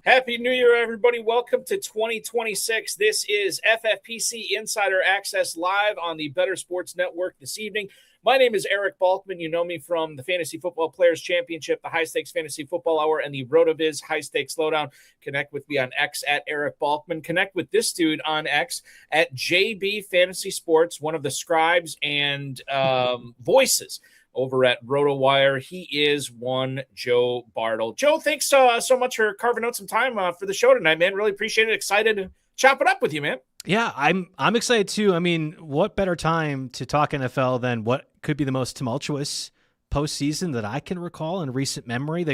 Happy New Year, everybody. Welcome to 2026. This is FFPC Insider Access live on the Better Sports Network this evening. My name is Eric Balkman. You know me from the Fantasy Football Players Championship, the High Stakes Fantasy Football Hour, and the RotoViz High Stakes Lowdown. Connect with me on X at Eric Balkman. Connect with this dude on X at JB Fantasy Sports, one of the scribes and voices over at RotoWire. He is one Joe Bartel. Joe, thanks so much for carving out some time for the show tonight, man. Really appreciate it. Excited to chop it up with you, man. Yeah, I'm excited too. I mean, what better time to talk NFL than what could be the most tumultuous postseason that I can recall in recent memory?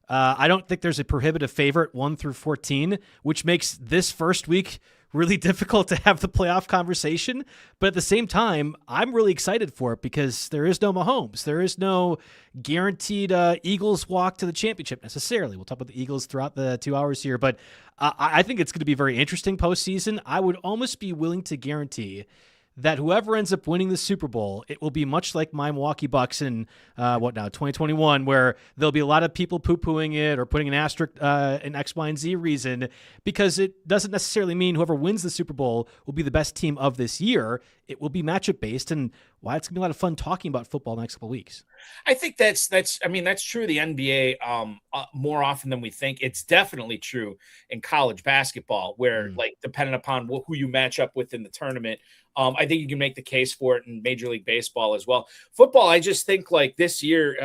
I don't think there's a prohibitive favorite 1 through 14, which makes this first week really difficult to have the playoff conversation. But at the same time, I'm really excited for it because there is no Mahomes. There is no guaranteed Eagles walk to the championship necessarily. We'll talk about the Eagles throughout the 2 hours here, but I think it's going to be a very interesting postseason. I would almost be willing to guarantee that whoever ends up winning the Super Bowl, it will be much like my Milwaukee Bucks in 2021, where there'll be a lot of people poo-pooing it or putting an asterisk in X, Y, and Z reason, because it doesn't necessarily mean whoever wins the Super Bowl will be the best team of this year. It will be matchup based, and why it's gonna be a lot of fun talking about football the next couple of weeks. I think that's true of the NBA more often than we think. It's definitely true in college basketball, where like depending upon who you match up with in the tournament, I think you can make the case for it in Major League Baseball as well. Football, I just think like this year,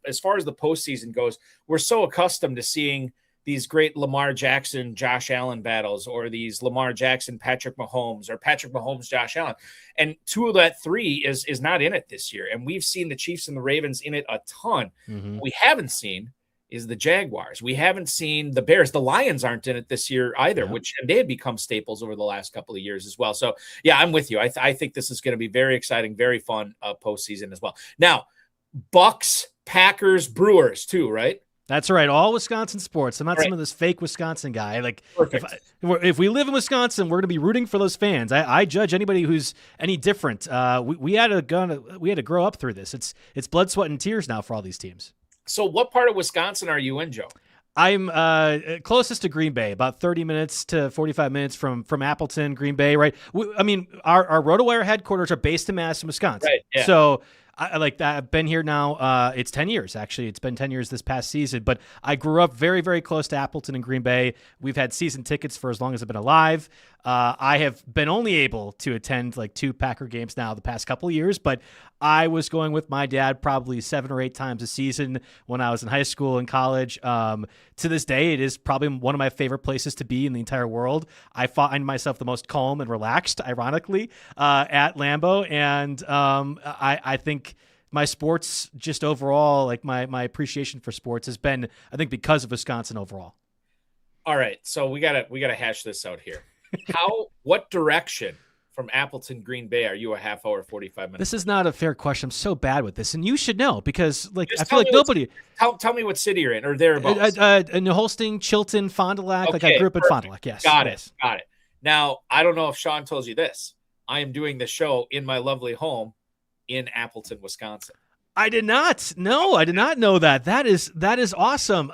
as far as the postseason goes, we're so accustomed to seeing these great Lamar Jackson, Josh Allen battles, or these Lamar Jackson, Patrick Mahomes, or Patrick Mahomes, Josh Allen. And two of that three is not in it this year. And we've seen the Chiefs and the Ravens in it a ton. What we haven't seen is the Jaguars. We haven't seen the Bears. The Lions aren't in it this year either, and they had become staples over the last couple of years as well. So, yeah, I'm with you. I think this is going to be very exciting, very fun postseason as well. Now, Bucks, Packers, Brewers too, right? That's right. All Wisconsin sports. I'm not some of this fake Wisconsin guy. Like, if we live in Wisconsin, we're going to be rooting for those fans. I judge anybody who's any different. We had to grow up through this. It's blood, sweat, and tears now for all these teams. So what part of Wisconsin are you in, Joe? I'm closest to Green Bay, about 30 minutes to 45 minutes from Appleton, Green Bay, right? Our RotoWire headquarters are based in Madison, Wisconsin. Right, yeah. So I like that. I've been here now. It's 10 years, actually. It's been 10 years this past season. But I grew up very, very close to Appleton and Green Bay. We've had season tickets for as long as I've been alive. I have been only able to attend like 2 Packer games now the past couple of years, but I was going with my dad probably 7 or 8 times a season when I was in high school and college. To this day, it is probably one of my favorite places to be in the entire world. I find myself the most calm and relaxed, ironically, at Lambeau. And I think my sports just overall, like my appreciation for sports has been, I think, because of Wisconsin overall. All right. So we gotta hash this out here. What direction from Appleton, Green Bay are you a half hour, 45 minutes? This is not a fair question. I'm so bad with this, and you should know because I feel like nobody. Tell me what city you're in or thereabouts. New Holsting, Chilton, Fond du Lac. Okay, I grew up in Fond du Lac. Yes. Got it. Now, I don't know if Sean told you this. I am doing the show in my lovely home in Appleton, Wisconsin. I did not. No, I did not know that. That is awesome.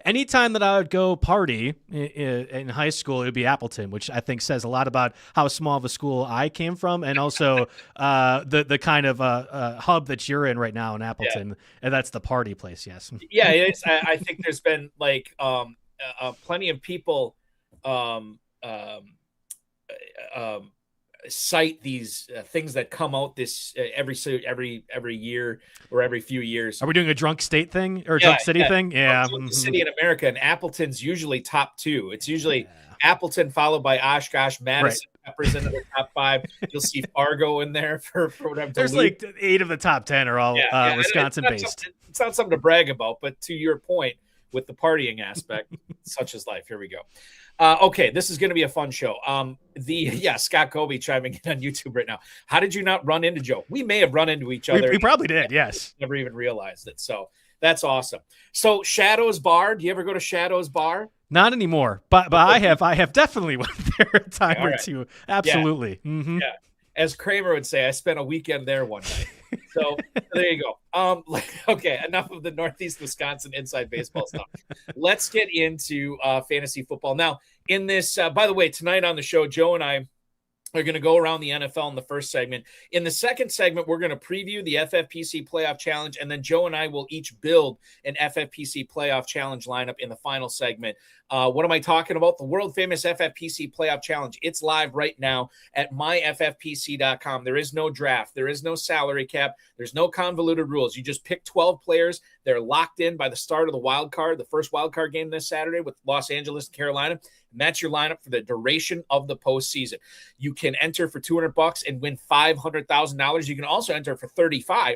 Anytime that I would go party in high school, it would be Appleton, which I think says a lot about how small of a school I came from, and also the kind of hub that you're in right now in Appleton, and that's the party place. Yes. Yeah, it is. I think there's been like plenty of people cite these things that come out this every year or every few years. Are we doing a drunk state thing or a drunk city thing? Yeah. Drunk city in America, and Appleton's usually top 2. It's usually Appleton followed by Oshkosh, Madison, Peppers into the top 5. You'll see Fargo in there for whatever. There's like 8 of the top 10 are all Wisconsin based. It's not something to brag about, but to your point with the partying aspect, such is life. Here we go. Okay, this is going to be a fun show. Scott Colby chiming in on YouTube right now. How did you not run into Joe? We may have run into each other. We probably did, yes. Never even realized it. So that's awesome. So Shadow's Bar, do you ever go to Shadow's Bar? Not anymore, but I have definitely went there a time or two. Absolutely. Yeah. As Kramer would say, I spent a weekend there one night. So there you go. Okay, enough of the Northeast Wisconsin inside baseball stuff. Let's get into fantasy football. Now, in this, by the way, tonight on the show, Joe and I are going to go around the NFL in the first segment. In the second segment, we're going to preview the FFPC Playoff Challenge, and then Joe and I will each build an FFPC Playoff Challenge lineup in the final segment. What am I talking about? The world-famous FFPC Playoff Challenge. It's live right now at myffpc.com. There is no draft. There is no salary cap. There's no convoluted rules. You just pick 12 players. They're locked in by the start of the wild card, the first wild card game this Saturday with Los Angeles and Carolina. And that's your lineup for the duration of the postseason. You can enter for $200 and win $500,000. You can also enter for $35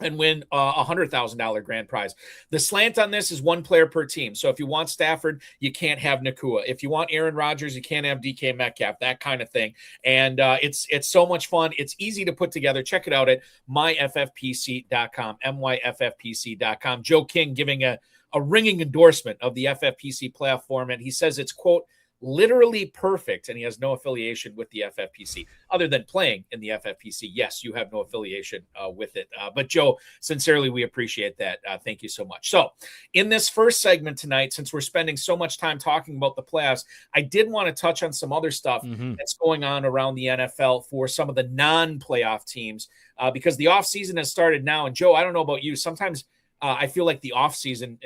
and win a $100,000 grand prize. The slant on this is one player per team. So if you want Stafford, you can't have Nakua. If you want Aaron Rodgers, you can't have DK Metcalf, that kind of thing. And it's so much fun. It's easy to put together. Check it out at myffpc.com, myffpc.com. Joe King giving a ringing endorsement of the FFPC playoff format. He says it's, quote, literally perfect, and he has no affiliation with the FFPC other than playing in the FFPC. Yes, you have no affiliation with it. But Joe, sincerely, we appreciate that. Thank you so much. So in this first segment tonight, since we're spending so much time talking about the playoffs, I did want to touch on some other stuff that's going on around the NFL for some of the non-playoff teams because the offseason has started now. And Joe, I don't know about you, sometimes I feel like the offseason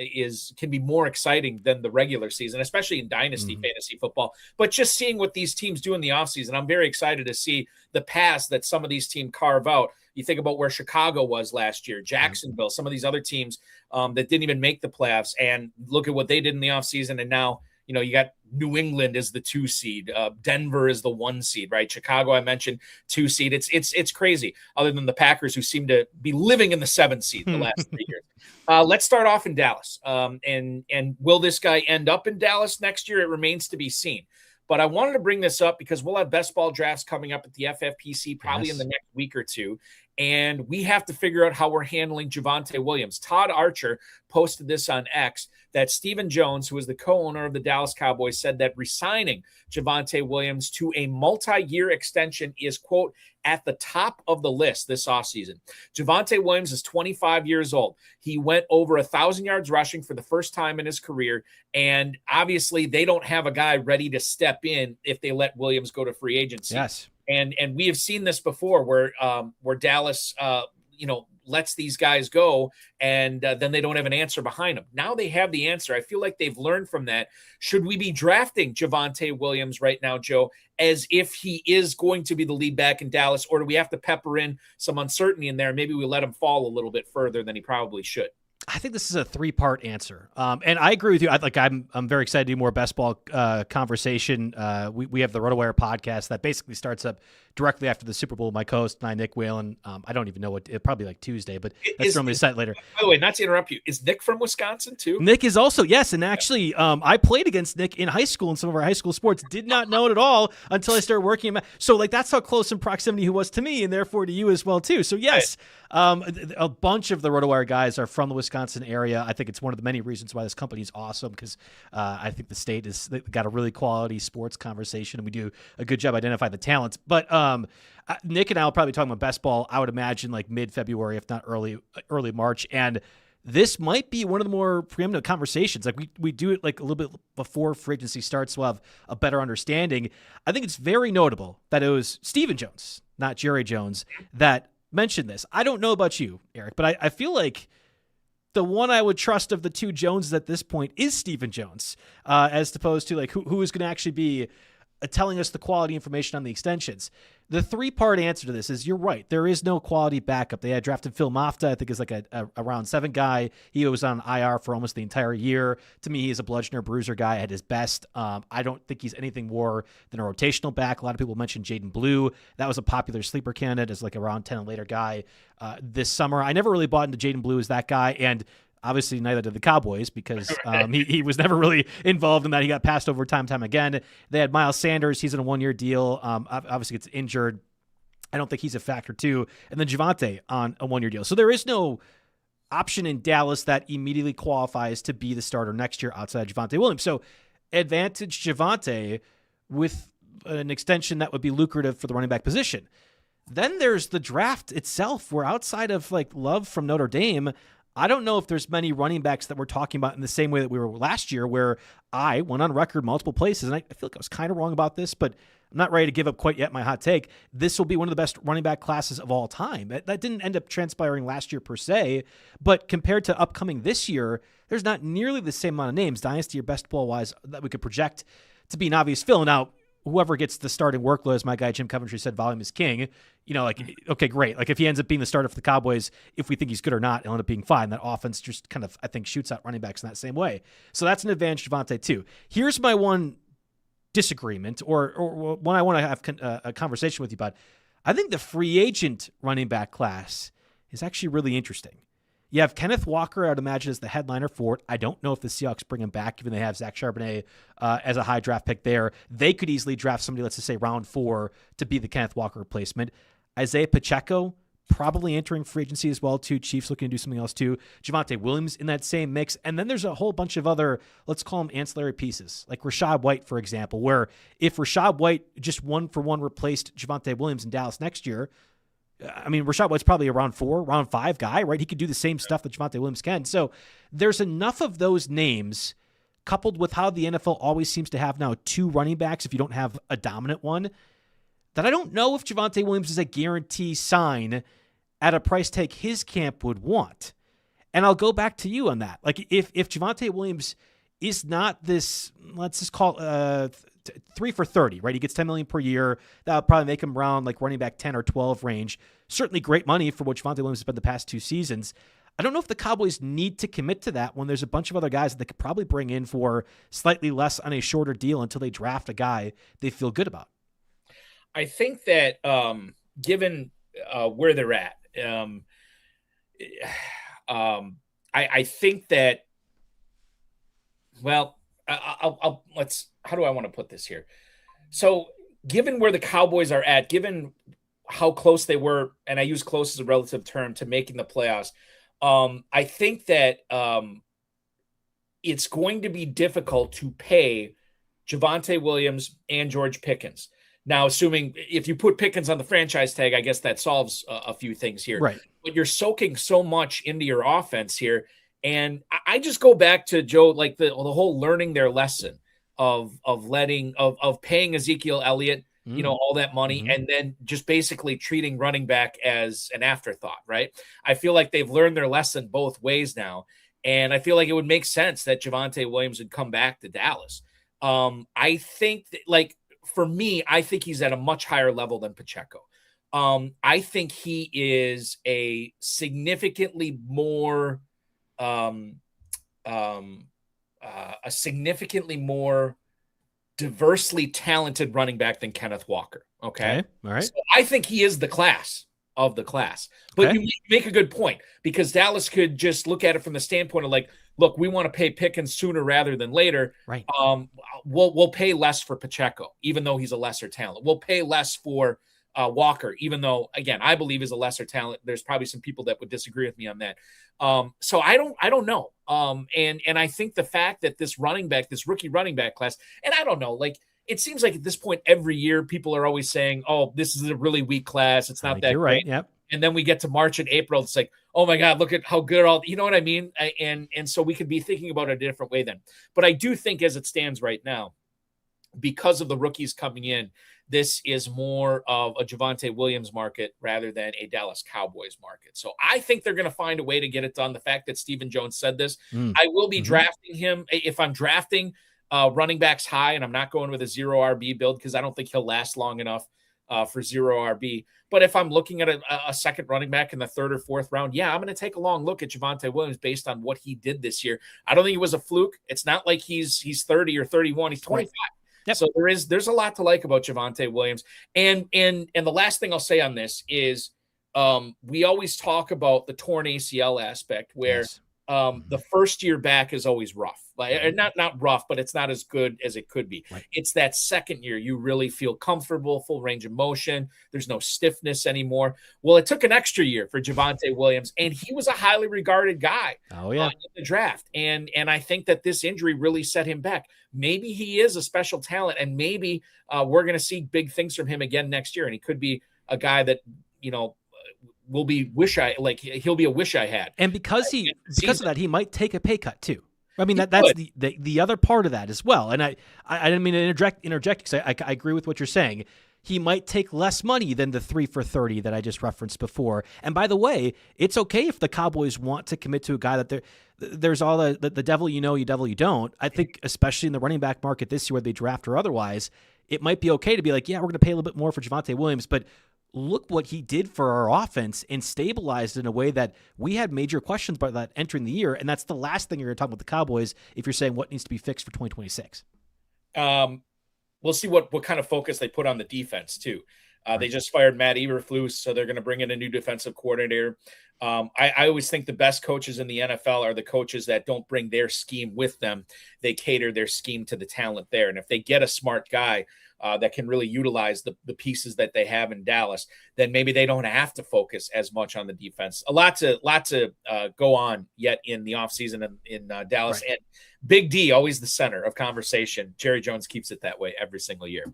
can be more exciting than the regular season, especially in dynasty fantasy football. But just seeing what these teams do in the offseason, I'm very excited to see the paths that some of these teams carve out. You think about where Chicago was last year, Jacksonville, some of these other teams that didn't even make the playoffs, and look at what they did in the offseason. And now, you know, you got New England as the 2 seed, Denver is the 1 seed, right? Chicago, I mentioned 2 seed. It's crazy. Other than the Packers, who seem to be living in the 7th seed the last 3 years. Let's start off in Dallas. And will this guy end up in Dallas next year? It remains to be seen. But I wanted to bring this up because we'll have best ball drafts coming up at the FFPC probably in the next week or two. And we have to figure out how we're handling Javonte Williams. Todd Archer posted this on X that Stephen Jones, who is the co-owner of the Dallas Cowboys, said that resigning Javonte Williams to a multi-year extension is, quote, at the top of the list this offseason. Javonte Williams is 25 years old. He went over 1,000 yards rushing for the first time in his career. And obviously they don't have a guy ready to step in if they let Williams go to free agency. Yes. And we have seen this before where Dallas, lets these guys go and then they don't have an answer behind them. Now they have the answer. I feel like they've learned from that. Should we be drafting Javonte Williams right now, Joe, as if he is going to be the lead back in Dallas, or do we have to pepper in some uncertainty in there? Maybe we let him fall a little bit further than he probably should. I think this is a 3-part answer. And I agree with you. I'm very excited to do more best ball conversation. We have the RotoWire podcast that basically starts up directly after the Super Bowl. My co-host and I, Nick Whalen. I don't even know what, probably like Tuesday, but that's normally set later. By the way, not to interrupt you, is Nick from Wisconsin too? Nick is also, yes. And actually, I played against Nick in high school in some of our high school sports. Did not know it at all until I started working. So like, that's how close in proximity he was to me and therefore to you as well too. So yes, a bunch of the RotoWire guys are from the Wisconsin area. I think it's one of the many reasons why this company is awesome because I think the state has got a really quality sports conversation and we do a good job identifying the talents. But Nick and I will probably be talking about best ball, I would imagine like mid-February, if not early March. And this might be one of the more preeminent conversations. Like we do it like a little bit before free agency starts, so we'll have a better understanding. I think it's very notable that it was Stephen Jones, not Jerry Jones, that mentioned this. I don't know about you, Eric, but I feel like the one I would trust of the two Joneses at this point is Stephen Jones, as opposed to like who is going to actually be telling us the quality information on the extensions. The 3-part answer to this is you're right. There is no quality backup. They had drafted Phil Mafta, I think is like a round 7 guy. He was on IR for almost the entire year. To me, he's a bludgeoner bruiser guy at his best. I don't think he's anything more than a rotational back. A lot of people mentioned Jaden Blue. That was a popular sleeper candidate as like a round 10 and later guy this summer. I never really bought into Jaden Blue as that guy. And obviously, neither did the Cowboys because he was never really involved in that. He got passed over time again. They had Miles Sanders. He's in a 1-year deal. Obviously, gets injured. I don't think he's a factor too. And then Javonte on a 1-year deal. So there is no option in Dallas that immediately qualifies to be the starter next year outside of Javonte Williams. So advantage Javonte with an extension that would be lucrative for the running back position. Then there's the draft itself, where outside of like Love from Notre Dame, I don't know if there's many running backs that we're talking about in the same way that we were last year, where I went on record multiple places, and I feel like I was kind of wrong about this, but I'm not ready to give up quite yet my hot take. This will be one of the best running back classes of all time. That didn't end up transpiring last year per se, but compared to upcoming this year, there's not nearly the same amount of names, dynasty or best ball-wise, that we could project to be an obvious fill. Now, whoever gets the starting workload, as my guy Jim Coventry said, volume is king. Okay, great. Like if he ends up being the starter for the Cowboys, if we think he's good or not, he'll end up being fine. That offense just kind of, I think, shoots out running backs in that same way. So that's an advantage, Javonte, too. Here's my one disagreement, or one I want to have a conversation with you about. I think the free agent running back class is actually really interesting. You have Kenneth Walker, I would imagine, as the headliner for it. I don't know if the Seahawks bring him back, given they have Zach Charbonnet as a high draft pick there. They could easily draft somebody, let's just say round 4, to be the Kenneth Walker replacement. Isaiah Pacheco, probably entering free agency as well, too. Chiefs looking to do something else, too. Javonte Williams in that same mix. And then there's a whole bunch of other, let's call them ancillary pieces, like Rachaad White, for example, where if Rachaad White just 1-for-1 replaced Javonte Williams in Dallas next year, I mean, Rachaad White's probably a round 4, round 5 guy, right? He could do the same stuff that Javonte Williams can. So there's enough of those names, coupled with how the NFL always seems to have now 2 running backs if you don't have a dominant one, that I don't know if Javonte Williams is a guarantee sign at a price tag his camp would want. And I'll go back to you on that. Like if Javonte Williams is not this, let's just call 3 for 30, right? He gets $10 million per year. That'll probably make him around like running back 10 or 12 range. Certainly great money for what Javonte Williams has been the past 2 seasons. I don't know if the Cowboys need to commit to that when there's a bunch of other guys that they could probably bring in for slightly less on a shorter deal until they draft a guy they feel good about. I think that given where they're at, I think that, well, how do I want to put this here? So given where the Cowboys are at, given how close they were, and I use close as a relative term, to making the playoffs, I think that it's going to be difficult to pay Javonte Williams and George Pickens. Now, assuming if you put Pickens on the franchise tag, I guess that solves a few things here. Right. But you're soaking so much into your offense here. And I just go back to, Joe, like the whole learning their lesson of paying Ezekiel Elliott, all that money, and then just basically treating running back as an afterthought, right? I feel like they've learned their lesson both ways now. And I feel like it would make sense that Javonte Williams would come back to Dallas. I think that, like, for me, I think he's at a much higher level than Pacheco. I think he is a significantly more diversely talented running back than Kenneth Walker. Okay. All right. So I think he is the class of the class. But you make a good point, because Dallas could just look at it from the standpoint of like, look, we want to pay Pickens sooner rather than later. Right. We'll pay less for Pacheco, even though he's a lesser talent. We'll pay less for Walker, even though, again, I believe is a lesser talent. There's probably some people that would disagree with me on that. So I don't know. And I think the fact that this rookie running back class, and I don't know, like, it seems like at this point every year people are always saying, oh, this is a really weak class. It's not that you're great. Right. Yep. And then we get to March and April. It's like, oh my God, look at how good you know what I mean? And so we could be thinking about it a different way then. But I do think as it stands right now, because of the rookies coming in, this is more of a Javonte Williams market rather than a Dallas Cowboys market. So I think they're going to find a way to get it done. The fact that Stephen Jones said this, I will be drafting him. If I'm drafting running backs high, and I'm not going with a 0 RB build because I don't think he'll last long enough for 0 RB. But if I'm looking at a second running back in the 3rd or 4th round, I'm going to take a long look at Javonte Williams based on what he did this year. I don't think it was a fluke. It's not like he's 30 or 31. He's 25. Yep. So there's a lot to like about Javonte Williams. And the last thing I'll say on this is we always talk about the torn ACL aspect where the first year back is always rough. Like, not rough, but it's not as good as it could be. Right. It's that second year you really feel comfortable, full range of motion. There's no stiffness anymore. Well, it took an extra year for Javonte Williams, and he was a highly regarded guy in the draft. And I think that this injury really set him back. Maybe he is a special talent, and maybe we're going to see big things from him again next year, and he could be a guy that, will be he'll be a wish I had. And because of that, he might take a pay cut too. I mean, that's the other part of that as well. And I didn't mean to interject because I agree with what you're saying. He might take less money than the 3 for $30 that I just referenced before. And by the way, it's okay if the Cowboys want to commit to a guy that there's all the devil you know, you devil you don't. I think especially in the running back market this year where they draft or otherwise, it might be okay to be like, yeah, we're going to pay a little bit more for Javonte Williams, but look what he did for our offense and stabilized in a way that we had major questions about that entering the year. And that's the last thing you're going to talk about the Cowboys if you're saying what needs to be fixed for 2026. We'll see what kind of focus they put on the defense too. They just fired Matt Eberflus, so they're going to bring in a new defensive coordinator. I always think the best coaches in the NFL are the coaches that don't bring their scheme with them. They cater their scheme to the talent there. And if they get a smart guy that can really utilize the pieces that they have in Dallas, then maybe they don't have to focus as much on the defense. A lot to go on yet in the offseason in Dallas. Right. And Big D, always the center of conversation. Jerry Jones keeps it that way every single year.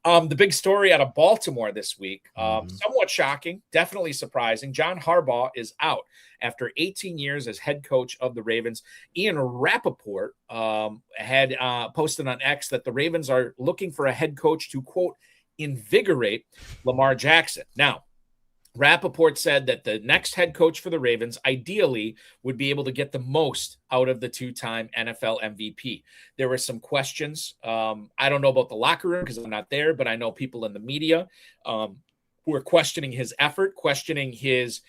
The big story out of Baltimore this week, somewhat shocking, definitely surprising. John Harbaugh is out after 18 years as head coach of the Ravens. Ian Rapoport had posted on X that the Ravens are looking for a head coach to, quote, invigorate Lamar Jackson. Now, Rapoport said that the next head coach for the Ravens ideally would be able to get the most out of the two-time NFL MVP. There were some questions. I don't know about the locker room because I'm not there, but I know people in the media who are questioning his effort, questioning his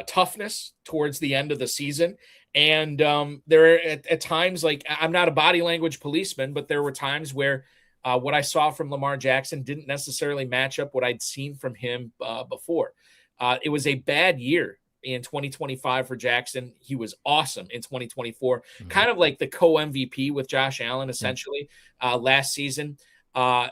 toughness towards the end of the season. And there are at times, like, I'm not a body language policeman, but there were times where what I saw from Lamar Jackson didn't necessarily match up what I'd seen from him before. It was a bad year in 2025 for Jackson. He was awesome in 2024, kind of like the co-MVP with Josh Allen, essentially, last season.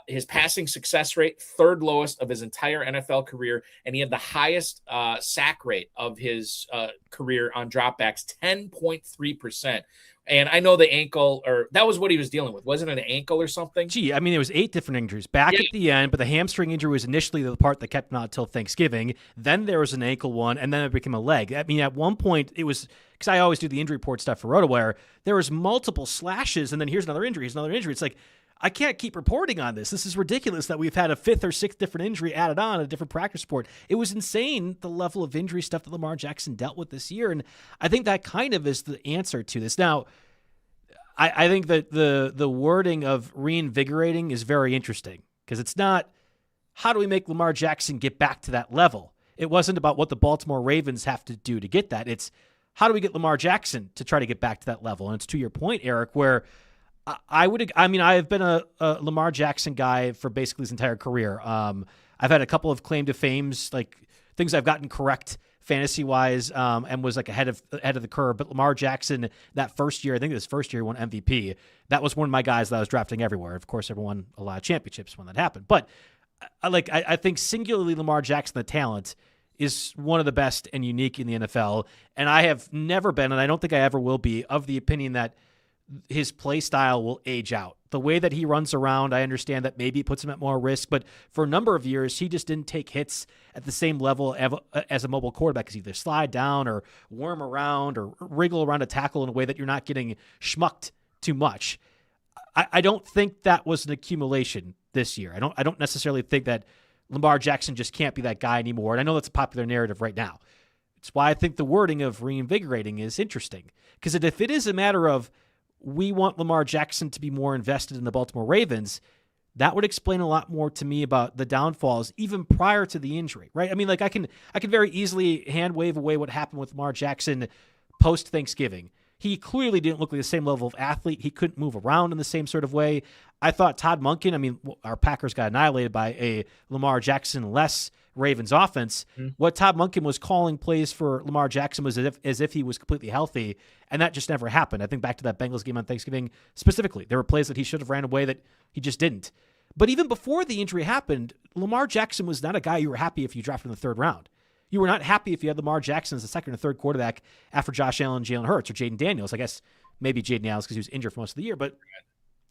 His passing success rate, third lowest of his entire NFL career, and he had the highest sack rate of his career on dropbacks, 10.3%. And I know the ankle, or that was what he was dealing with. Wasn't it an ankle or something? There was 8 different injuries back at the end, but the hamstring injury was initially the part that kept him out until Thanksgiving. Then there was an ankle one, and then it became a leg. I mean, at one point, it was, because I always do the injury report stuff for RotoWire, there was multiple slashes, and then here's another injury, It's like, I can't keep reporting on this. This is ridiculous that we've had a 5th or 6th different injury added on a different practice report. It was insane, the level of injury stuff that Lamar Jackson dealt with this year. And I think that kind of is the answer to this. Now, I think that the wording of reinvigorating is very interesting because it's not how do we make Lamar Jackson get back to that level. It wasn't about what the Baltimore Ravens have to do to get that. It's how do we get Lamar Jackson to try to get back to that level. And it's to your point, Eric, where I've been a Lamar Jackson guy for basically his entire career. I've had a couple of claim to fames, like things I've gotten correct fantasy-wise, and was like ahead of the curve. But Lamar Jackson, that first year, I think his first year, he won MVP. That was one of my guys that I was drafting everywhere. Of course, everyone won a lot of championships when that happened. But I think singularly Lamar Jackson, the talent, is one of the best and unique in the NFL. And I have never been, and I don't think I ever will be, of the opinion that his play style will age out. The way that he runs around, I understand that maybe it puts him at more risk, but for a number of years, he just didn't take hits at the same level as a mobile quarterback, because either slide down or worm around or wriggle around a tackle in a way that you're not getting schmucked too much. I don't think that was an accumulation this year. I don't necessarily think that Lamar Jackson just can't be that guy anymore. And I know that's a popular narrative right now. It's why I think the wording of reinvigorating is interesting, because if it is a matter of we want Lamar Jackson to be more invested in the Baltimore Ravens, that would explain a lot more to me about the downfalls even prior to the injury, right? I mean, like I can very easily hand wave away what happened with Lamar Jackson post-Thanksgiving. He clearly didn't look like the same level of athlete. He couldn't move around in the same sort of way. I thought Todd Monken, our Packers got annihilated by a Lamar Jackson-less Ravens offense. What Todd Monken was calling plays for Lamar Jackson was as if he was completely healthy, and that just never happened. I think back to that Bengals game on Thanksgiving specifically. There were plays that he should have ran away that he just didn't. But even before the injury happened, Lamar Jackson was not a guy you were happy if you drafted in the 3rd round. You were not happy if you had Lamar Jackson as the 2nd or 3rd quarterback after Josh Allen, Jalen Hurts, or Jaden Daniels. I guess maybe Jaden Daniels because he was injured for most of the year. But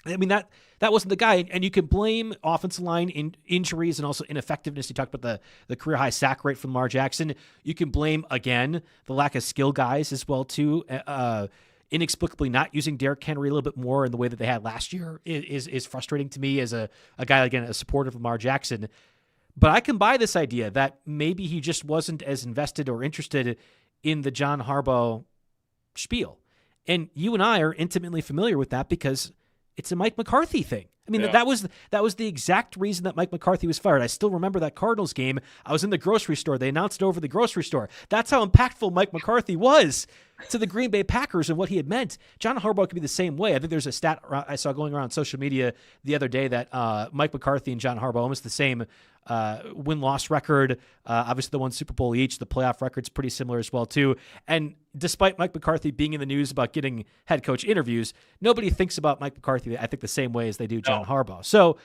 I mean, that wasn't the guy. And you can blame offensive line injuries and also ineffectiveness. You talked about the career-high sack rate from Lamar Jackson. You can blame, again, the lack of skill guys as well, too. Inexplicably not using Derrick Henry a little bit more in the way that they had last year is frustrating to me as a guy, again, a supporter of Lamar Jackson. But I can buy this idea that maybe he just wasn't as invested or interested in the John Harbaugh spiel. And you and I are intimately familiar with that because it's a Mike McCarthy thing. I mean, that was the exact reason that Mike McCarthy was fired. I still remember that Cardinals game. I was in the grocery store. They announced it over the grocery store. That's how impactful Mike McCarthy was to the Green Bay Packers and what he had meant. John Harbaugh could be the same way. I think there's a stat I saw going around social media the other day that Mike McCarthy and John Harbaugh almost the same win-loss record. Obviously, they won Super Bowl each. The playoff record's pretty similar as well, too. And despite Mike McCarthy being in the news about getting head coach interviews, nobody thinks about Mike McCarthy, I think, the same way as they do John Harbaugh. So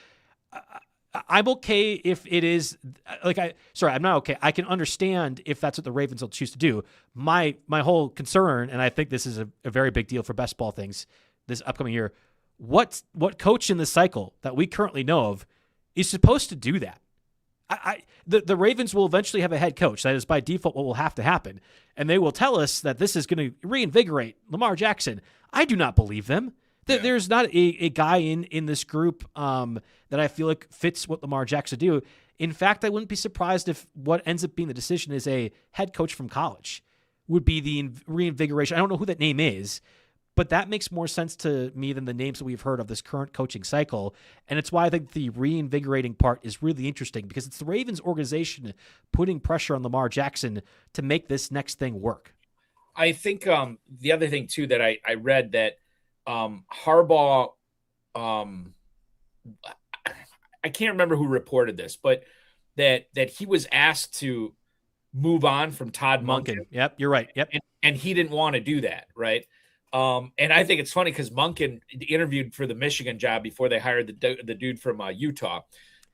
I'm okay if it is I'm not okay. I can understand if that's what the Ravens will choose to do. My whole concern, and I think this is a very big deal for best ball things this upcoming year, what coach in the cycle that we currently know of is supposed to do that? The Ravens will eventually have a head coach. That is by default what will have to happen. And they will tell us that this is going to reinvigorate Lamar Jackson. I do not believe them. There's not a guy in this group that I feel like fits what Lamar Jackson do. In fact, I wouldn't be surprised if what ends up being the decision is a head coach from college would be the reinvigoration. I don't know who that name is, but that makes more sense to me than the names that we've heard of this current coaching cycle. And it's why I think the reinvigorating part is really interesting because it's the Ravens organization putting pressure on Lamar Jackson to make this next thing work. I think the other thing, too, that I read that Harbaugh, I can't remember who reported this, but that he was asked to move on from Todd Monken. Yep, you're right. Yep. And he didn't want to do that, right? And I think it's funny because Monken interviewed for the Michigan job before they hired the dude from Utah.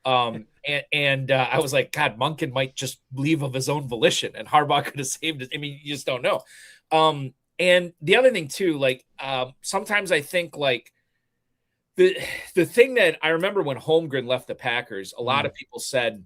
And I was like, God, Monken might just leave of his own volition, and Harbaugh could have saved it. I mean, you just don't know. And the other thing too, like sometimes I think like the thing that I remember when Holmgren left the Packers, a lot of people said,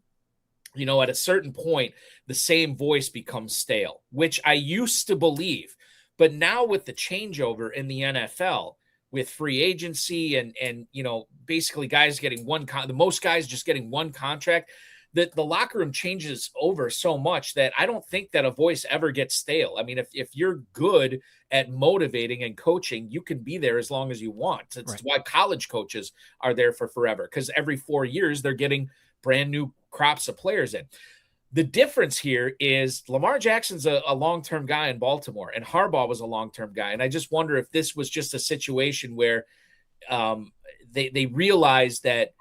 you know, at a certain point, the same voice becomes stale, which I used to believe. But now with the changeover in the NFL, with free agency and you know, basically guys getting the most guys just getting one contract, the locker room changes over so much that I don't think that a voice ever gets stale. I mean, if you're good at motivating and coaching, you can be there as long as you want. It's why college coaches are there for forever, because every 4 years they're getting brand new crops of players in. The difference here is Lamar Jackson's a long-term guy in Baltimore, and Harbaugh was a long-term guy. And I just wonder if this was just a situation where they realized that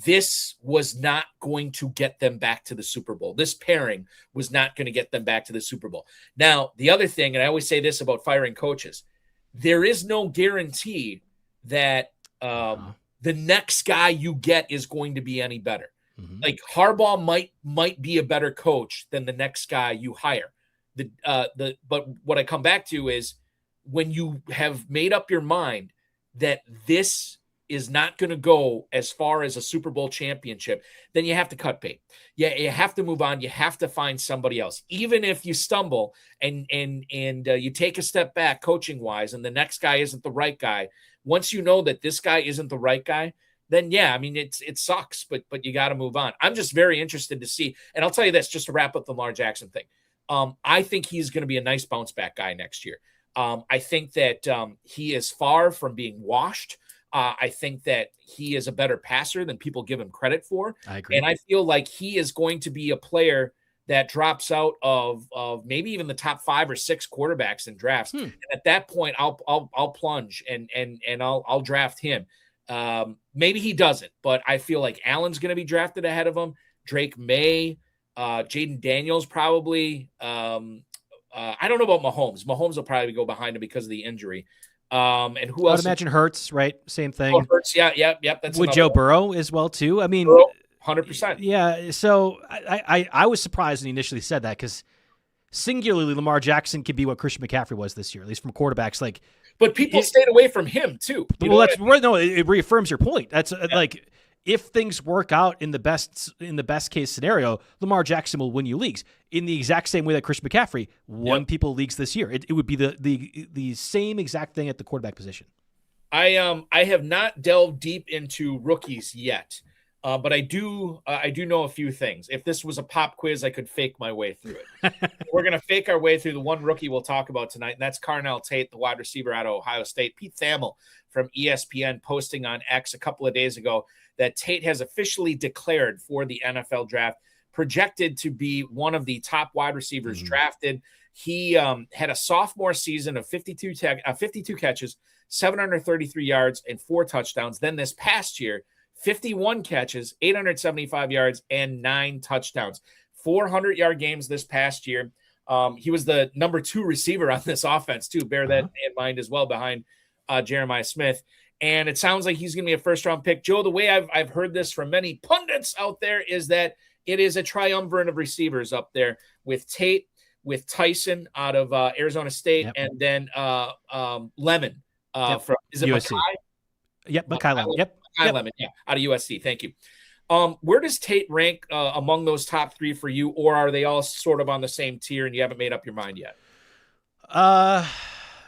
this was not going to get them back to the Super Bowl. This pairing was not going to get them back to the Super Bowl. Now, the other thing, and I always say this about firing coaches, there is no guarantee that the next guy you get is going to be any better. Mm-hmm. Like Harbaugh might be a better coach than the next guy you hire. But what I come back to is when you have made up your mind that this is not going to go as far as a Super Bowl championship, then you have to cut bait. Yeah, you have to move on. You have to find somebody else. Even if you stumble and you take a step back coaching wise, and the next guy isn't the right guy. Once you know that this guy isn't the right guy, then yeah, I mean it sucks, but you got to move on. I'm just very interested to see, and I'll tell you this, just to wrap up the Lamar Jackson thing. I think he's going to be a nice bounce back guy next year. I think that he is far from being washed. I think that he is a better passer than people give him credit for. I agree. And I feel like he is going to be a player that drops out of maybe even the top 5 or 6 quarterbacks in drafts. And at that point, I'll plunge and I'll draft him. Maybe he doesn't, but I feel like Allen's going to be drafted ahead of him. Drake May, Jaden Daniels probably. I don't know about Mahomes. Mahomes will probably go behind him because of the injury. And who else? I would imagine Hurts, right? Same thing. Oh, Hurts, yeah. That's with Joe Burrow as well too. I mean, 100%. Yeah. So I was surprised when he initially said that because singularly Lamar Jackson could be what Christian McCaffrey was this year, at least from quarterbacks. Like But people stayed away from him too. Well, that's right. No, it reaffirms your point. That's like, if things work out in the best case scenario, Lamar Jackson will win you leagues in the exact same way that Christian McCaffrey won people leagues this year. It would be the same exact thing at the quarterback position. I have not delved deep into rookies yet. But I do know a few things. If this was a pop quiz, I could fake my way through it. We're going to fake our way through the one rookie we'll talk about tonight, and that's Carnell Tate, the wide receiver out of Ohio State. Pete Thamel from ESPN posting on X a couple of days ago that Tate has officially declared for the NFL draft, projected to be one of the top wide receivers drafted. He had a sophomore season of 52 catches, 733 yards, and 4 touchdowns. Then this past year, 51 catches, 875 yards, and 9 touchdowns. 400-yard games this past year. He was the number 2 receiver on this offense, too. Bear that in mind as well, behind Jeremiah Smith. And it sounds like he's going to be a first-round pick. Joe, the way I've heard this from many pundits out there is that it is a triumvirate of receivers up there with Tate, with Tyson out of Arizona State, and then Lemon from – is it USC. Mackay? Yep, Mackay Lemon. Yep. Lemon, out of USC. Thank you. Where does Tate rank among those top 3 for you, or are they all sort of on the same tier and you haven't made up your mind yet?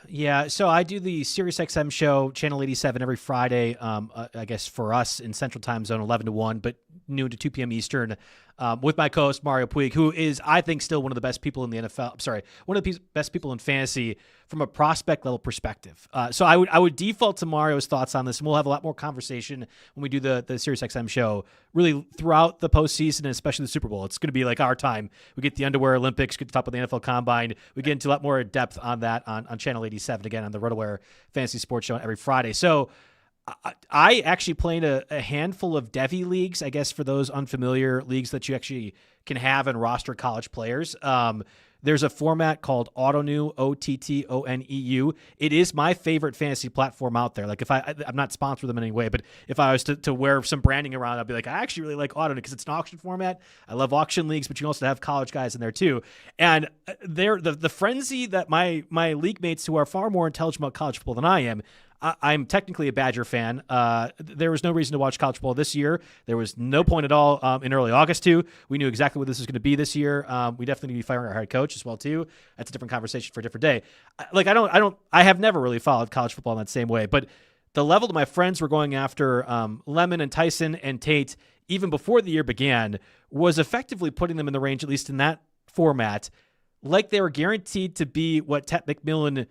Yeah. So I do the SiriusXM show, Channel 87, every Friday. I guess for us in Central Time Zone, 11 to 1, but noon to 2 p.m. Eastern, with my co-host Mario Puig, who is, I think, still one of the best people in the NFL. I'm sorry, one of the best people in fantasy from a prospect level perspective. So I would default to Mario's thoughts on this, and we'll have a lot more conversation when we do the SiriusXM show, really throughout the postseason and especially the Super Bowl. It's going to be like our time. We get the Underwear Olympics, get to talk about the NFL Combine. We get into a lot more depth on that on Channel 87, again, on the RotoWire Fantasy Sports Show every Friday. So I actually play in a handful of Devy leagues, I guess, for those unfamiliar leagues that you actually can have and roster college players. There's a format called Ottoneu, Ottoneu. It is my favorite fantasy platform out there. Like, if I'm not sponsored with them in any way, but if I was to wear some branding around, I'd be like, I actually really like Ottoneu because it's an auction format. I love auction leagues, but you also have college guys in there too. And the frenzy that my league mates, who are far more intelligent about college football than I am, I'm technically a Badger fan. There was no reason to watch college football this year. There was no point at all in early August too. We knew exactly what this was going to be this year. We definitely need to be firing our head coach as well too. That's a different conversation for a different day. I have never really followed college football in that same way. But the level that my friends were going after Lemon and Tyson and Tate, even before the year began, was effectively putting them in the range, at least in that format, like they were guaranteed to be what Tate McMillan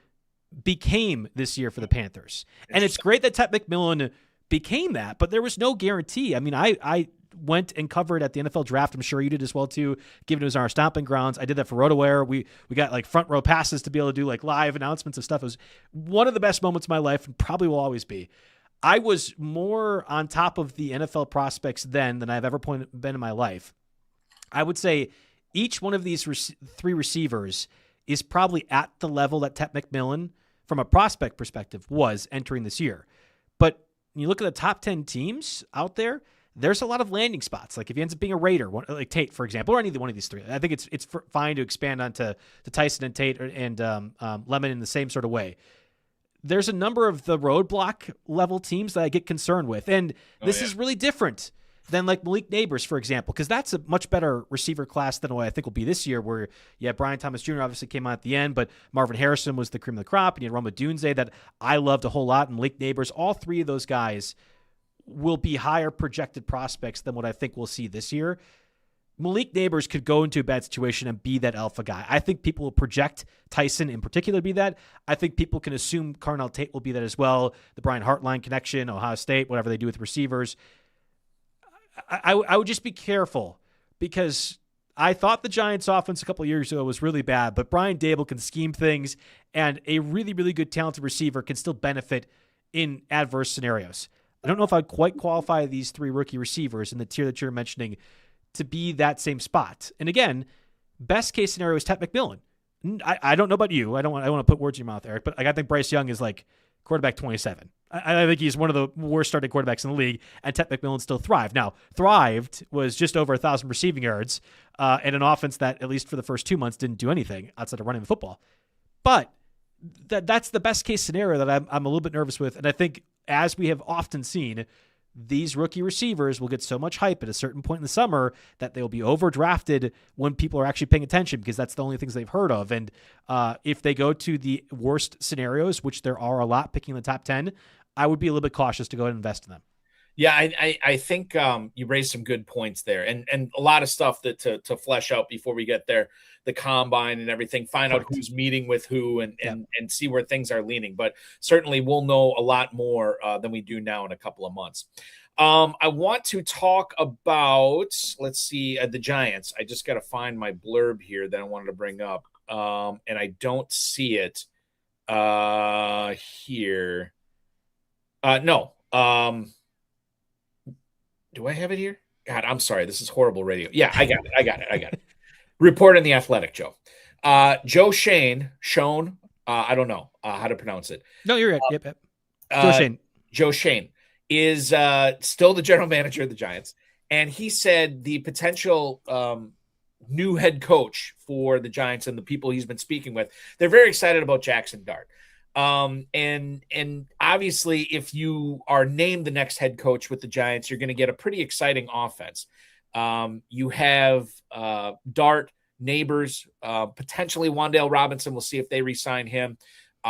became this year for the Panthers. And it's great that Tate McMillan became that, but there was no guarantee. I mean, I went and covered at the NFL draft. I'm sure you did as well too, given it was our stomping grounds. I did that for RotoWire. We got like front row passes to be able to do like live announcements and stuff. It was one of the best moments of my life and probably will always be. I was more on top of the NFL prospects then than I've ever been in my life. I would say each one of these 3 receivers is probably at the level that Tate McMillan, from a prospect perspective, was entering this year. But when you look at the top 10 teams out there, there's a lot of landing spots. Like if he ends up being a Raider, like Tate, for example, or any one of these 3, I think it's fine to expand onto Tyson and Tate and Lemon in the same sort of way. There's a number of the roadblock level teams that I get concerned with. And this is really different than like Malik Nabers, for example, because that's a much better receiver class than what I think will be this year, where Brian Thomas Jr. obviously came out at the end, but Marvin Harrison was the cream of the crop, and you had Roma Dunze that I loved a whole lot, and Malik Nabers. All 3 of those guys will be higher projected prospects than what I think we'll see this year. Malik Nabers could go into a bad situation and be that alpha guy. I think people will project Tyson in particular to be that. I think people can assume Carnell Tate will be that as well. The Brian Hartline connection, Ohio State, whatever they do with receivers. I would just be careful, because I thought the Giants' offense a couple of years ago was really bad, but Brian Dable can scheme things, and a really, really good talented receiver can still benefit in adverse scenarios. I don't know if I'd quite qualify these 3 rookie receivers in the tier that you're mentioning to be that same spot. And again, best case scenario is Tate McMillan. I don't know about you. I don't want to put words in your mouth, Eric, but I think Bryce Young is like quarterback 27. I think he's one of the worst starting quarterbacks in the league, and Tate McMillan still thrived. Now, thrived was just over 1,000 receiving yards and an offense that, at least for the first 2 months, didn't do anything outside of running the football. But that's the best case scenario that I'm a little bit nervous with. And I think, as we have often seen, these rookie receivers will get so much hype at a certain point in the summer that they'll be overdrafted when people are actually paying attention, because that's the only things they've heard of. And if they go to the worst scenarios, which there are a lot, picking the top 10, I would be a little bit cautious to go ahead and invest in them. Yeah, I think you raised some good points there, and a lot of stuff that to flesh out before we get there, the combine and everything, find out who's meeting with who, and see where things are leaning. But certainly we'll know a lot more than we do now in a couple of months. I want to talk about, let's see, the Giants. I just got to find my blurb here that I wanted to bring up, and I don't see it here. No. Do I have it here? God, I'm sorry. This is horrible radio. Yeah, I got it. Report in The Athletic, Joe. Joe Schoen, I don't know how to pronounce it. No, you're right. Yep. Joe Schoen is still the general manager of the Giants. And he said the potential new head coach for the Giants and the people he's been speaking with, they're very excited about Jaxson Dart. And obviously, if you are named the next head coach with the Giants, you're going to get a pretty exciting offense. You have Dart, Nabers, potentially Wan'Dale Robinson. We'll see if they re-sign him.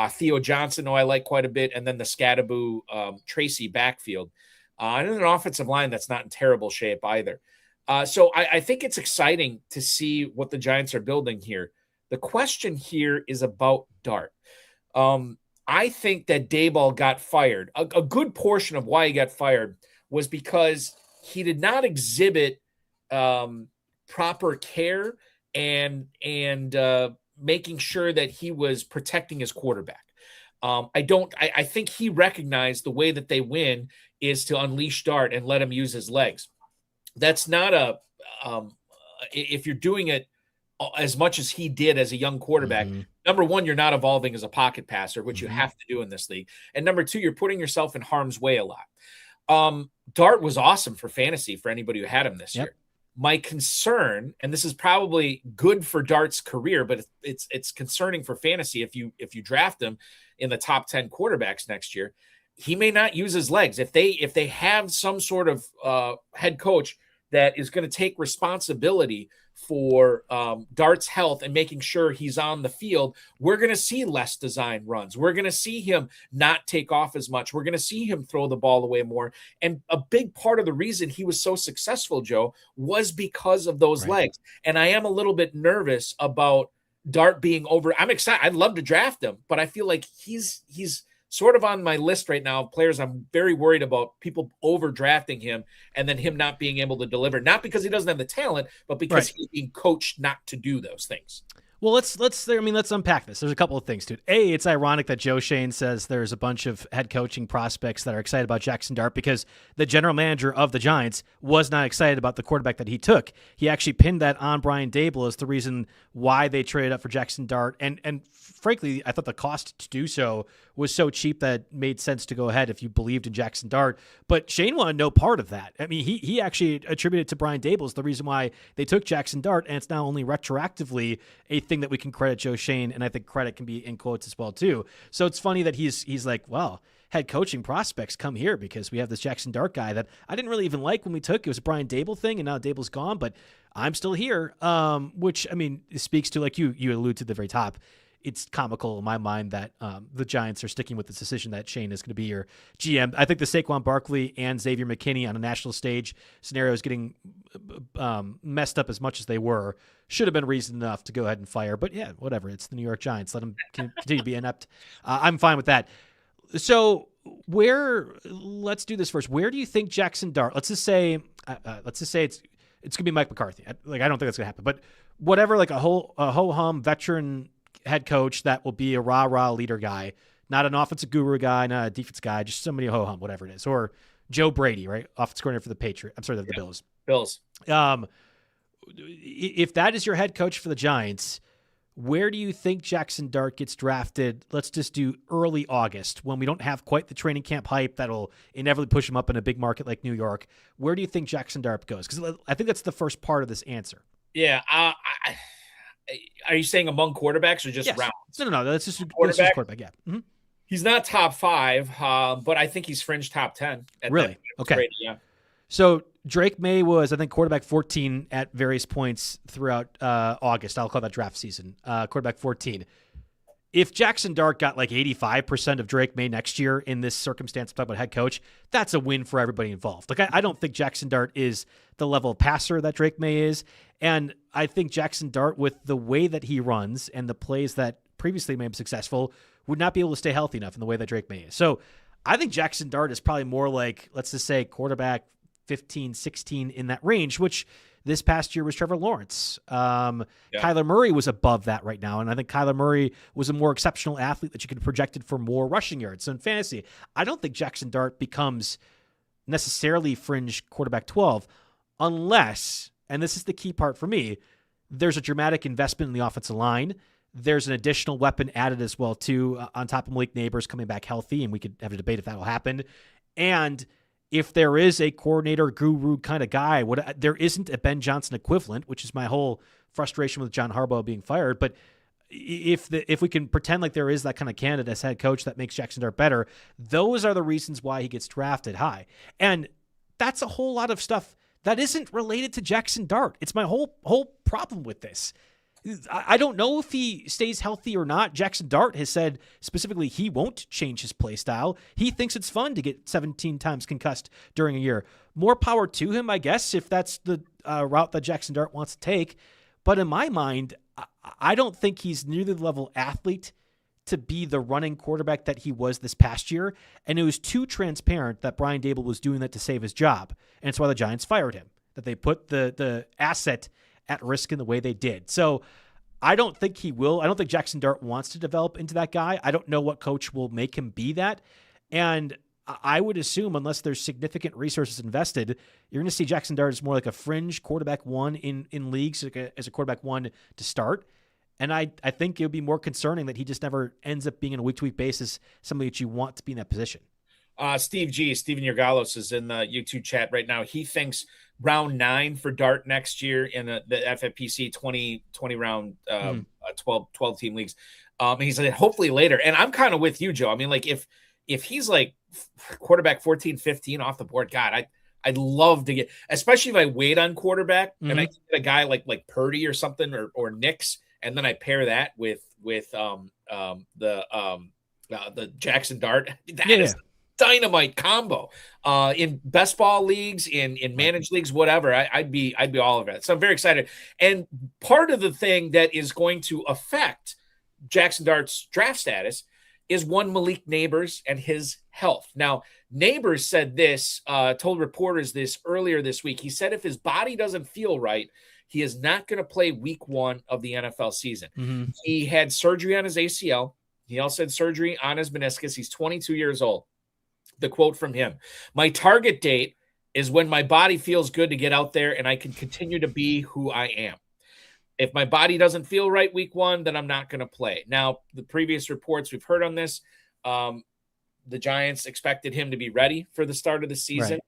Theo Johnson, who I like quite a bit, and then the Scadaboo Tracy backfield. And then an offensive line that's not in terrible shape either. So I think it's exciting to see what the Giants are building here. The question here is about Dart. I think that Daboll got fired. A good portion of why he got fired was because he did not exhibit proper care and making sure that he was protecting his quarterback. I think he recognized the way that they win is to unleash Dart and let him use his legs. That's not if you're doing it as much as he did as a young quarterback, number one, you're not evolving as a pocket passer, which you have to do in this league. And number two, you're putting yourself in harm's way a lot. Dart was awesome for fantasy for anybody who had him this year. My concern, and this is probably good for Dart's career, but it's concerning for fantasy if you draft him in the top 10 quarterbacks next year, he may not use his legs. If they have some sort of head coach that is going to take responsibility for Dart's health and making sure he's on the field, we're going to see less design runs. We're going to see him not take off as much. We're going to see him throw the ball away more. And a big part of the reason he was so successful, Joe, was because of those legs. And I am a little bit nervous about Dart being over. I'm excited. I'd love to draft him, but I feel like he's sort of on my list right now of players I'm very worried about people overdrafting him and then him not being able to deliver, not because he doesn't have the talent, but because he's being coached not to do those things. Well, let's unpack this. There's a couple of things to it. A, it's ironic that Joe Schoen says there's a bunch of head coaching prospects that are excited about Jaxson Dart, because the general manager of the Giants was not excited about the quarterback that he took. He actually pinned that on Brian Daboll as the reason why they traded up for Jaxson Dart. And frankly, I thought the cost to do so was so cheap that it made sense to go ahead if you believed in Jaxson Dart. But Schoen wanted no part of that. I mean, he actually attributed to Brian Daboll as the reason why they took Jaxson Dart, and it's now only retroactively a thing that we can credit Joe Schoen, and I think credit can be in quotes as well too. So it's funny that he's like, well, head coaching prospects come here because we have this Jaxson Dart guy that I didn't really even like when we took. It was a Brian Daboll thing, and now Daboll's gone, but I'm still here. Which, I mean, speaks to, like you allude to the very top, it's comical in my mind that the Giants are sticking with this decision that Schoen is going to be your GM. I think the Saquon Barkley and Xavier McKinney on a national stage scenario is getting messed up as much as they were. Should have been reason enough to go ahead and fire. But yeah, whatever. It's the New York Giants. Let them continue to be inept. I'm fine with that. So let's do this first. Where do you think Jaxson Dart, let's just say it's going to be Mike McCarthy. I don't think that's going to happen, but whatever, like a ho-hum veteran head coach that will be a rah-rah leader guy, not an offensive guru guy, not a defense guy, just somebody ho-hum, whatever it is. Or Joe Brady, right? Offensive coordinator for the Bills. Bills. If that is your head coach for the Giants, where do you think Jaxson Dart gets drafted? Let's just do early August, when we don't have quite the training camp hype that'll inevitably push him up in a big market like New York. Where do you think Jaxson Dart goes? Because I think that's the first part of this answer. Yeah, Are you saying among quarterbacks or just Yes. rounds? No. That's just quarterback. Yeah. Mm-hmm. He's not top 5, but I think he's fringe top 10. Really? Okay. Brady, yeah. So Drake May was, I think, quarterback 14 at various points throughout August. I'll call that draft season. Quarterback 14. If Jaxson Dart got like 85% of Drake May next year in this circumstance, talk about head coach, that's a win for everybody involved. Like, I don't think Jaxson Dart is the level of passer that Drake May is. And I think Jaxson Dart, with the way that he runs and the plays that previously made him successful, would not be able to stay healthy enough in the way that Drake May is. So I think Jaxson Dart is probably more like, let's just say, quarterback 15, 16 in that range, which this past year was Trevor Lawrence. Kyler Murray was above that right now, and I think Kyler Murray was a more exceptional athlete that you could have projected for more rushing yards. So in fantasy, I don't think Jaxson Dart becomes necessarily fringe quarterback 12 unless, and this is the key part for me, there's a dramatic investment in the offensive line. There's an additional weapon added as well, too, on top of Malik Nabers coming back healthy, and we could have a debate if that will happen. And if there is a coordinator guru kind of guy, there isn't a Ben Johnson equivalent, which is my whole frustration with John Harbaugh being fired. But if we can pretend like there is that kind of candidate as head coach that makes Jaxson Dart better, those are the reasons why he gets drafted high. And that's a whole lot of stuff that isn't related to Jaxson Dart. It's my whole problem with this. I don't know if he stays healthy or not. Jaxson Dart has said specifically he won't change his play style. He thinks it's fun to get 17 times concussed during a year. More power to him, I guess, if that's the route that Jaxson Dart wants to take. But in my mind, I don't think he's nearly the level athlete to be the running quarterback that he was this past year. And it was too transparent that Brian Daboll was doing that to save his job. And it's why the Giants fired him, that they put the asset at risk in the way they did. So I don't think he will. I don't think Jaxson Dart wants to develop into that guy. I don't know what coach will make him be that. And I would assume, unless there's significant resources invested, you're going to see Jaxson Dart as more like a fringe quarterback 1 in leagues as a quarterback 1 to start. And I think it would be more concerning that he just never ends up being on a week-to-week basis somebody that you want to be in that position. Steven Yergalos is in the YouTube chat right now. He thinks round 9 for Dart next year in the FFPC 20 round 12 team leagues. He said hopefully later. And I'm kind of with you, Joe. I mean, like if he's like quarterback 14, 15 off the board, God, I'd love to get, especially if I wait on quarterback and I get a guy like Purdy or something or Knicks, and then I pair that with the Jaxson Dart. That is dynamite combo in best ball leagues, in managed leagues, whatever. I'd be all of it. So I'm very excited. And part of the thing that is going to affect Jaxson Dart's draft status is one Malik Nabers and his health. Now, Nabers said this, told reporters this earlier this week. He said if his body doesn't feel right, he is not going to play week 1 of the NFL season. Mm-hmm. He had surgery on his ACL. He also had surgery on his meniscus. He's 22 years old. The quote from him: "My target date is when my body feels good to get out there and I can continue to be who I am. If my body doesn't feel right week 1, then I'm not going to play." Now, the previous reports we've heard on this, the Giants expected him to be ready for the start of the season. Right.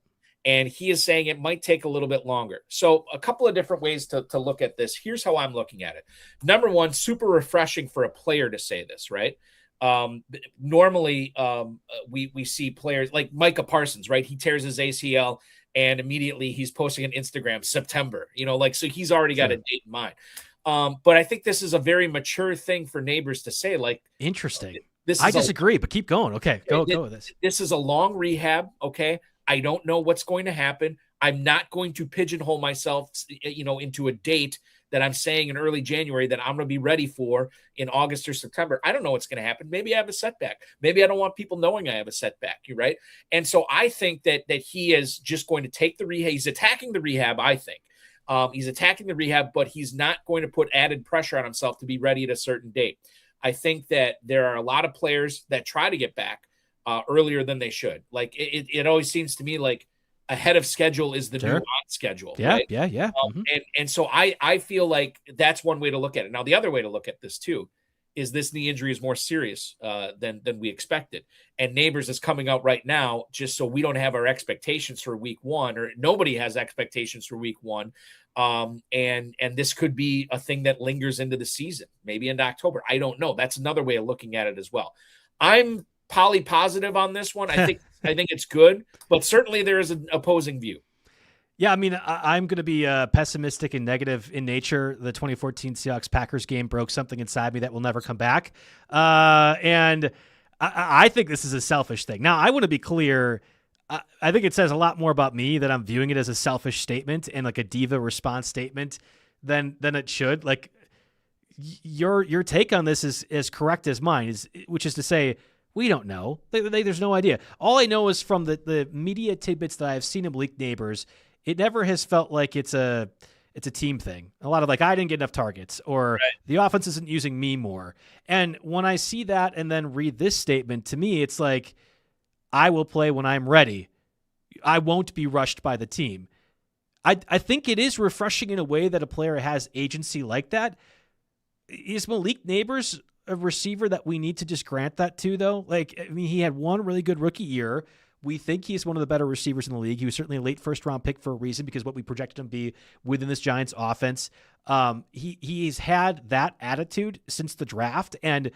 And he is saying it might take a little bit longer. So a couple of different ways to look at this. Here's how I'm looking at it. Number one, super refreshing for a player to say this, right? Normally, we see players like Micah Parsons, right? He tears his ACL and immediately he's posting on Instagram, September, so he's already got a date in mind. But I think this is a very mature thing for Nabers to say, like, interesting. I disagree, but keep going. Okay, go with this. This is a long rehab. Okay. I don't know what's going to happen. I'm not going to pigeonhole myself, into a date that I'm saying in early January that I'm going to be ready for in August or September. I don't know what's going to happen. Maybe I have a setback. Maybe I don't want people knowing I have a setback. You're right. And so I think that he is just going to take the rehab. He's attacking the rehab, I think. He's attacking the rehab, but he's not going to put added pressure on himself to be ready at a certain date. I think that there are a lot of players that try to get back earlier than they should. Like it always seems to me like ahead of schedule is the new on schedule. Yeah. Right? Yeah. And so I feel like that's one way to look at it. Now, the other way to look at this too is this knee injury is more serious than we expected. And Nabers is coming out right now just so we don't have our expectations for week one, or nobody has expectations for week one. And this could be a thing that lingers into the season, maybe into October. I don't know. That's another way of looking at it as well. I'm positive on this one. I think it's good, but certainly there is an opposing view. Yeah, I mean, I'm going to be pessimistic and negative in nature. The 2014 Seahawks-Packers game broke something inside me that will never come back. And I think this is a selfish thing. Now, I want to be clear. I think it says a lot more about me that I'm viewing it as a selfish statement and like a diva response statement than it should. Like, your take on this is as correct as mine, which is to say, we don't know. There's no idea. All I know is from the media tidbits that I've seen of Malik Nabers, it never has felt like it's a team thing. A lot of like, I didn't get enough targets, or right, the offense isn't using me more. And when I see that and then read this statement, to me, it's like, I will play when I'm ready. I won't be rushed by the team. I think it is refreshing in a way that a player has agency like that. Is Malik Nabers a receiver that we need to just grant that to, though? Like, I mean, he had one really good rookie year. We think he's one of the better receivers in the league. He was certainly a late first-round pick for a reason, because what we projected him to be within this Giants offense. He's had that attitude since the draft, and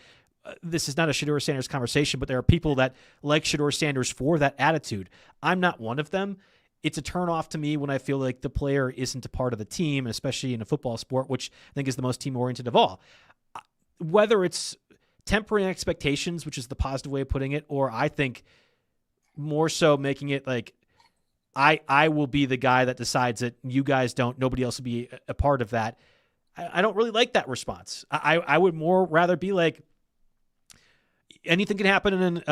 this is not a Shedeur Sanders conversation, but there are people that like Shedeur Sanders for that attitude. I'm not one of them. It's a turnoff to me when I feel like the player isn't a part of the team, especially in a football sport, which I think is the most team-oriented of all. Whether it's tempering expectations, which is the positive way of putting it, or I think more so making it like, I will be the guy that decides it. You guys don't. Nobody else will be a part of that. I don't really like that response. I would more rather be like, anything can happen in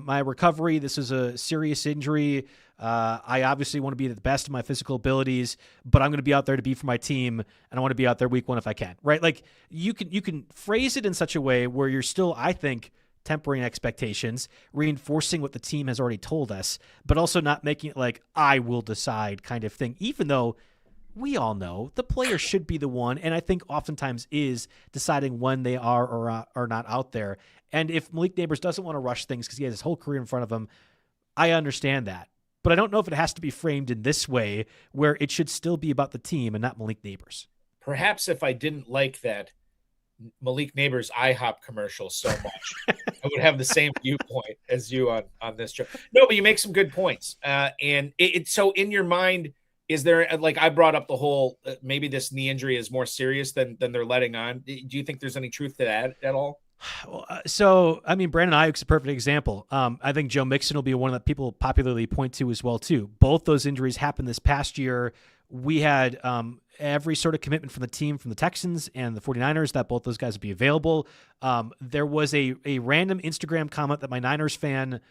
my recovery. This is a serious injury. I obviously want to be at the best of my physical abilities, but I'm going to be out there to be for my team, and I want to be out there week one if I can. Right? Like, you can phrase it in such a way where you're still, I think, tempering expectations, reinforcing what the team has already told us, but also not making it like, I will decide kind of thing, even though we all know the player should be the one, and I think oftentimes is deciding when they are or are not out there. And if Malik Nabers doesn't want to rush things because he has his whole career in front of him, I understand that. But I don't know if it has to be framed in this way, where it should still be about the team and not Malik Nabers. Perhaps if I didn't like that Malik Nabers IHOP commercial so much, I would have the same viewpoint as you on this show. No, but you make some good points. And so in your mind, is there, like, I brought up the whole, maybe this knee injury is more serious than they're letting on. Do you think there's any truth to that at all? So, I mean, Brandon Ayuk's a perfect example. I think Joe Mixon will be one that people popularly point to as well, too. Both those injuries happened this past year. We had every sort of commitment from the team, from the Texans and the 49ers, that both those guys would be available. There was a random Instagram comment that my Niners fan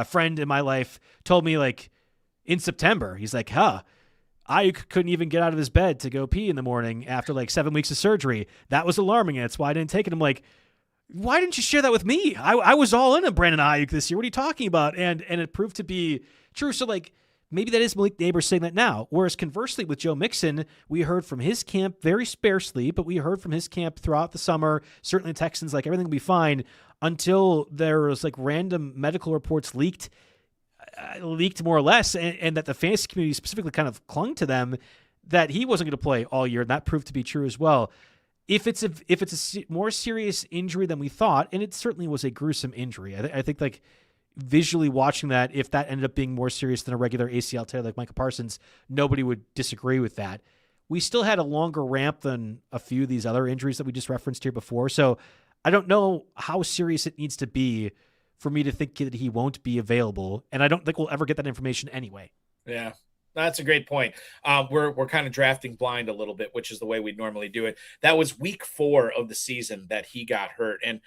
friend in my life told me, like, in September. He's like, Ayuk couldn't even get out of his bed to go pee in the morning after like 7 weeks of surgery. That was alarming, and that's why I didn't take it. I'm like, why didn't you share that with me? I was all in on Brandon Ayuk this year. What are you talking about? And it proved to be true. So, like, maybe that is Malik Nabers saying that now. Whereas conversely with Joe Mixon, we heard from his camp very sparsely, but we heard from his camp throughout the summer. Certainly Texans, like, everything will be fine, until there was like random medical reports leaked more or less, and that the fantasy community specifically kind of clung to them, that he wasn't going to play all year. And that proved to be true as well. If it's a more serious injury than we thought, and it certainly was a gruesome injury, I think, like, visually watching that, if that ended up being more serious than a regular ACL tear like Micah Parsons, nobody would disagree with that. We still had a longer ramp than a few of these other injuries that we just referenced here before. So I don't know how serious it needs to be for me to think that he won't be available. And I don't think we'll ever get that information anyway. Yeah. That's a great point. We're kind of drafting blind a little bit, which is the way we'd normally do it. That was week 4 of the season that he got hurt. And,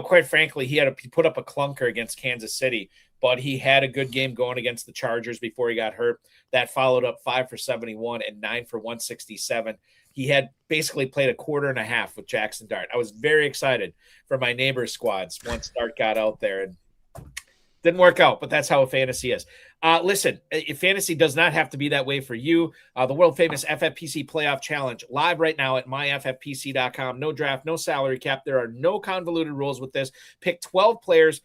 quite frankly, he put up a clunker against Kansas City, but he had a good game going against the Chargers before he got hurt. That followed up 5 for 71 and 9 for 167. He had basically played a quarter and a half with Jaxson Dart. I was very excited for my neighbor squads once Dart got out there, and didn't work out, but that's how a fantasy is. Listen, fantasy does not have to be that way for you. The world famous FFPC Playoff Challenge live right now at myffpc.com. No draft, no salary cap. There are no convoluted rules with this. Pick 12 players.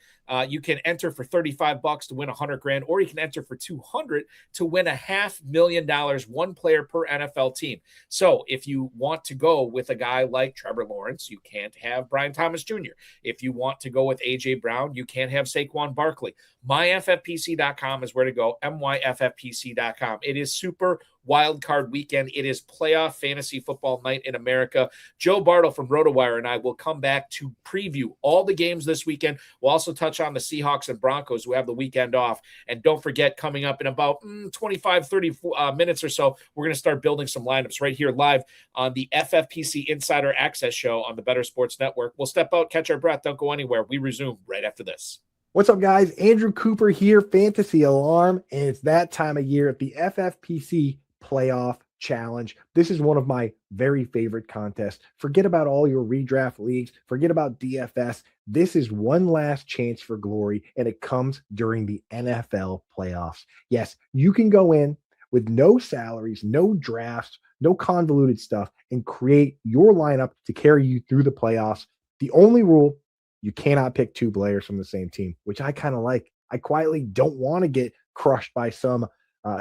You can enter for $35 to win $100,000, or you can enter for $200 to win $500,000, one player per NFL team. So if you want to go with a guy like Trevor Lawrence, you can't have Brian Thomas Jr. If you want to go with A.J. Brown, you can't have Saquon Barkley. MyFFPC.com is where to go, myffpc.com. It is Super Wild Card Weekend. It is playoff fantasy football night in America. Joe Bartel from RotoWire and I will come back to preview all the games this weekend. We'll also touch on the Seahawks and Broncos who have the weekend off. And don't forget, coming up in about 25, 30 minutes or so, we're going to start building some lineups right here live on the FFPC Insider Access Show on the Better Sports Network. We'll step out, catch our breath. Don't go anywhere. We resume right after this. What's up, guys? Andrew Cooper here, Fantasy Alarm, and it's that time of year at the FFPC Playoff Challenge. This is one of my very favorite contests. Forget about all your redraft leagues. Forget about DFS. This is one last chance for glory, and it comes during the NFL playoffs. Yes, you can go in with no salaries, no drafts, no convoluted stuff, and create your lineup to carry you through the playoffs. The only rule, you cannot pick two players from the same team, which I kind of like. I quietly don't want to get crushed by some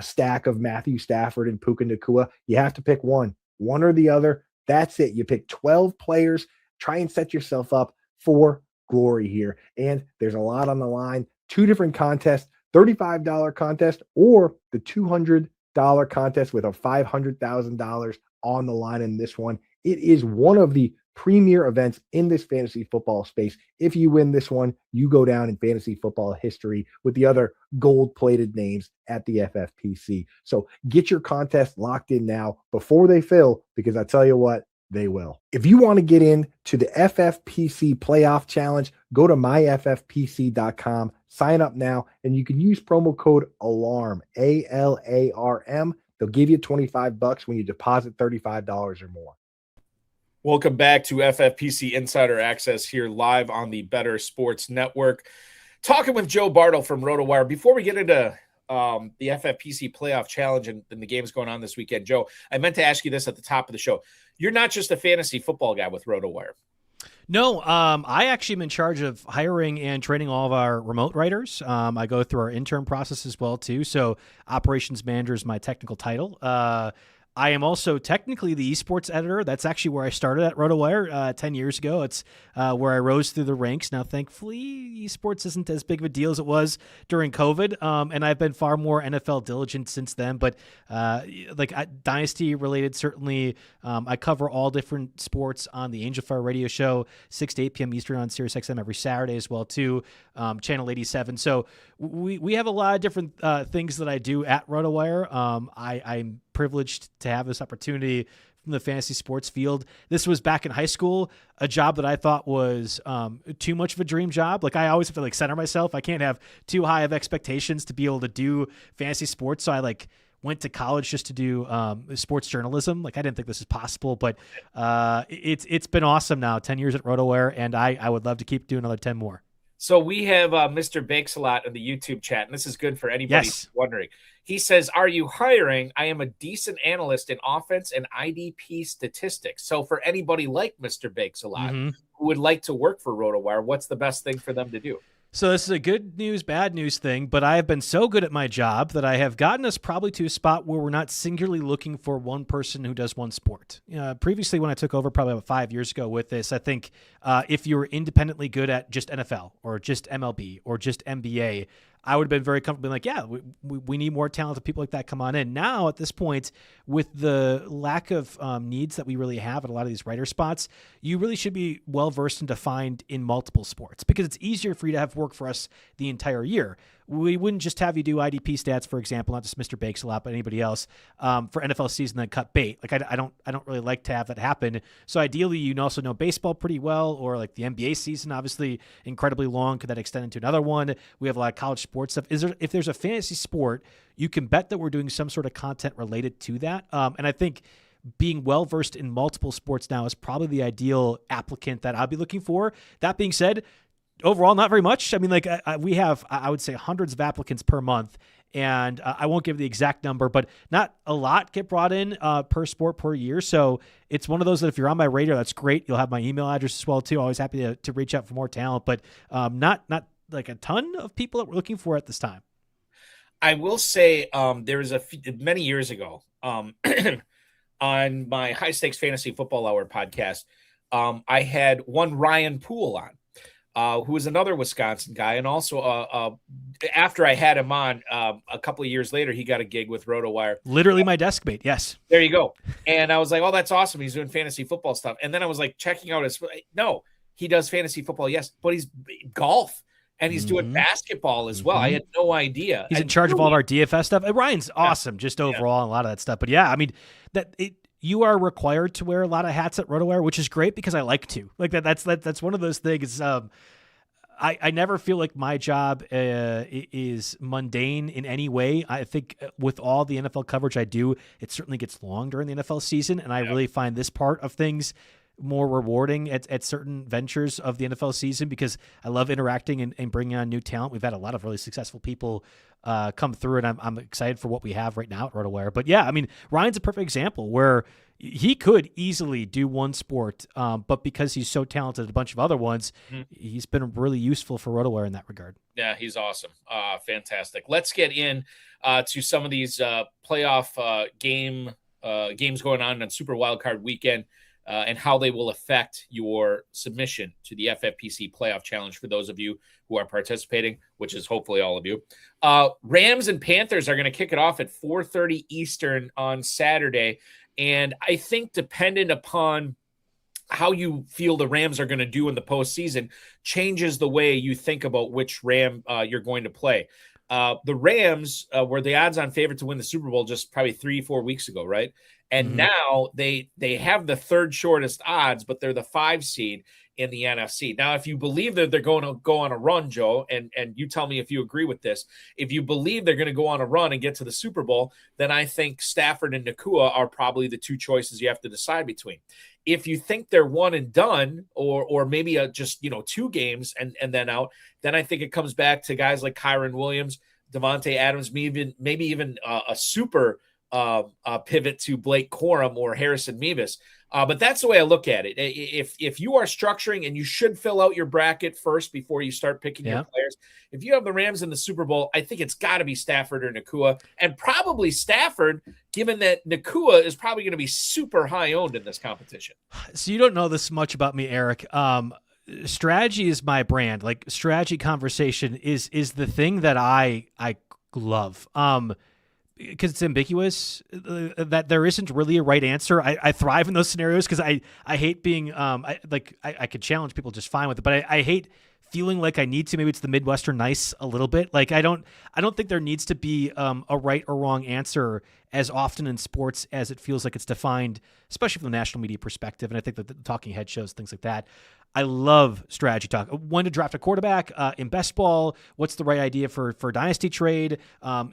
stack of Matthew Stafford and Puka Nacua. You have to pick one or the other. That's it. You pick 12 players. Try and set yourself up for glory here. And there's a lot on the line. Two different contests, $35 contest or the $200 contest with a $500,000 on the line in this one. It is one of the premier events in this fantasy football space. If you win this one, you go down in fantasy football history with the other gold-plated names at the FFPC. So get your contest locked in now before they fill, because I tell you what, they will. If you want to get into the FFPC Playoff Challenge, go to myffpc.com, sign up now, and you can use promo code ALARM, ALARM. They'll give you $25 when you deposit $35 or more. Welcome back to FFPC Insider Access here live on the Better Sports Network. Talking with Joe Bartel from RotoWire. Before we get into the FFPC Playoff Challenge and the games going on this weekend, Joe, I meant to ask you this at the top of the show. You're not just a fantasy football guy with RotoWire. No, I actually am in charge of hiring and training all of our remote writers. I go through our intern process as well, too. So operations manager is my technical title. I am also technically the esports editor. That's actually where I started at RotoWire 10 years ago. It's where I rose through the ranks. Now, thankfully, esports isn't as big of a deal as it was during COVID, and I've been far more NFL diligent since then. But Dynasty related, certainly, I cover all different sports on the Angel Fire radio show, 6 to 8 p.m. Eastern on SiriusXM every Saturday as well, too, Channel 87. So we have a lot of different things that I do at RotoWire. I'm privileged to have this opportunity from the fantasy sports field. This was back in high school, a job that I thought was too much of a dream job. Like, I always have to center myself. I can't have too high of expectations to be able to do fantasy sports. So I went to college just to do sports journalism. I didn't think this is possible, but it's been awesome now, 10 years at RotoWire, and I would love to keep doing another 10 more. So we have Mr. Bakes-A-Lot in the YouTube chat, and this is good for anybody who's wondering. He says, are you hiring? I am a decent analyst in offense and IDP statistics. So for anybody like Mr. Bakes-A-Lot who would like to work for RotoWire, what's the best thing for them to do? So this is a good news, bad news thing, but I have been so good at my job that I have gotten us probably to a spot where we're not singularly looking for one person who does one sport. Previously, when I took over probably about 5 years ago with this, I think if you were independently good at just NFL or just MLB or just NBA, I would have been very comfortable being yeah, we need more talented people like that come on in. Now, at this point, with the lack of needs that we really have at a lot of these writer spots, you really should be well-versed and defined in multiple sports because it's easier for you to have work for us the entire year. We wouldn't just have you do IDP stats, for example, not just Mr. Bakes-A-Lot, but anybody else for NFL season that cut bait. I don't really like to have that happen. So ideally, you also know baseball pretty well, or the NBA season, obviously incredibly long. Could that extend into another one? We have a lot of college sports stuff. If there's a fantasy sport, you can bet that we're doing some sort of content related to that. And I think being well-versed in multiple sports now is probably the ideal applicant that I'll be looking for. That being said, overall, not very much. I mean, like we have, I would say, hundreds of applicants per month. And I won't give the exact number, but not a lot get brought in per sport per year. So it's one of those that if you're on my radar, that's great. You'll have my email address as well too. Always happy to reach out for more talent, but not like a ton of people that we're looking for at this time. I will say there was many years ago on my High Stakes Fantasy Football Hour podcast, I had one Ryan Poole on. Who was another Wisconsin guy. And also after I had him on a couple of years later, he got a gig with RotoWire. Literally my desk mate. Yes. There you go. And I was like, oh, that's awesome. He's doing fantasy football stuff. And then I was like checking out no, he does fantasy football. Yes. But he's golf and he's doing basketball as well. I had no idea. He's in charge of all of our DFS stuff. And Ryan's awesome just overall and a lot of that stuff. But yeah, I mean you are required to wear a lot of hats at RotoWire, which is great because I like to. Like that's one of those things. I never feel like my job is mundane in any way. I think with all the NFL coverage I do, it certainly gets long during the NFL season, and I really find this part of things more rewarding at certain ventures of the NFL season because I love interacting and bringing on new talent. We've had a lot of really successful people come through, and I'm excited for what we have right now at RotoWire. But yeah, I mean, Ryan's a perfect example where he could easily do one sport, but because he's so talented at a bunch of other ones, he's been really useful for RotoWire in that regard. Yeah, he's awesome. Fantastic. Let's get in to some of these playoff games going on Super Wildcard Weekend. And how they will affect your submission to the FFPC Playoff Challenge for those of you who are participating, which is hopefully all of you. Rams and Panthers are going to kick it off at 4:30 Eastern on Saturday. And I think dependent upon how you feel the Rams are going to do in the postseason changes the way you think about which Ram you're going to play. The Rams were the odds-on favorite to win the Super Bowl just probably 3-4 weeks ago, right? And now they have the third shortest odds, but they're the 5 seed in the NFC. Now, if you believe that they're going to go on a run, Joe, and you tell me if you agree with this, if you believe they're going to go on a run and get to the Super Bowl, then I think Stafford and Nakua are probably the two choices you have to decide between. If you think they're one and done, or maybe just 2 games and then out, then I think it comes back to guys like Kyren Williams, Devontae Adams, maybe even a super pivot to Blake Corum or Harrison Mevis. But that's the way I look at it. If you are structuring, and you should fill out your bracket first before you start picking your players. If you have the Rams in the Super Bowl, I think it's got to be Stafford or Nakua, and probably Stafford, given that Nakua is probably going to be super high owned in this competition. So you don't know this much about me, Eric. Strategy is my brand. Like, strategy conversation is the thing that I love. Because it's ambiguous, that there isn't really a right answer. I thrive in those scenarios because I hate being I could challenge people just fine with it, but I hate feeling like I need to. Maybe it's the Midwestern nice a little bit. Like I don't think there needs to be a right or wrong answer as often in sports as it feels like it's defined, especially from the national media perspective. And I think that the talking head shows, things like that. I love strategy talk. When to draft a quarterback in best ball. What's the right idea for dynasty trade?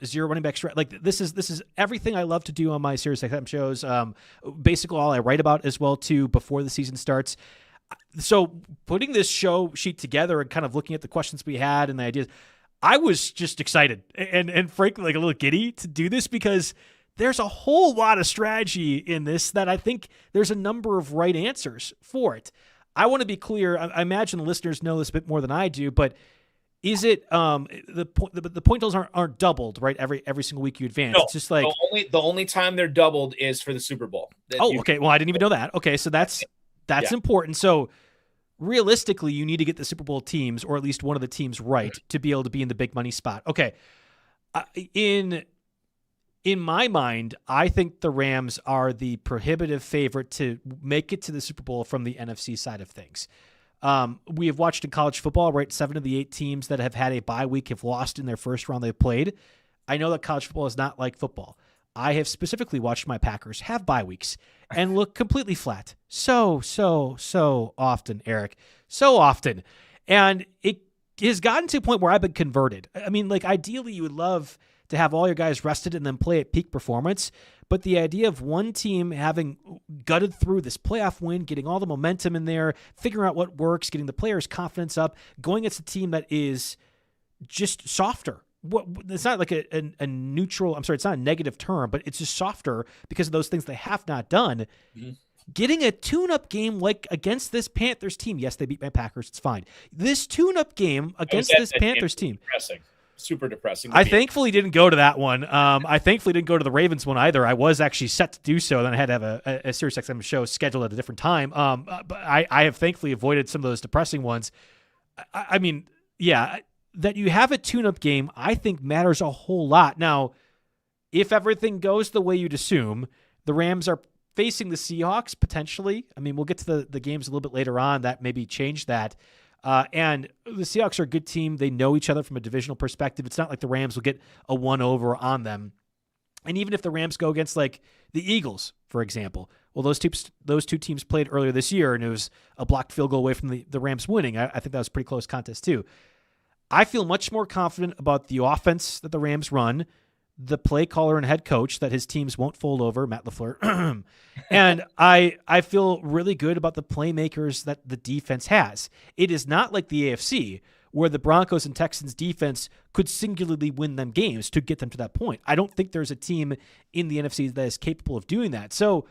Zero running back strat. Like this is everything I love to do on my Sirius XM shows. Basically all I write about as well too before the season starts. So putting this show sheet together and kind of looking at the questions we had and the ideas, I was just excited and frankly like a little giddy to do this because there's a whole lot of strategy in this that I think there's a number of right answers for it. I want to be clear. I imagine the listeners know this a bit more than I do, but is it the point totals aren't doubled, right? Every single week you advance. No, it's just like the only time they're doubled is for the Super Bowl. Okay. Well, I didn't even know that. Okay, so that's important. So realistically, you need to get the Super Bowl teams, or at least one of the teams, right to be able to be in the big money spot. Okay, in my mind, I think the Rams are the prohibitive favorite to make it to the Super Bowl from the NFC side of things. We have watched in college football, right? 7 of the 8 teams that have had a bye week have lost in their first round they've played. I know that college football is not like football. I have specifically watched my Packers have bye weeks and look completely flat. So often, Eric. So often. And it has gotten to a point where I've been converted. I mean, like, ideally you would love to have all your guys rested and then play at peak performance. But the idea of one team having gutted through this playoff win, getting all the momentum in there, figuring out what works, getting the players' confidence up, going against a team that is just softer. It's not like a neutral, I'm sorry, it's not a negative term, but it's just softer because of those things they have not done. Mm-hmm. Getting a tune-up game like against this Panthers team, yes, they beat my Packers, it's fine. This tune-up game against this Panthers team. Depressing. Super depressing. I thankfully didn't go to that one. I thankfully didn't go to the Ravens one either. I was actually set to do so. Then I had to have a SiriusXM show scheduled at a different time. But I have thankfully avoided some of those depressing ones. I mean, yeah, that you have a tune-up game, I think matters a whole lot. Now, if everything goes the way you'd assume, the Rams are facing the Seahawks potentially. I mean, we'll get to the games a little bit later on that maybe change that. And the Seahawks are a good team. They know each other from a divisional perspective. It's not like the Rams will get a 1-over on them. And even if the Rams go against like the Eagles, for example, well, those two teams played earlier this year, and it was a blocked field goal away from the Rams winning. I think that was a pretty close contest too. I feel much more confident about the offense that the Rams run, the play caller and head coach that his teams won't fold over, Matt LaFleur. And I feel really good about the playmakers that the defense has. It is not like the AFC where the Broncos and Texans defense could singularly win them games to get them to that point. I don't think there's a team in the NFC that is capable of doing that. So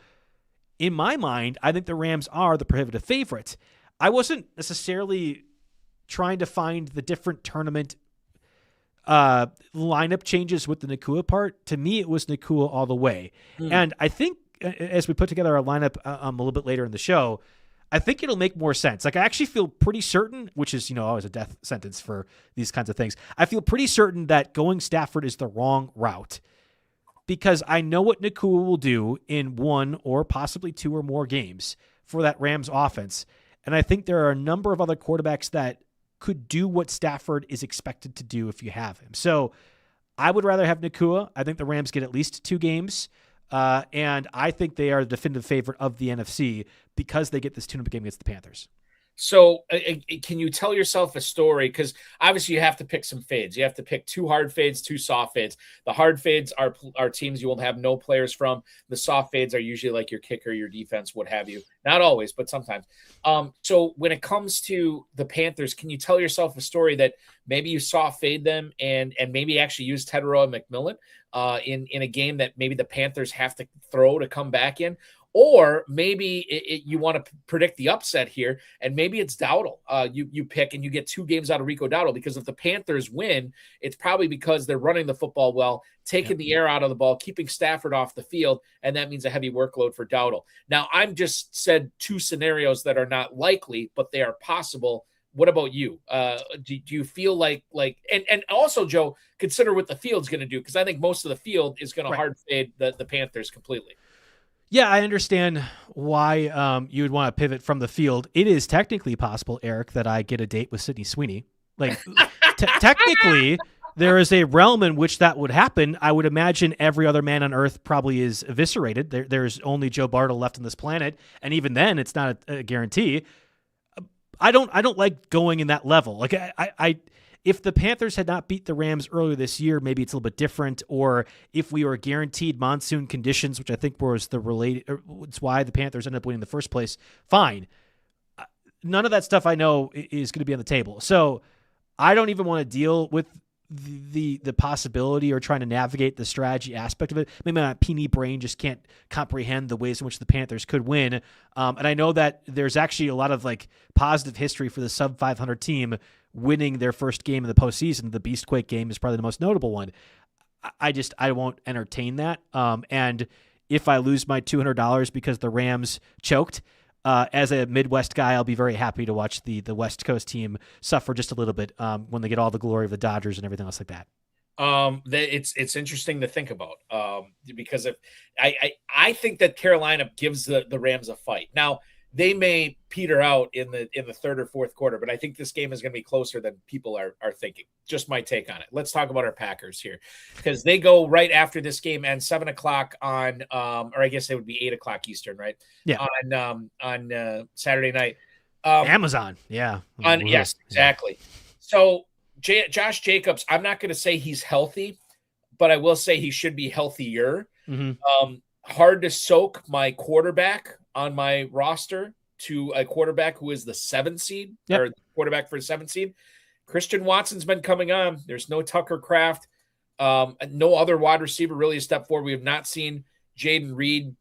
in my mind, I think the Rams are the prohibitive favorite. I wasn't necessarily trying to find the different tournament lineup changes with the Nacua part. To me, it was Nacua all the way. And I think as we put together our lineup a little bit later in the show, I think it'll make more sense. Like, I actually feel pretty certain, which is, always a death sentence for these kinds of things. I feel pretty certain that going Stafford is the wrong route because I know what Nacua will do in one or possibly two or more games for that Rams offense. And I think there are a number of other quarterbacks that could do what Stafford is expected to do if you have him. So I would rather have Nacua. I think the Rams get at least 2 games. And I think they are the definitive favorite of the NFC because they get this tune-up game against the Panthers. So can you tell yourself a story? Because obviously you have to pick some fades. You have to pick 2 hard fades, 2 soft fades. The hard fades are teams you will have no players from. The soft fades are usually like your kicker, your defense, what have you. Not always, but sometimes. So when it comes to the Panthers, can you tell yourself a story that maybe you soft fade them and maybe actually use Teterow and McMillan in a game that maybe the Panthers have to throw to come back in? Or maybe you want to predict the upset here, and maybe it's Dowdle. You pick, and you get 2 games out of Rico Dowdle, because if the Panthers win, it's probably because they're running the football well, taking the air out of the ball, keeping Stafford off the field, and that means a heavy workload for Dowdle. Now, I've just said 2 scenarios that are not likely, but they are possible. What about you? Do you feel like and also, Joe, consider what the field's going to do, because I think most of the field is going to hard fade the Panthers completely. Yeah, I understand why you would want to pivot from the field. It is technically possible, Eric, that I get a date with Sydney Sweeney. Like, technically, there is a realm in which that would happen. I would imagine every other man on Earth probably is eviscerated. There's only Joe Bartel left on this planet, and even then, it's not a guarantee. I don't like going in that level. Like, I if the Panthers had not beat the Rams earlier this year, maybe it's a little bit different. Or if we were guaranteed monsoon conditions, which I think was it's why the Panthers ended up winning in the first place, fine. None of that stuff I know is going to be on the table. So I don't even want to deal with the possibility or trying to navigate the strategy aspect of it. Maybe my puny brain just can't comprehend the ways in which the Panthers could win. And I know that there's actually a lot of like positive history for the sub 500 team winning their first game in the postseason. The Beastquake game is probably the most notable one. I won't entertain that. And if I lose my $200 because the Rams choked, as a Midwest guy, I'll be very happy to watch the West Coast team suffer just a little bit when they get all the glory of the Dodgers and everything else like that. It's interesting to think about because if I think that Carolina gives the Rams a fight. Now, they may peter out in the 3rd or 4th quarter, but I think this game is going to be closer than people are thinking. Just my take on it. Let's talk about our Packers here, because they go right after this game and 7:00 on, or I guess it would be 8:00 Eastern, right? Yeah. On Saturday night. Amazon. Yeah. Yes, exactly. So Josh Jacobs, I'm not going to say he's healthy, but I will say he should be healthier. Mm-hmm. Hard to soak my quarterback on my roster to a quarterback who is the 7th seed or the quarterback for a 7th seed. Christian Watson's been coming on. There's no Tucker Kraft. No other wide receiver really a step forward. We have not seen Jaden Reed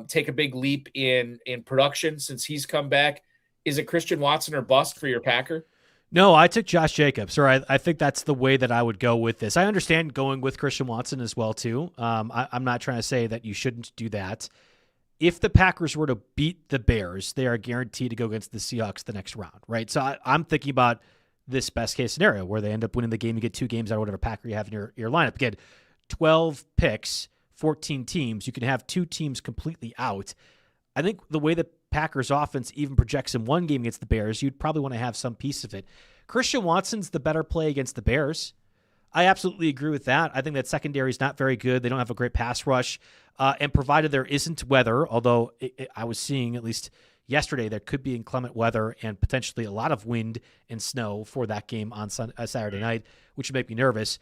take a big leap in production since he's come back. Is it Christian Watson or bust for your Packer? No, I took Josh Jacobs, or I think that's the way that I would go with this. I understand going with Christian Watson as well, too. I'm not trying to say that you shouldn't do that. If the Packers were to beat the Bears, they are guaranteed to go against the Seahawks the next round, right? So I'm thinking about this best-case scenario where they end up winning the game. You get 2 games out of whatever Packer you have in your lineup. Again, 12 picks, 14 teams. You can have 2 teams completely out. I think the way the Packers offense even projects in one game against the Bears, you'd probably want to have some piece of it. Christian Watson's the better play against the Bears. I absolutely agree with that. I think that secondary is not very good. They don't have a great pass rush. And provided there isn't weather, although I was seeing at least yesterday there could be inclement weather and potentially a lot of wind and snow for that game on Saturday night, which would make me nervous.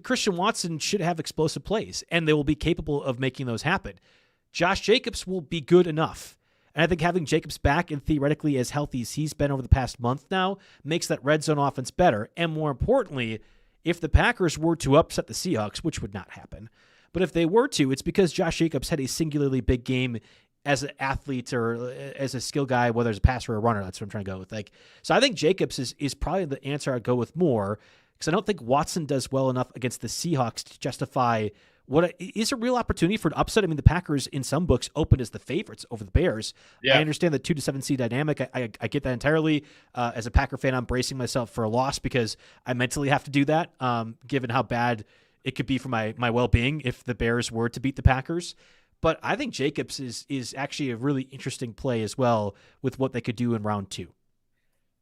Christian Watson should have explosive plays, and they will be capable of making those happen. Josh Jacobs will be good enough. And I think having Jacobs back and theoretically as healthy as he's been over the past month now makes that red zone offense better. And more importantly, if the Packers were to upset the Seahawks, which would not happen, but if they were to, it's because Josh Jacobs had a singularly big game as an athlete or as a skill guy, whether it's a passer or a runner. That's what I'm trying to go with. So I think Jacobs is probably the answer I'd go with more, because I don't think Watson does well enough against the Seahawks to justify what is a real opportunity for an upset. I mean, the Packers in some books opened as the favorites over the Bears. Yeah. I understand the 2-7 seed dynamic. I get that entirely. As a Packer fan, I'm bracing myself for a loss because I mentally have to do that, given how bad it could be for my well-being if the Bears were to beat the Packers. But I think Jacobs is actually a really interesting play as well with what they could do in round 2.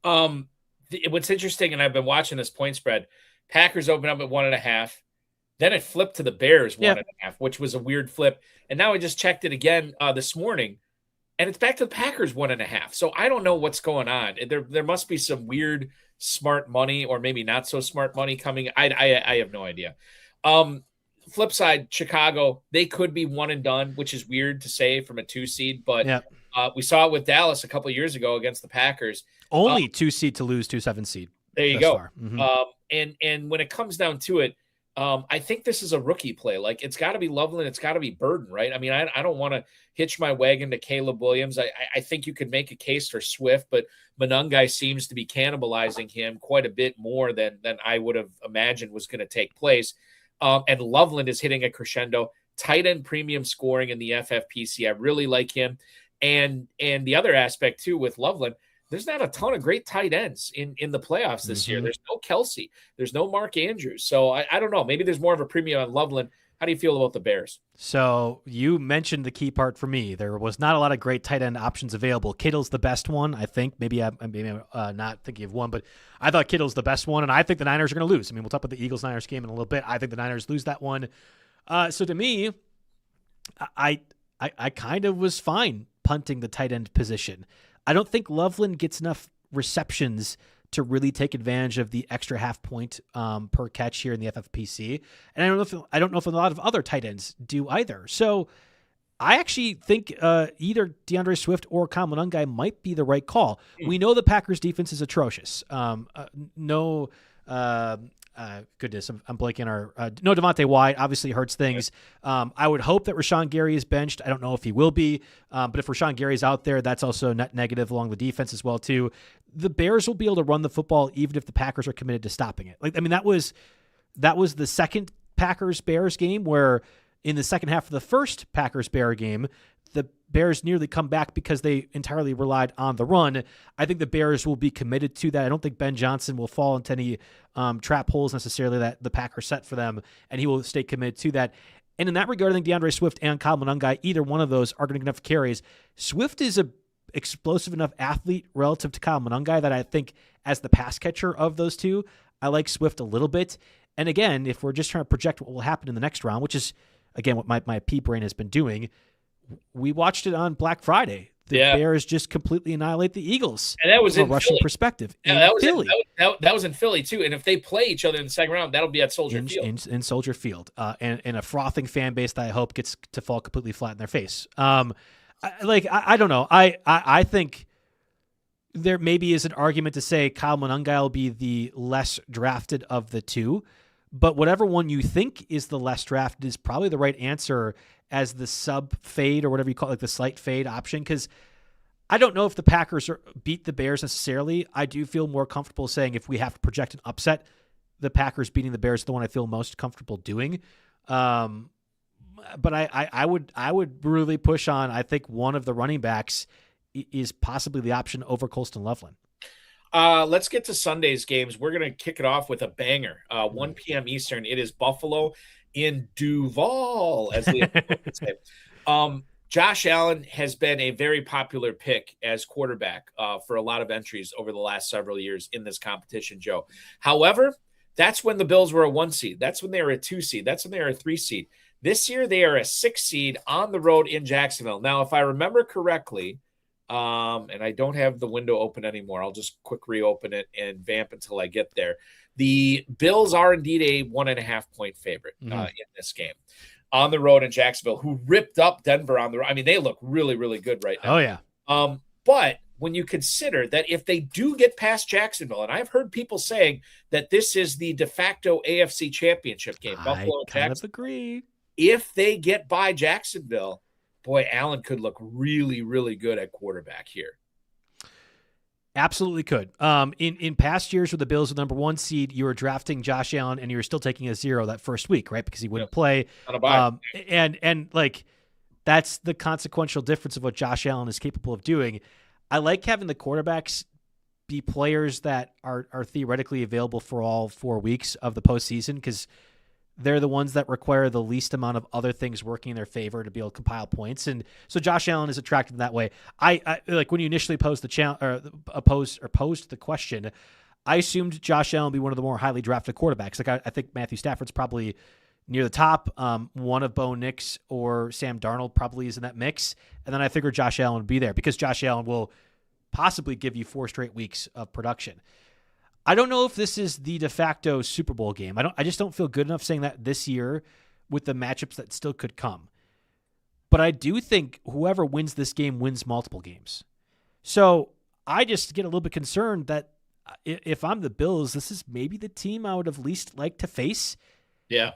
What's interesting, and I've been watching this point spread, Packers open up at 1.5. Then it flipped to the Bears 1.5, which was a weird flip. And now I just checked it again this morning, and it's back to the Packers 1.5. So I don't know what's going on. There must be some weird smart money, or maybe not so smart money coming. I have no idea. Flip side, Chicago, they could be one and done, which is weird to say from a 2 seed, but we saw it with Dallas a couple of years ago against the Packers. Only 2 seed to lose 2-7 seed. There you go. Mm-hmm. And when it comes down to it, I think this is a rookie play. Like, it's got to be Loveland. It's got to be Burden, right? I mean, I don't want to hitch my wagon to Caleb Williams. I think you could make a case for Swift, but Monangai seems to be cannibalizing him quite a bit more than I would have imagined was going to take place. And Loveland is hitting a crescendo. Tight end premium scoring in the FFPC. I really like him. And the other aspect, too, with Loveland, there's not a ton of great tight ends in the playoffs this year. There's no Kelsey. There's no Mark Andrews. So I don't know. Maybe there's more of a premium on Loveland. How do you feel about the Bears? So you mentioned the key part for me. There was not a lot of great tight end options available. Kittle's the best one, I think. Maybe I'm not thinking of one, but I thought Kittle's the best one, and I think the Niners are going to lose. I mean, we'll talk about the Eagles-Niners game in a little bit. I think the Niners lose that one. So to me, I kind of was fine punting the tight end position. I don't think Loveland gets enough receptions to really take advantage of the extra half point per catch here in the FFPC. And I don't know if a lot of other tight ends do either. So I actually think either DeAndre Swift or Kyle Monangai might be the right call. We know the Packers defense is atrocious. Goodness, I'm blanking no Devontae White obviously hurts things. I would hope that Rashawn Gary is benched. I don't know if he will be, but if Rashawn Gary's out there, that's also net negative along the defense as well too. The Bears will be able to run the football even if the Packers are committed to stopping it. That was the second Packers-Bears game where in the second half of the first Packers-Bear game, the Bears nearly come back because they entirely relied on the run. I think the Bears will be committed to that. I don't think Ben Johnson will fall into any trap holes necessarily that the Packers set for them, and he will stay committed to that. And in that regard, I think DeAndre Swift and Kyle Monangai, either one of those are going to get enough carries. Swift is a explosive enough athlete relative to Kyle Monangai that I think as the pass catcher of those two, I like Swift a little bit. And again, if we're just trying to project what will happen in the next round, which is, again, what my P brain has been doing, we watched it on Black Friday. the Bears just completely annihilate the Eagles. And that was from in a rushing Philly. perspective. Yeah, that was Philly. That was in Philly too. And if they play each other in the second round, that'll be at Soldier Field. In Soldier Field, and a frothing fan base that I hope gets to fall completely flat in their face. I don't know. I think there maybe is an argument to say Kyle Monangai will be the less drafted of the two, but whatever one you think is the less drafted is probably the right answer as the sub fade or whatever you call it, like the slight fade option. Because I don't know if the Packers beat the Bears necessarily. I do feel more comfortable saying if we have to project an upset, the Packers beating the Bears is the one I feel most comfortable doing. But I would really push on. I think one of the running backs is possibly the option over Colston Loveland. Let's get to Sunday's games. We're going to kick it off with a banger. 1 p.m. Eastern. It is Buffalo in Duval, as the would say. Josh Allen has been a very popular pick as quarterback for a lot of entries over the last several years in this competition, Joe. However, that's when the Bills were a 1 seed. That's when they were a 2 seed. That's when they were a 3 seed. This year, they are a 6 seed on the road in Jacksonville. Now, if I remember correctly, and I don't have the window open anymore, I'll just quick reopen it and vamp until I get there. The Bills are indeed a 1.5 point favorite in this game on the road in Jacksonville, who ripped up Denver on the road. I mean, they look really, really good right now. Oh, yeah. But when you consider that if they do get past Jacksonville, and I've heard people saying that this is the de facto AFC championship game, Buffalo and kind of agree. If they get by Jacksonville, boy, Allen could look really, really good at quarterback here. Absolutely could. In past years with the Bills, the number 1 seed, you were drafting Josh Allen and you were still taking a 0 that first week, right? Because he wouldn't play. And like that's the consequential difference of what Josh Allen is capable of doing. I like having the quarterbacks be players that are theoretically available for all 4 weeks of the postseason because they're the ones that require the least amount of other things working in their favor to be able to compile points. And so Josh Allen is attractive in that way. I like when you initially posed posed the question, I assumed Josh Allen would be one of the more highly drafted quarterbacks. Like I think Matthew Stafford's probably near the top. One of Bo Nix or Sam Darnold probably is in that mix. And then I figured Josh Allen would be there because Josh Allen will possibly give you 4 straight weeks of production. I don't know if this is the de facto Super Bowl game. I just don't feel good enough saying that this year with the matchups that still could come. But I do think whoever wins this game wins multiple games. So I just get a little bit concerned that if I'm the Bills, this is maybe the team I would have least liked to face. Yeah.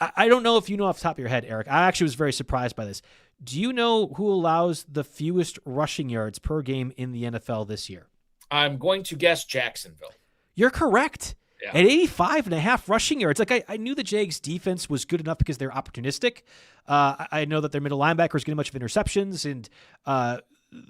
I don't know if you know off the top of your head, Eric. I actually was very surprised by this. Do you know who allows the fewest rushing yards per game in the NFL this year? I'm going to guess Jacksonville. You're correct. Yeah. At 85.5 rushing yards. Like I knew the Jags defense was good enough because they're opportunistic. I know that their middle linebackers get a bunch of interceptions and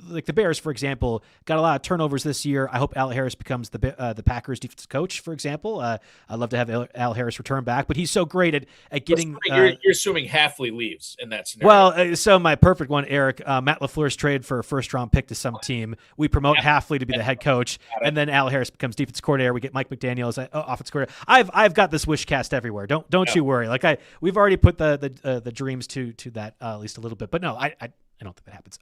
like the Bears, for example, got a lot of turnovers this year. I hope Al Harris becomes the Packers defensive coach, for example. I'd love to have Al Harris return back, but he's so great at getting. You're assuming Halfley leaves in that scenario. Well, so my perfect one, Eric, Matt LaFleur's trade for a first-round pick to some team. We promote Halfley to be the head coach, and then Al Harris becomes defensive coordinator. We get Mike McDaniel as offensive coordinator. I've got this wish cast everywhere. Don't you worry. Like we've already put the dreams to that at least a little bit, but no, I don't think that happens.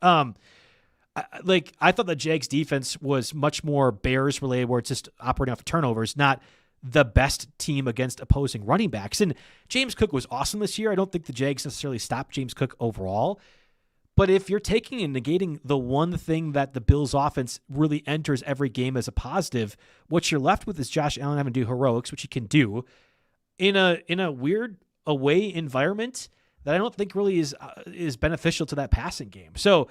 I thought the Jags defense was much more Bears related, where it's just operating off of turnovers, not the best team against opposing running backs. And James Cook was awesome this year. I don't think the Jags necessarily stopped James Cook overall. But if you're taking and negating the one thing that the Bills offense really enters every game as a positive, what you're left with is Josh Allen having to do heroics, which he can do in a weird away environment that I don't think really is beneficial to that passing game. So,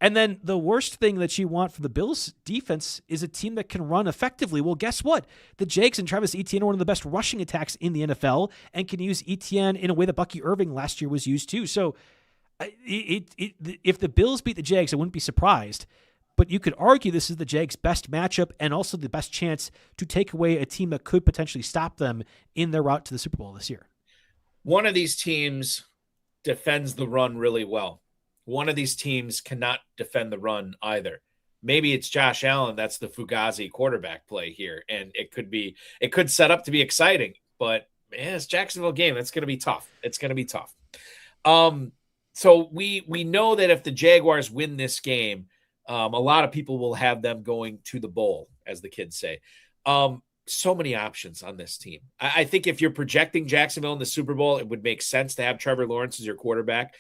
and then the worst thing that you want for the Bills defense is a team that can run effectively. Well, guess what? The Jags and Travis Etienne are one of the best rushing attacks in the NFL and can use Etienne in a way that Bucky Irving last year was used to. So if the Bills beat the Jags, I wouldn't be surprised. But you could argue this is the Jags' best matchup and also the best chance to take away a team that could potentially stop them in their route to the Super Bowl this year. One of these teams defends the run really well. One of these teams cannot defend the run either. Maybe it's Josh Allen. That's the Fugazi quarterback play here. And it could set up to be exciting, but man, it's Jacksonville game. That's going to be tough. It's going to be tough. So we know that if the Jaguars win this game, A lot of people will have them going to the bowl, as the kids say. So many options on this team. I think if you're projecting Jacksonville in the Super Bowl, it would make sense to have Trevor Lawrence as your quarterback.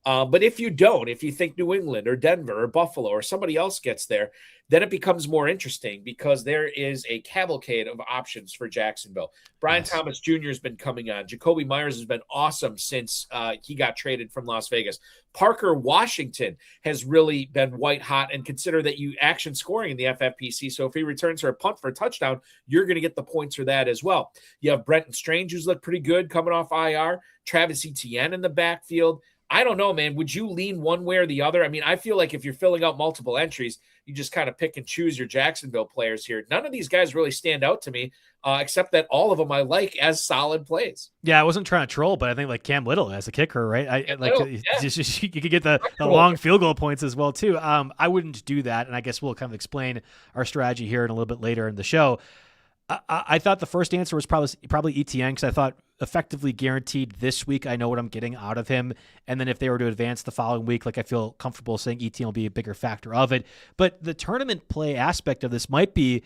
But if you don't, if you think New England or Denver or Buffalo or somebody else gets there, then it becomes more interesting because there is a cavalcade of options for Jacksonville. Brian Thomas Jr. has been coming on. Jacoby Myers has been awesome since he got traded from Las Vegas. Parker Washington has really been white hot, and consider that you action scoring in the FFPC. So if he returns for a punt for a touchdown, you're going to get the points for that as well. You have Brenton Strange, who's looked pretty good coming off IR. Travis Etienne in the backfield. I don't know, man. Would you lean one way or the other? I mean, I feel like if you're filling out multiple entries, you just kind of pick and choose your Jacksonville players here. None of these guys really stand out to me, except that all of them I like as solid plays. Yeah, I wasn't trying to troll, but I think like Cam Little as a kicker, right? You could get the long field goal points as well too. I wouldn't do that, and I guess we'll kind of explain our strategy here in a little bit later in the show. I thought the first answer was probably ETN, because I thought effectively guaranteed this week I know what I'm getting out of him. And then if they were to advance the following week, like I feel comfortable saying ETN will be a bigger factor of it. But the tournament play aspect of this might be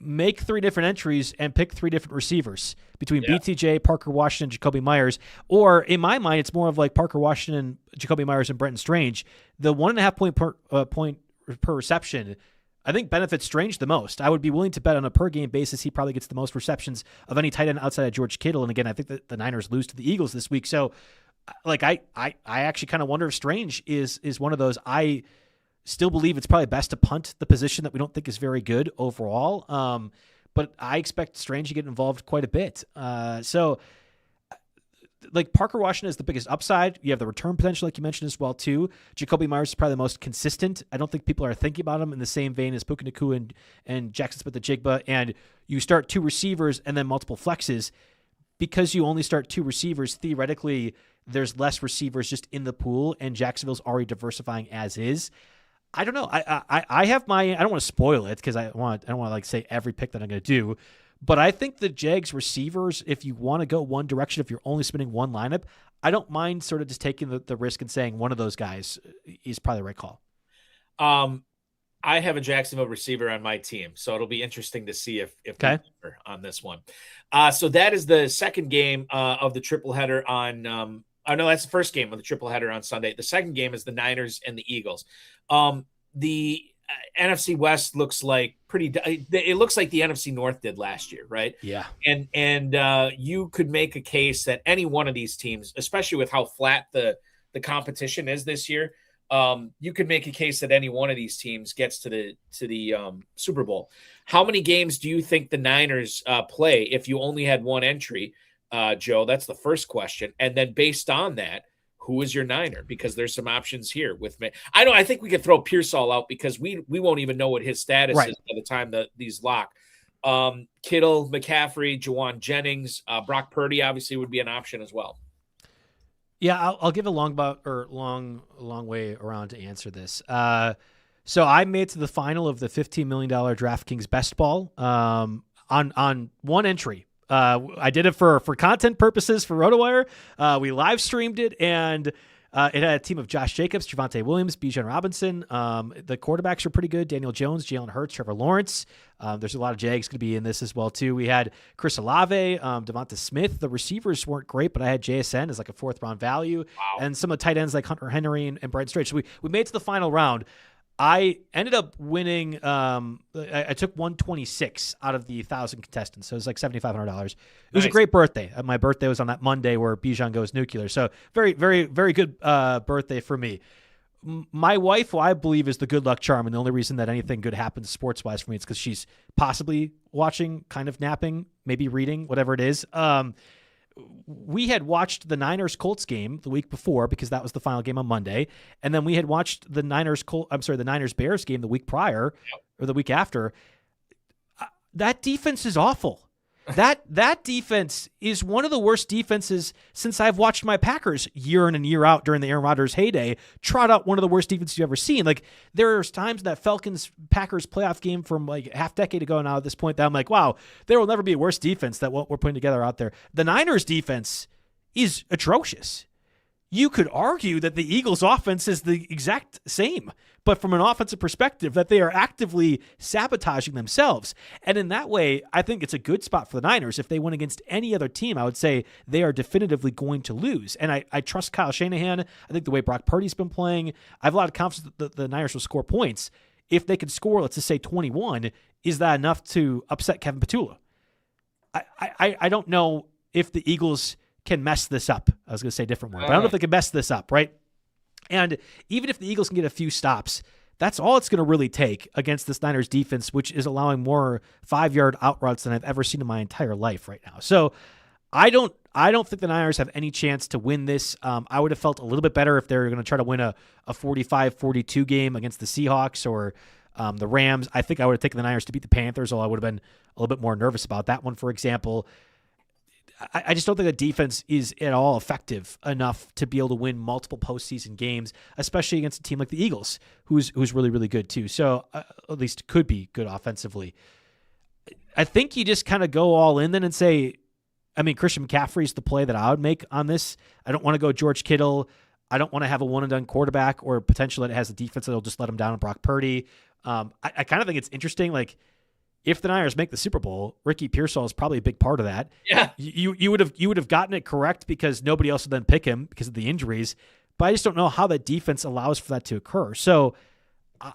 make 3 different entries and pick 3 different receivers between BTJ, Parker Washington, Jacoby Myers. Or in my mind, it's more of like Parker Washington, Jacoby Myers, and Brenton Strange. The 1.5 point per reception I think benefits Strange the most. I would be willing to bet on a per game basis he probably gets the most receptions of any tight end outside of George Kittle. And again, I think that the Niners lose to the Eagles this week. So like I actually kind of wonder if Strange is one of those. I still believe it's probably best to punt the position that we don't think is very good overall. But I expect Strange to get involved quite a bit. So like Parker Washington is the biggest upside. You have the return potential, like you mentioned as well, too. Jacoby Myers is probably the most consistent. I don't think people are thinking about him in the same vein as Puka Nacua and Jackson Smith-Njigba. And you start 2 receivers and then multiple flexes. Because you only start 2 receivers, theoretically, there's less receivers just in the pool, and Jacksonville's already diversifying as is. I don't know. I have my. I don't want to spoil it because I don't want to like say every pick that I'm going to do. But I think the Jags receivers, if you want to go one direction, if you're only spinning one lineup, I don't mind sort of just taking the risk and saying one of those guys is probably the right call. I have a Jacksonville receiver on my team, so it'll be interesting to see if we're on this one. So that is the second game of the triple header on no, that's the first game of the triple header on Sunday. The second game is the Niners and the Eagles. The NFC West looks like it looks like the NFC North did last year, right? Yeah. And you could make a case that any one of these teams, especially with how flat the competition is this year, you could make a case that any one of these teams gets to the Super Bowl. How many games do you think the Niners play if you only had one entry, Joe? That's the first question. And then based on that, who is your Niner? Because there's some options here with me. I think we could throw Pearsall out because we won't even know what his status is by the time that these lock. Kittle, McCaffrey, Juwan Jennings, Brock Purdy obviously would be an option as well. Yeah, I'll give a long way around to answer this. So I made it to the final of the $15 million DraftKings Best Ball on one entry. I did it for content purposes for RotoWire. We live streamed it, and it had a team of Josh Jacobs, Javonte Williams, Bijan Robinson. The quarterbacks are pretty good. Daniel Jones, Jalen Hurts, Trevor Lawrence. There's a lot of Jags going to be in this as well, too. We had Chris Olave, Devonta Smith. The receivers weren't great, but I had JSN as like a 4th-round value. Wow. And some of the tight ends like Hunter Henry and Brenton Strange. So we made it to the final round. I ended up winning. I took 126 out of the 1,000 contestants, so it was like $7,500. It was a great birthday. My birthday was on that Monday where Bijan goes nuclear. So very, very, very good birthday for me. My wife, who I believe is the good luck charm, and the only reason that anything good happens sports-wise for me is because she's possibly watching, kind of napping, maybe reading, whatever it is. We had watched the Niners-Colts game the week before because that was the final game on Monday. And then we had watched the Niners-Bears game the week prior or the week after. That defense is awful. That defense is one of the worst defenses since I've watched my Packers year in and year out during the Aaron Rodgers heyday trot out one of the worst defenses you've ever seen. Like there's times in that Falcons-Packers playoff game from like half decade ago now at this point that I'm like, wow, there will never be a worse defense than what we're putting together out there. The Niners defense is atrocious. you could argue that the Eagles' offense is the exact same, but from an offensive perspective, that they are actively sabotaging themselves. And in that way, I think it's a good spot for the Niners. If they win against any other team, I would say they are definitively going to lose. And I trust Kyle Shanahan. I think the way Brock Purdy's been playing, I have a lot of confidence that the Niners will score points. If they could score, let's just say 21, is that enough to upset Kevin Petula? I don't know if the Eagles can mess this up. I was going to say a different word, but I don't know if they can mess this up, right? And even if the Eagles can get a few stops, that's all it's going to really take against this Niners defense, which is allowing more 5-yard out routes than I've ever seen in my entire life right now. So I don't think the Niners have any chance to win this. I would have felt a little bit better if they're going to try to win a 45-42 game against the Seahawks or the Rams. I think I would have taken the Niners to beat the Panthers, although I would have been a little bit more nervous about that one, for example. I just don't think the defense is at all effective enough to be able to win multiple postseason games, especially against a team like the Eagles, who's really, really good too. So at least could be good offensively. I think you just kind of go all in then and say, I mean, Christian McCaffrey's the play that I would make on this. I don't want to go George Kittle. I don't want to have a one-and-done quarterback or potential that has a defense that'll just let him down on Brock Purdy. I kind of think it's interesting, like, if the Niners make the Super Bowl, Ricky Pearsall is probably a big part of that. Yeah, you would have gotten it correct because nobody else would then pick him because of the injuries. But I just don't know how that defense allows for that to occur. So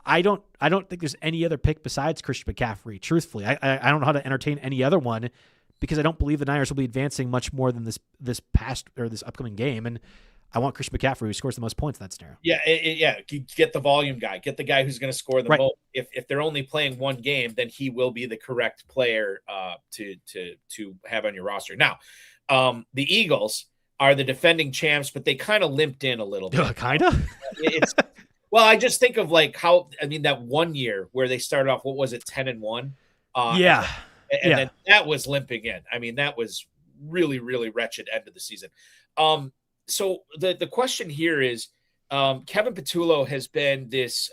I don't think there's any other pick besides Christian McCaffrey. Truthfully, I don't know how to entertain any other one because I don't believe the Niners will be advancing much more than this upcoming game. And I want Christian McCaffrey, who scores the most points in that scenario. Yeah. Get the volume guy. Get the guy who's going to score the right. most. If they're only playing one game, then he will be the correct player to have on your roster. Now, the Eagles are the defending champs, but they kind of limped in a little bit. Kind of. Well, I just think of like that 1 year where they started off. What was it, 10-1? Yeah. And then that was limping in. I mean, that was really, really wretched end of the season. So the question here is, Kevin Petullo has been this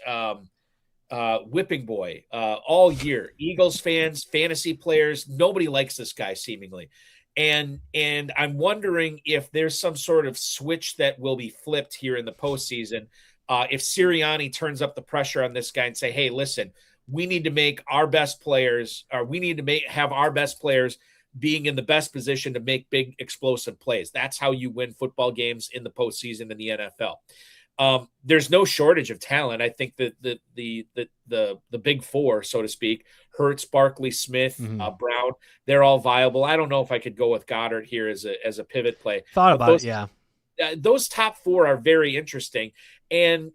whipping boy all year. Eagles fans, fantasy players, nobody likes this guy seemingly. And I'm wondering if there's some sort of switch that will be flipped here in the postseason. If Sirianni turns up the pressure on this guy and say, hey, listen, we need to make our best players, or we need to have our best players being in the best position to make big explosive plays. That's how you win football games in the postseason in the NFL. There's no shortage of talent. I think that the big four, so to speak, Hurts, Barkley, Smith, Brown, they're all viable. I don't know if I could go with Goddard here as a pivot play. Thought about it, yeah. Those top four are very interesting. And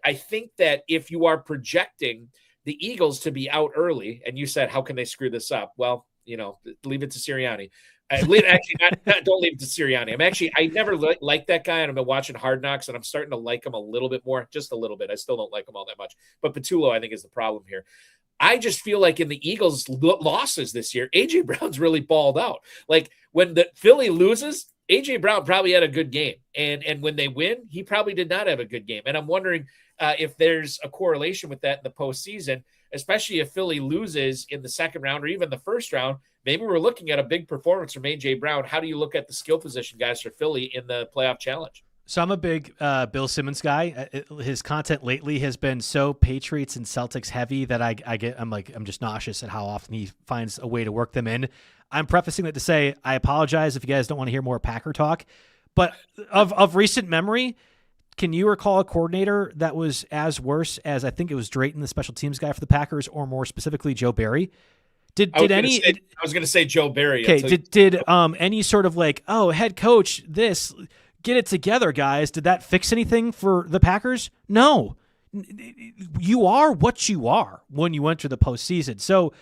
I think that if you are projecting the Eagles to be out early, and you said, how can they screw this up? Well, leave it to Sirianni. Don't leave it to Sirianni. I never liked that guy, and I've been watching Hard Knocks, and I'm starting to like him a little bit more, just a little bit. I still don't like him all that much. But Petullo, I think, is the problem here. I just feel like in the Eagles' losses this year, A.J. Brown's really balled out. Like, when the Philly loses, A.J. Brown probably had a good game. And when they win, he probably did not have a good game. And I'm wondering if there's a correlation with that in the postseason, especially if Philly loses in the second round or even the first round. Maybe we're looking at a big performance from A.J. Brown. How do you look at the skill position guys for Philly in the playoff challenge? So I'm a big Bill Simmons guy. His content lately has been so Patriots and Celtics heavy that I'm just nauseous at how often he finds a way to work them in. I'm prefacing that to say I apologize if you guys don't want to hear more Packer talk, but of recent memory, can you recall a coordinator that was as worse as I think it was Drayton, the special teams guy for the Packers, or more specifically Joe Barry? I was going to say Joe Barry. Okay. Did any sort of like, oh, head coach, this, get it together, guys. Did that fix anything for the Packers? No. You are what you are when you enter the postseason. So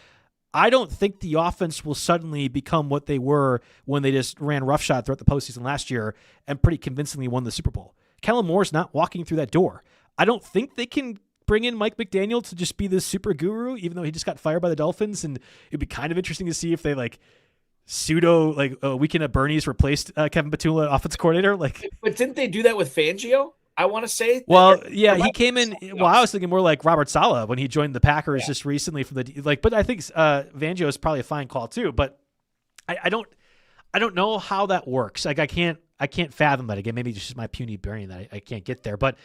I don't think the offense will suddenly become what they were when they just ran roughshod throughout the postseason last year and pretty convincingly won the Super Bowl. Kellen Moore's not walking through that door. I don't think they can bring in Mike McDaniel to just be this super guru, even though he just got fired by the Dolphins. And it'd be kind of interesting to see if they Weekend at Bernie's replaced Kevin Petullo, offensive coordinator. But didn't they do that with Fangio? I want to say. Well, yeah, he came in. Well, I was thinking more like Robert Saleh when he joined the Packers just recently from But I think Fangio is probably a fine call too. But I don't know how that works. I can't can't fathom that again. Maybe it's just my puny brain that I can't get there. But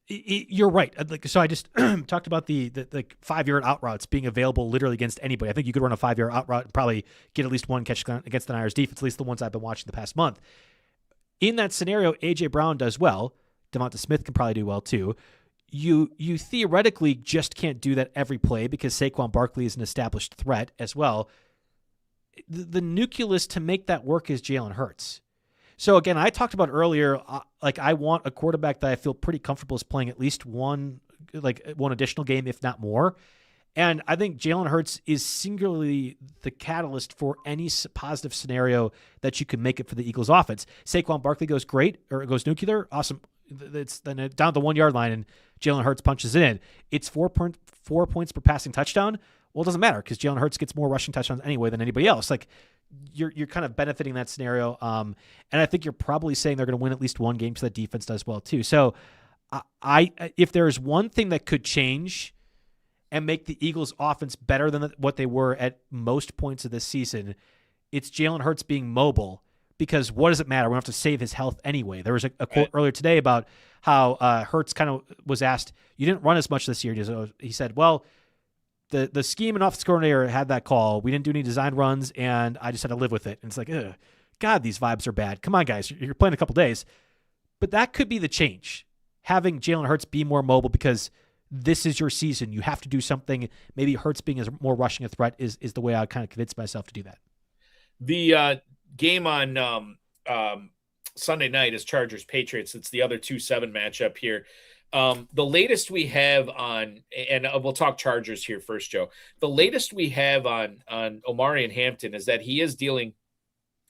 you're right. So I just talked about the 5-yard out routes being available literally against anybody. I think you could run a 5-yard out route and probably get at least one catch against the Niners defense, at least the ones I've been watching the past month. In that scenario, A.J. Brown does well. Devonta Smith can probably do well too. You theoretically just can't do that every play because Saquon Barkley is an established threat as well. The nucleus to make that work is Jalen Hurts. So again, I talked about earlier, I want a quarterback that I feel pretty comfortable is playing at least one additional game, if not more. And I think Jalen Hurts is singularly the catalyst for any positive scenario that you can make it for the Eagles offense. Saquon Barkley goes great, or goes nuclear. Awesome. It's then down the 1 yard line and Jalen Hurts punches it in. It's 4 points per passing touchdown. Well, it doesn't matter because Jalen Hurts gets more rushing touchdowns anyway than anybody else. Like you're kind of benefiting that scenario. And I think you're probably saying they're going to win at least one game so that defense does well too. So if there's one thing that could change and make the Eagles offense better than what they were at most points of this season, it's Jalen Hurts being mobile, because what does it matter? We don't have to save his health anyway. There was a quote earlier today about how Hurts kind of was asked, you didn't run as much this year. He said, well, the scheme and offensive coordinator had that call. We didn't do any design runs, and I just had to live with it. And it's like, ugh, God, these vibes are bad. Come on, guys. You're playing a couple days. But that could be the change, having Jalen Hurts be more mobile, because this is your season. You have to do something. Maybe Hurts being a more rushing a threat is the way I kind of convince myself to do that. The game on Sunday night is Chargers-Patriots. It's the other 2-7 matchup here. The latest we have on, and we'll talk Chargers here first, Joe. The latest we have on Omarion Hampton is that he is dealing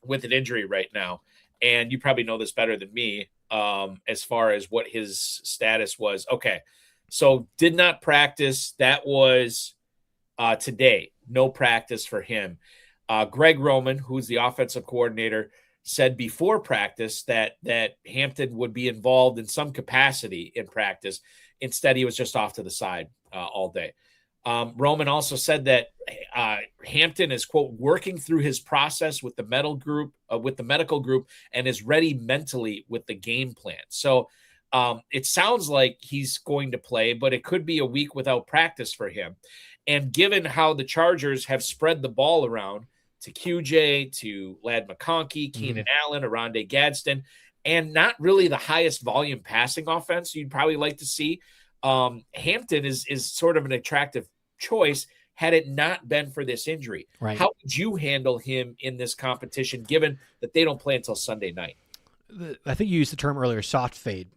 with an injury right now. And you probably know this better than me as far as what his status was. Okay. So did not practice. That was today. No practice for him. Greg Roman, who's the offensive coordinator, said before practice that Hampton would be involved in some capacity in practice. Instead, he was just off to the side all day. Roman also said that Hampton is, quote, working through his process with the medical group and is ready mentally with the game plan. So it sounds like he's going to play, but it could be a week without practice for him. And given how the Chargers have spread the ball around to QJ, to Ladd McConkey, Keenan Allen, Oronde Gadsden, and not really the highest volume passing offense you'd probably like to see, Hampton is sort of an attractive choice had it not been for this injury. Right. How would you handle him in this competition, given that they don't play until Sunday night? I think you used the term earlier, soft fade.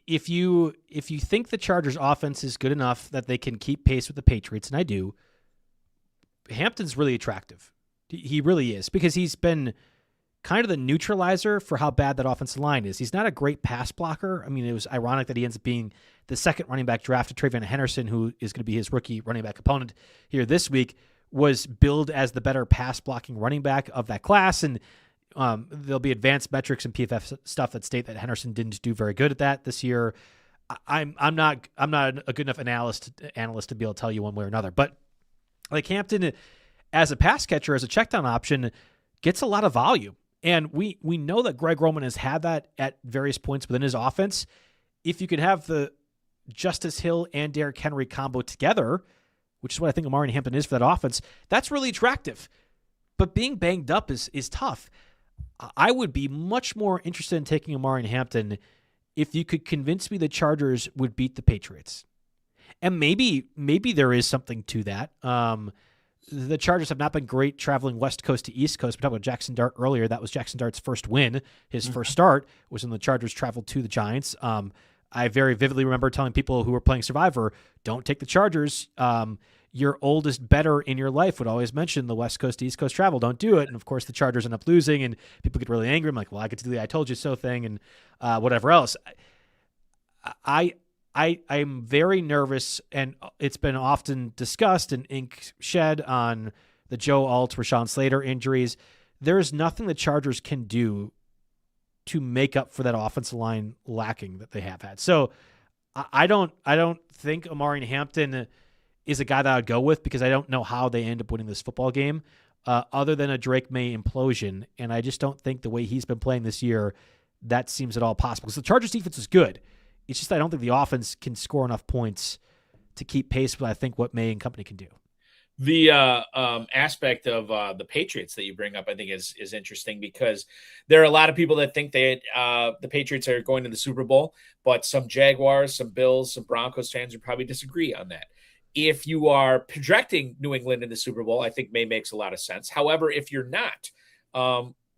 If you think the Chargers offense is good enough that they can keep pace with the Patriots, and I do, Hampton's really attractive. He really is, because he's been kind of the neutralizer for how bad that offensive line is. He's not a great pass blocker. I mean, it was ironic that he ends up being the second running back drafted. Travion Henderson, who is going to be his rookie running back opponent here this week, was billed as the better pass blocking running back of that class. And there'll be advanced metrics and PFF stuff that state that Henderson didn't do very good at that this year. I'm not a good enough analyst to be able to tell you one way or another. But like Hampton, as a pass catcher, as a checkdown option, gets a lot of volume. And we know that Greg Roman has had that at various points within his offense. If you can have the Justice Hill and Derrick Henry combo together, which is what I think Omarion Hampton is for that offense, that's really attractive. But being banged up is tough. I would be much more interested in taking Omarion Hampton if you could convince me the Chargers would beat the Patriots. And maybe there is something to that. The Chargers have not been great traveling West Coast to East Coast. We talked about Jaxson Dart earlier. That was Jaxson Dart's first win. His first start was when the Chargers traveled to the Giants. I very vividly remember telling people who were playing Survivor, don't take the Chargers. Your oldest better in your life would always mention the West Coast to East Coast travel. Don't do it. And of course, the Chargers end up losing, and people get really angry. I'm like, well, I get to do the I told you so thing and whatever else. I'm very nervous, and it's been often discussed and ink shed on the Joe Alt, Rashawn Slater injuries. There's nothing the Chargers can do to make up for that offensive line lacking that they have had. So I don't think Omarion Hampton is a guy that I would go with, because I don't know how they end up winning this football game. other than a Drake May implosion. And I just don't think the way he's been playing this year, that seems at all possible. Because the Chargers defense is good. It's just I don't think the offense can score enough points to keep pace with, I think, what May and company can do. The aspect of the Patriots that you bring up, I think, is interesting because there are a lot of people that think that the Patriots are going to the Super Bowl, but some Jaguars, some Bills, some Broncos fans would probably disagree on that. If you are projecting New England in the Super Bowl, I think May makes a lot of sense. However, if you're not,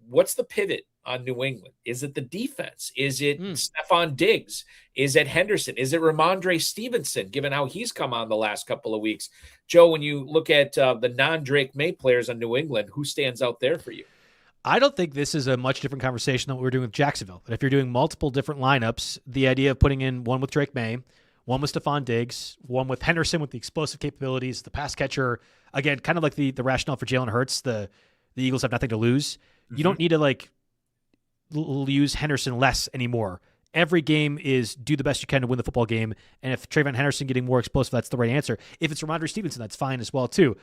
what's the pivot on New England? Is it the defense? Is it Stephon Diggs? Is it Henderson? Is it Ramondre Stevenson, given how he's come on the last couple of weeks? Joe, when you look at the non-Drake May players on New England, who stands out there for you? I don't think this is a much different conversation than what we're doing with Jacksonville. But if you're doing multiple different lineups, the idea of putting in one with Drake May, one with Stephon Diggs, one with Henderson with the explosive capabilities, the pass catcher, again, kind of like the rationale for Jalen Hurts, the Eagles have nothing to lose. Mm-hmm. You don't need to use Henderson less anymore. Every game is do the best you can to win the football game. And if Trayvon Henderson getting more explosive, that's the right answer. If it's Ramondre Stevenson, that's fine as well too.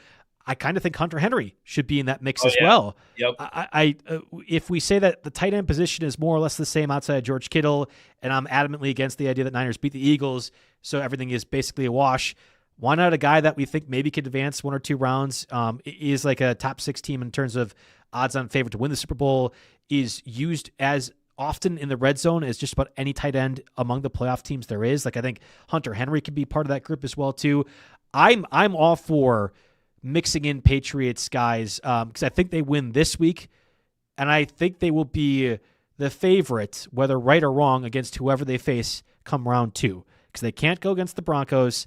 I kind of think Hunter Henry should be in that mix as well. Yep. If we say that the tight end position is more or less the same outside of George Kittle, and I'm adamantly against the idea that Niners beat the Eagles, so everything is basically a wash, why not a guy that we think maybe could advance 1 or 2 rounds, is like a top 6 team in terms of odds-on favorite to win the Super Bowl, is used as often in the red zone as just about any tight end among the playoff teams there is. Like I think Hunter Henry could be part of that group as well too. I'm all for mixing in Patriots guys because I think they win this week, and I think they will be the favorite, whether right or wrong, against whoever they face come round 2 because they can't go against the Broncos.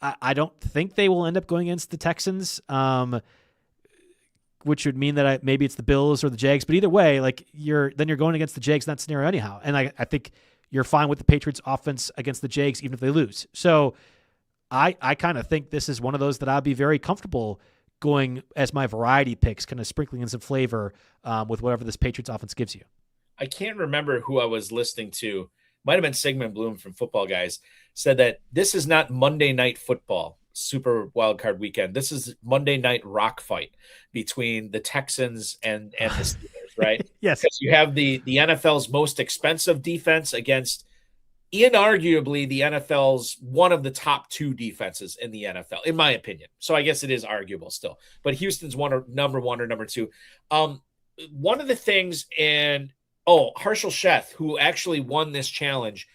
I don't think they will end up going against the Texans, which would mean that maybe it's the Bills or the Jags. But either way, you're going against the Jags in that scenario anyhow. And I think you're fine with the Patriots offense against the Jags even if they lose. So I kind of think this is one of those that I'd be very comfortable going as my variety picks, kind of sprinkling in some flavor with whatever this Patriots offense gives you. I can't remember who I was listening to. Might have been Sigmund Bloom from Football Guys, said that this is not Monday Night Football, Super Wildcard Weekend. This is Monday Night Rock Fight between the Texans and the Steelers, right? Yes. Because you have the NFL's most expensive defense against inarguably the NFL's one of the top 2 defenses in the NFL, in my opinion. So I guess it is arguable still. But Houston's number 1 or number 2. One of the things, and Herschel Sheth, who actually won this challenge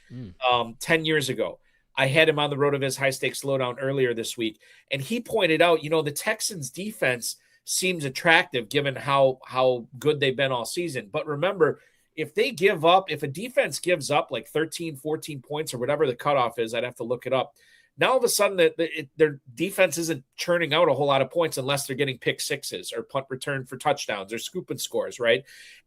10 years ago. I had him on the RotoViz High Stakes Lowdown earlier this week, and he pointed out, the Texans defense seems attractive given how good they've been all season. But remember, if a defense gives up like 13, 14 points or whatever the cutoff is, I'd have to look it up. Now, all of a sudden, their defense isn't churning out a whole lot of points unless they're getting pick sixes or punt return for touchdowns or scoop and scores, right?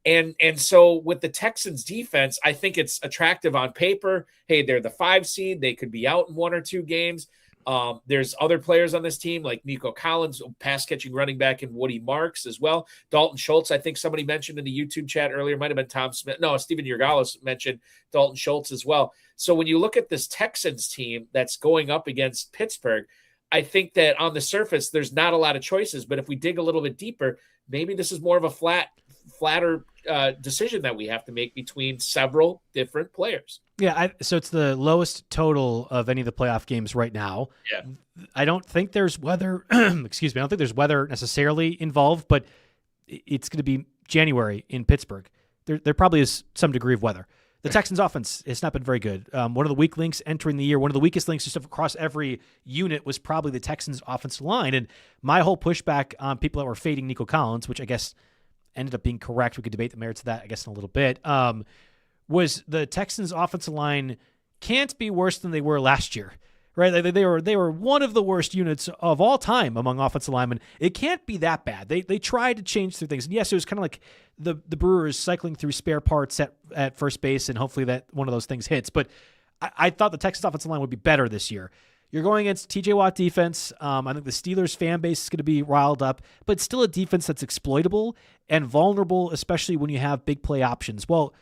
And so with the Texans defense, I think it's attractive on paper. Hey, they're the 5 seed. They could be out in 1 or 2 games. There's other players on this team like Nico Collins, pass-catching running back, and Woody Marks as well. Dalton Schultz, I think somebody mentioned in the YouTube chat earlier, might have been Tom Smith. No, Steven Yurgalis mentioned Dalton Schultz as well. So when you look at this Texans team that's going up against Pittsburgh, I think that on the surface, there's not a lot of choices. But if we dig a little bit deeper, maybe this is more of a flatter decision that we have to make between several different players. Yeah, so it's the lowest total of any of the playoff games right now. Yeah, I don't think there's weather. Excuse me. I don't think there's weather necessarily involved, but it's going to be January in Pittsburgh. There probably is some degree of weather. The Texans' offense has not been very good. One of the weak links entering the year, one of the weakest links just across every unit was probably the Texans' offensive line. And my whole pushback on people that were fading Nico Collins, which I guess ended up being correct. We could debate the merits of that, I guess, in a little bit. Was the Texans' offensive line can't be worse than they were last year, right? They were one of the worst units of all time among offensive linemen. It can't be that bad. They tried to change through things. And yes, it was kind of like the Brewers cycling through spare parts at first base, and hopefully that one of those things hits. But I thought the Texans' offensive line would be better this year. You're going against TJ Watt defense. I think the Steelers fan base is going to be riled up, but still a defense that's exploitable and vulnerable, especially when you have big play options. Well,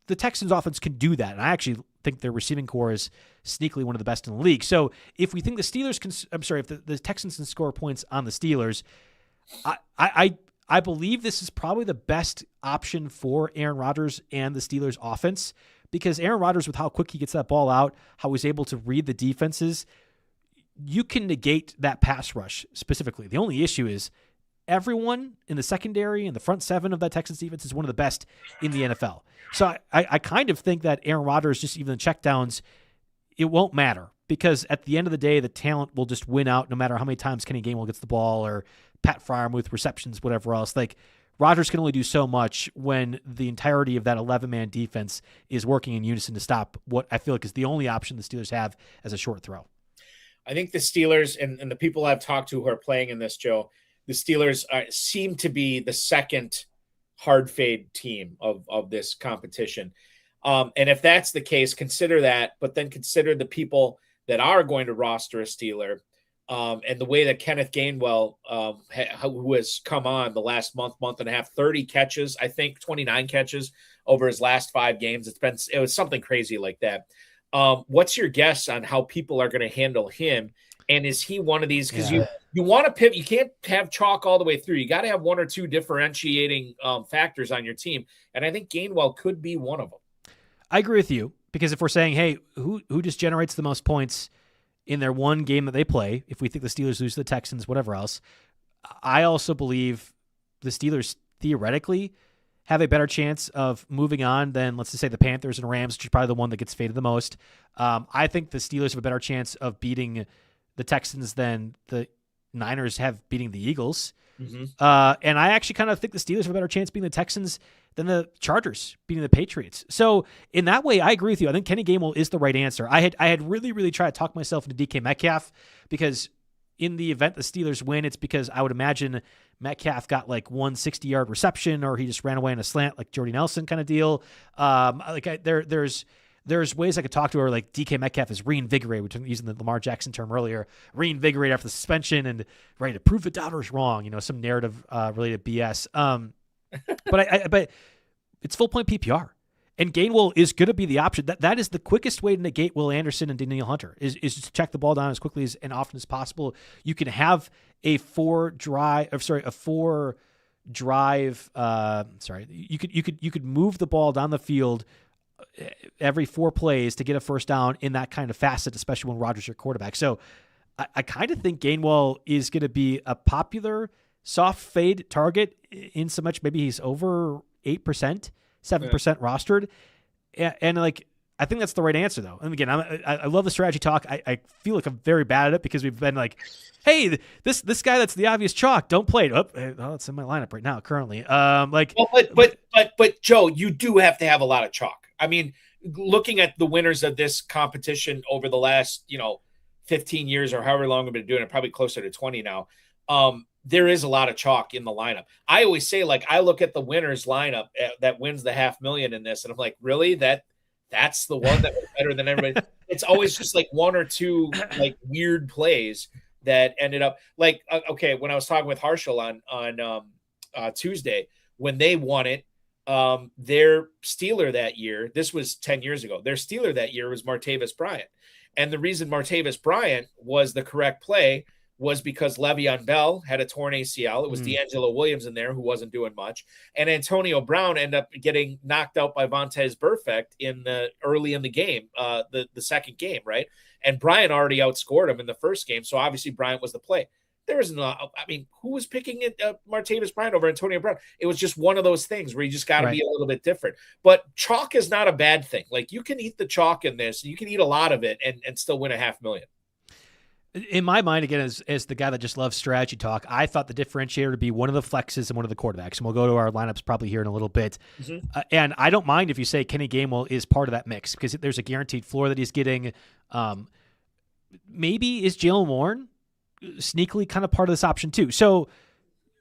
the Texans offense can do that. And I actually think their receiving core is sneakily one of the best in the league. So if we think the Texans can score points on the Steelers, I believe this is probably the best option for Aaron Rodgers and the Steelers offense, because Aaron Rodgers, with how quick he gets that ball out, how he's able to read the defenses, you can negate that pass rush specifically. The only issue is everyone in the secondary and the front seven of that Texans defense is one of the best in the NFL. So I kind of think that Aaron Rodgers, just even the checkdowns, it won't matter, because at the end of the day, the talent will just win out no matter how many times Kenny Gainwell gets the ball or Pat Freiermuth receptions, whatever else. Like, Rodgers can only do so much when the entirety of that 11-man defense is working in unison to stop what I feel like is the only option the Steelers have as a short throw. I think the Steelers and the people I've talked to who are playing in this, Joe, the Steelers seem to be the second hard fade team of this competition. And if that's the case, consider that, but then consider the people that are going to roster a Steeler. And the way that Kenneth Gainwell, who has come on the last month and a half, 30 catches, I think 29 catches over his last 5 games. It was something crazy like that. What's your guess on how people are going to handle him? And is he one of these? Because you want to pivot. You can't have chalk all the way through. You got to have one or two differentiating factors on your team. And I think Gainwell could be one of them. I agree with you, because if we're saying, hey, who just generates the most points in their one game that they play, if we think the Steelers lose to the Texans, whatever else, I also believe the Steelers theoretically have a better chance of moving on than, let's just say, the Panthers and Rams, which is probably the one that gets faded the most. I think the Steelers have a better chance of beating the Texans than the Niners have beating the Eagles. Mm-hmm. And I actually kind of think the Steelers have a better chance beating the Texans than the Chargers beating the Patriots. So in that way, I agree with you. I think Kenny Gainwell is the right answer. I had really, really tried to talk myself into DK Metcalf, because in the event the Steelers win, it's because I would imagine Metcalf got like 1 60-yard reception, or he just ran away in a slant, like Jordy Nelson kind of deal. There's ways I could talk to her, like DK Metcalf is reinvigorated, which I'm using the Lamar Jackson term earlier, reinvigorated after the suspension and ready to prove the doubters wrong, some narrative related BS. But it's full point PPR, and Gainwell is going to be the option. That is the quickest way to negate Will Anderson and Danielle Hunter is to check the ball down as quickly and often as possible. You can have you could move the ball down the field every 4 plays to get a first down in that kind of facet, especially when Rodgers is your quarterback. So I kind of think Gainwell is going to be a popular soft fade target, in so much maybe he's over 8%, 7% rostered. And like, I think that's the right answer, though. And again, I love the strategy talk. I feel like I'm very bad at it, because we've been like, hey, this guy that's the obvious chalk, don't play it. Oh, it's in my lineup right now currently. But Joe, you do have to have a lot of chalk. I mean, looking at the winners of this competition over the last 15 years or however long we've been doing it, probably closer to 20 now. There is a lot of chalk in the lineup. I always say, like, I look at the winners lineup that wins the $500,000 in this, and I'm like, really? That's the one that was better than everybody. It's always just like one or two like weird plays that ended up like, okay, when I was talking with Harshal on Tuesday, when they won it, their Steeler that year, this was 10 years ago, their Steeler that year was Martavis Bryant. And the reason Martavis Bryant was the correct play was because Le'Veon Bell had a torn ACL. It was D'Angelo Williams in there who wasn't doing much. And Antonio Brown ended up getting knocked out by Vontaze Burfict early in the game, the second game, right? And Bryant already outscored him in the first game. So obviously Bryant was the play. There was who was picking it, Martavis Bryant over Antonio Brown? It was just one of those things where you just got to be a little bit different. But chalk is not a bad thing. Like, you can eat the chalk in this. You can eat a lot of it and still win $500,000. In my mind, again, as the guy that just loves strategy talk, I thought the differentiator would be one of the flexes and one of the quarterbacks. And we'll go to our lineups probably here in a little bit. Mm-hmm. And I don't mind if you say Kenny Gainwell is part of that mix, because there's a guaranteed floor that he's getting. Maybe is Jalen Warren sneakily kind of part of this option too. So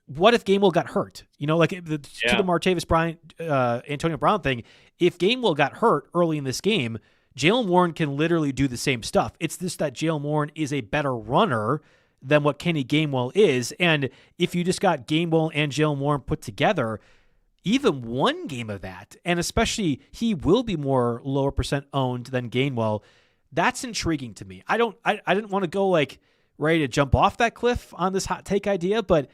what if Gainwell got hurt? To the Martavis Bryant, Antonio Brown thing, if Gainwell got hurt early in this game, Jalen Warren can literally do the same stuff. It's just that Jalen Warren is a better runner than what Kenny Gainwell is. And if you just got Gainwell and Jalen Warren put together, even one game of that, and especially he will be more lower percent owned than Gainwell, that's intriguing to me. I didn't want to go like ready to jump off that cliff on this hot take idea, but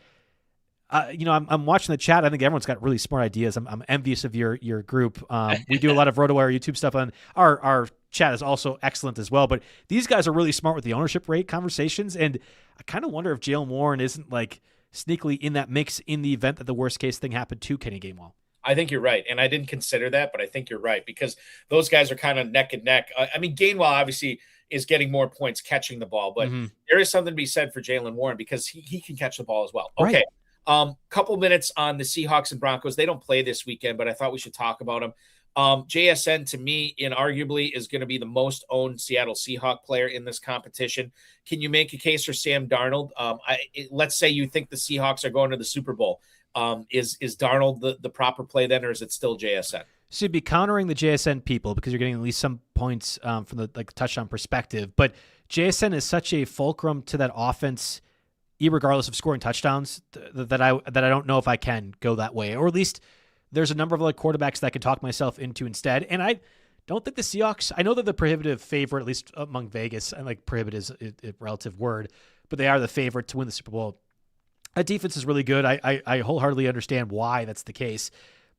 I'm watching the chat. I think everyone's got really smart ideas. I'm envious of your group. We do a lot of RotoWire YouTube stuff, on our chat is also excellent as well. But these guys are really smart with the ownership rate conversations, and I kind of wonder if Jaylen Warren isn't like sneakily in that mix in the event that the worst case thing happened to Kenny Gainwell. I think you're right, and I didn't consider that, but I think you're right because those guys are kind of neck and neck. I mean, Gainwell obviously is getting more points catching the ball, but there is something to be said for Jaylen Warren because he can catch the ball as well. Okay. Right. Couple minutes on the Seahawks and Broncos. They don't play this weekend, but I thought we should talk about them. JSN, to me, inarguably, is going to be the most owned Seattle Seahawk player in this competition. Can you make a case for Sam Darnold? Let's say you think the Seahawks are going to the Super Bowl. Is Darnold the proper play then, or is it still JSN? So you'd be countering the JSN people because you're getting at least some points from the touchdown perspective. But JSN is such a fulcrum to that offense, regardless of scoring touchdowns, that I don't know if I can go that way. Or at least there's a number of quarterbacks that I can talk myself into instead. And I don't think the Seahawks, I know they're the prohibitive favorite, at least among Vegas. I like prohibitive is a relative word, but they are the favorite to win the Super Bowl. That defense is really good. I wholeheartedly understand why that's the case.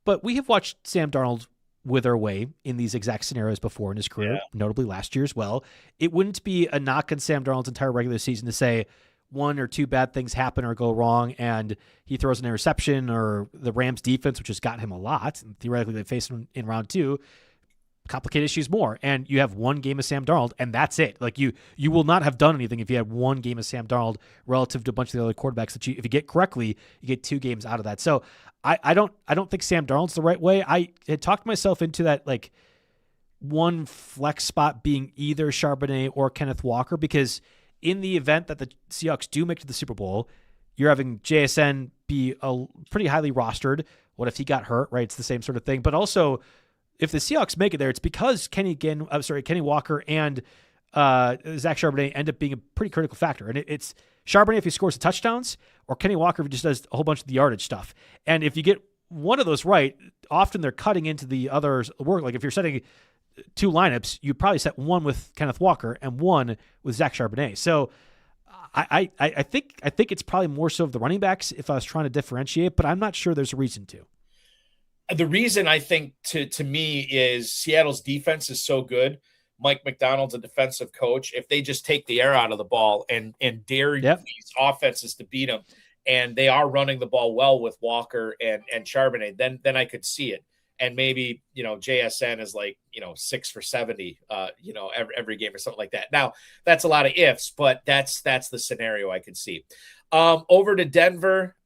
But we have watched Sam Darnold wither away in these exact scenarios before in his career, notably last year as well. It wouldn't be a knock on Sam Darnold's entire regular season to say one or two bad things happen or go wrong and he throws an interception, or the Rams defense, which has got him a lot, and theoretically they face him in round 2, complicate issues more. And you have one game of Sam Darnold, and that's it. Like you will not have done anything if you had one game of Sam Darnold relative to a bunch of the other quarterbacks that if you get correctly, you get 2 games out of that. So I don't think Sam Darnold's the right way. I had talked myself into that one flex spot being either Charbonnet or Kenneth Walker, because in the event that the Seahawks do make it to the Super Bowl, you're having JSN be a pretty highly rostered. What if he got hurt, right? It's the same sort of thing. But also, if the Seahawks make it there, it's because Kenny Walker and Zach Charbonnet end up being a pretty critical factor. And it's Charbonnet if he scores the touchdowns, or Kenny Walker if he just does a whole bunch of the yardage stuff. And if you get one of those right, often they're cutting into the other's work. Like if you're setting 2 lineups, you probably set one with Kenneth Walker and one with Zach Charbonnet. So I think it's probably more so of the running backs if I was trying to differentiate, but I'm not sure there's a reason to. The reason I think to me is Seattle's defense is so good. Mike McDonald's a defensive coach. If they just take the air out of the ball and dare these offenses to beat them, and they are running the ball well with Walker and Charbonnet, then I could see it. And maybe, JSN is 6 for 70, every game or something like that. Now, that's a lot of ifs, but that's the scenario I could see. Over to Denver,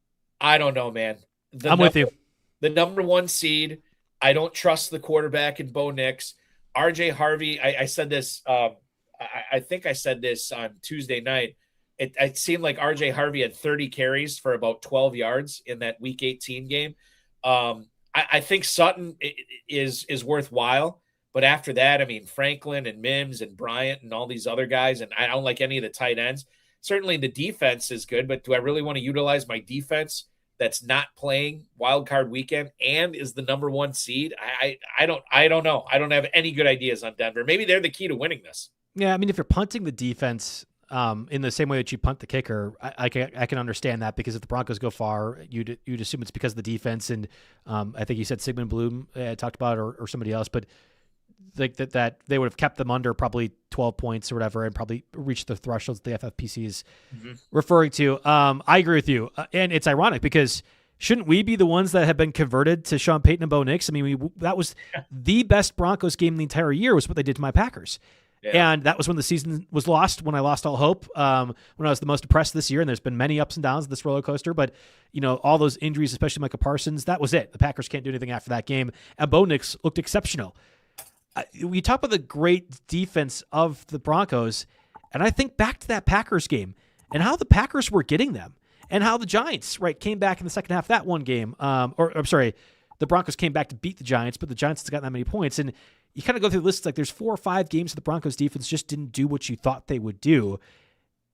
I don't know, man. I'm with you. The number 1 seed, I don't trust the quarterback in Bo Nix. RJ Harvey, I said this, I think I said this on Tuesday night. It seemed like RJ Harvey had 30 carries for about 12 yards in that Week 18 game. I think Sutton is worthwhile, but after that, I mean, Franklin and Mims and Bryant and all these other guys, and I don't like any of the tight ends. Certainly the defense is good, but do I really want to utilize my defense that's not playing wild card weekend and is the number 1 seed? I don't know. I don't have any good ideas on Denver. Maybe they're the key to winning this. Yeah, I mean, if you're punting the defense in the same way that you punt the kicker, I can understand that, because if the Broncos go far, you'd assume it's because of the defense. And I think you said Sigmund Bloom talked about it, or somebody else, but like that they would have kept them under probably 12 points or whatever and probably reached the thresholds the FFPC is referring to. I agree with you. And it's ironic because shouldn't we be the ones that have been converted to Sean Payton and Bo Nix? I mean, that was the best Broncos game in the entire year was what they did to my Packers. Yeah. And that was when the season was lost, when I lost all hope, when I was the most depressed this year. And there's been many ups and downs of this roller coaster. But, all those injuries, especially Micah Parsons, that was it. The Packers can't do anything after that game. And Bo Nix looked exceptional. We talk about the great defense of the Broncos, and I think back to that Packers game and how the Packers were getting them, and how the Giants, came back in the second half of that one game. The Broncos came back to beat the Giants, but the Giants has gotten that many points. And you kind of go through the list, there's 4 or 5 games the Broncos defense just didn't do what you thought they would do.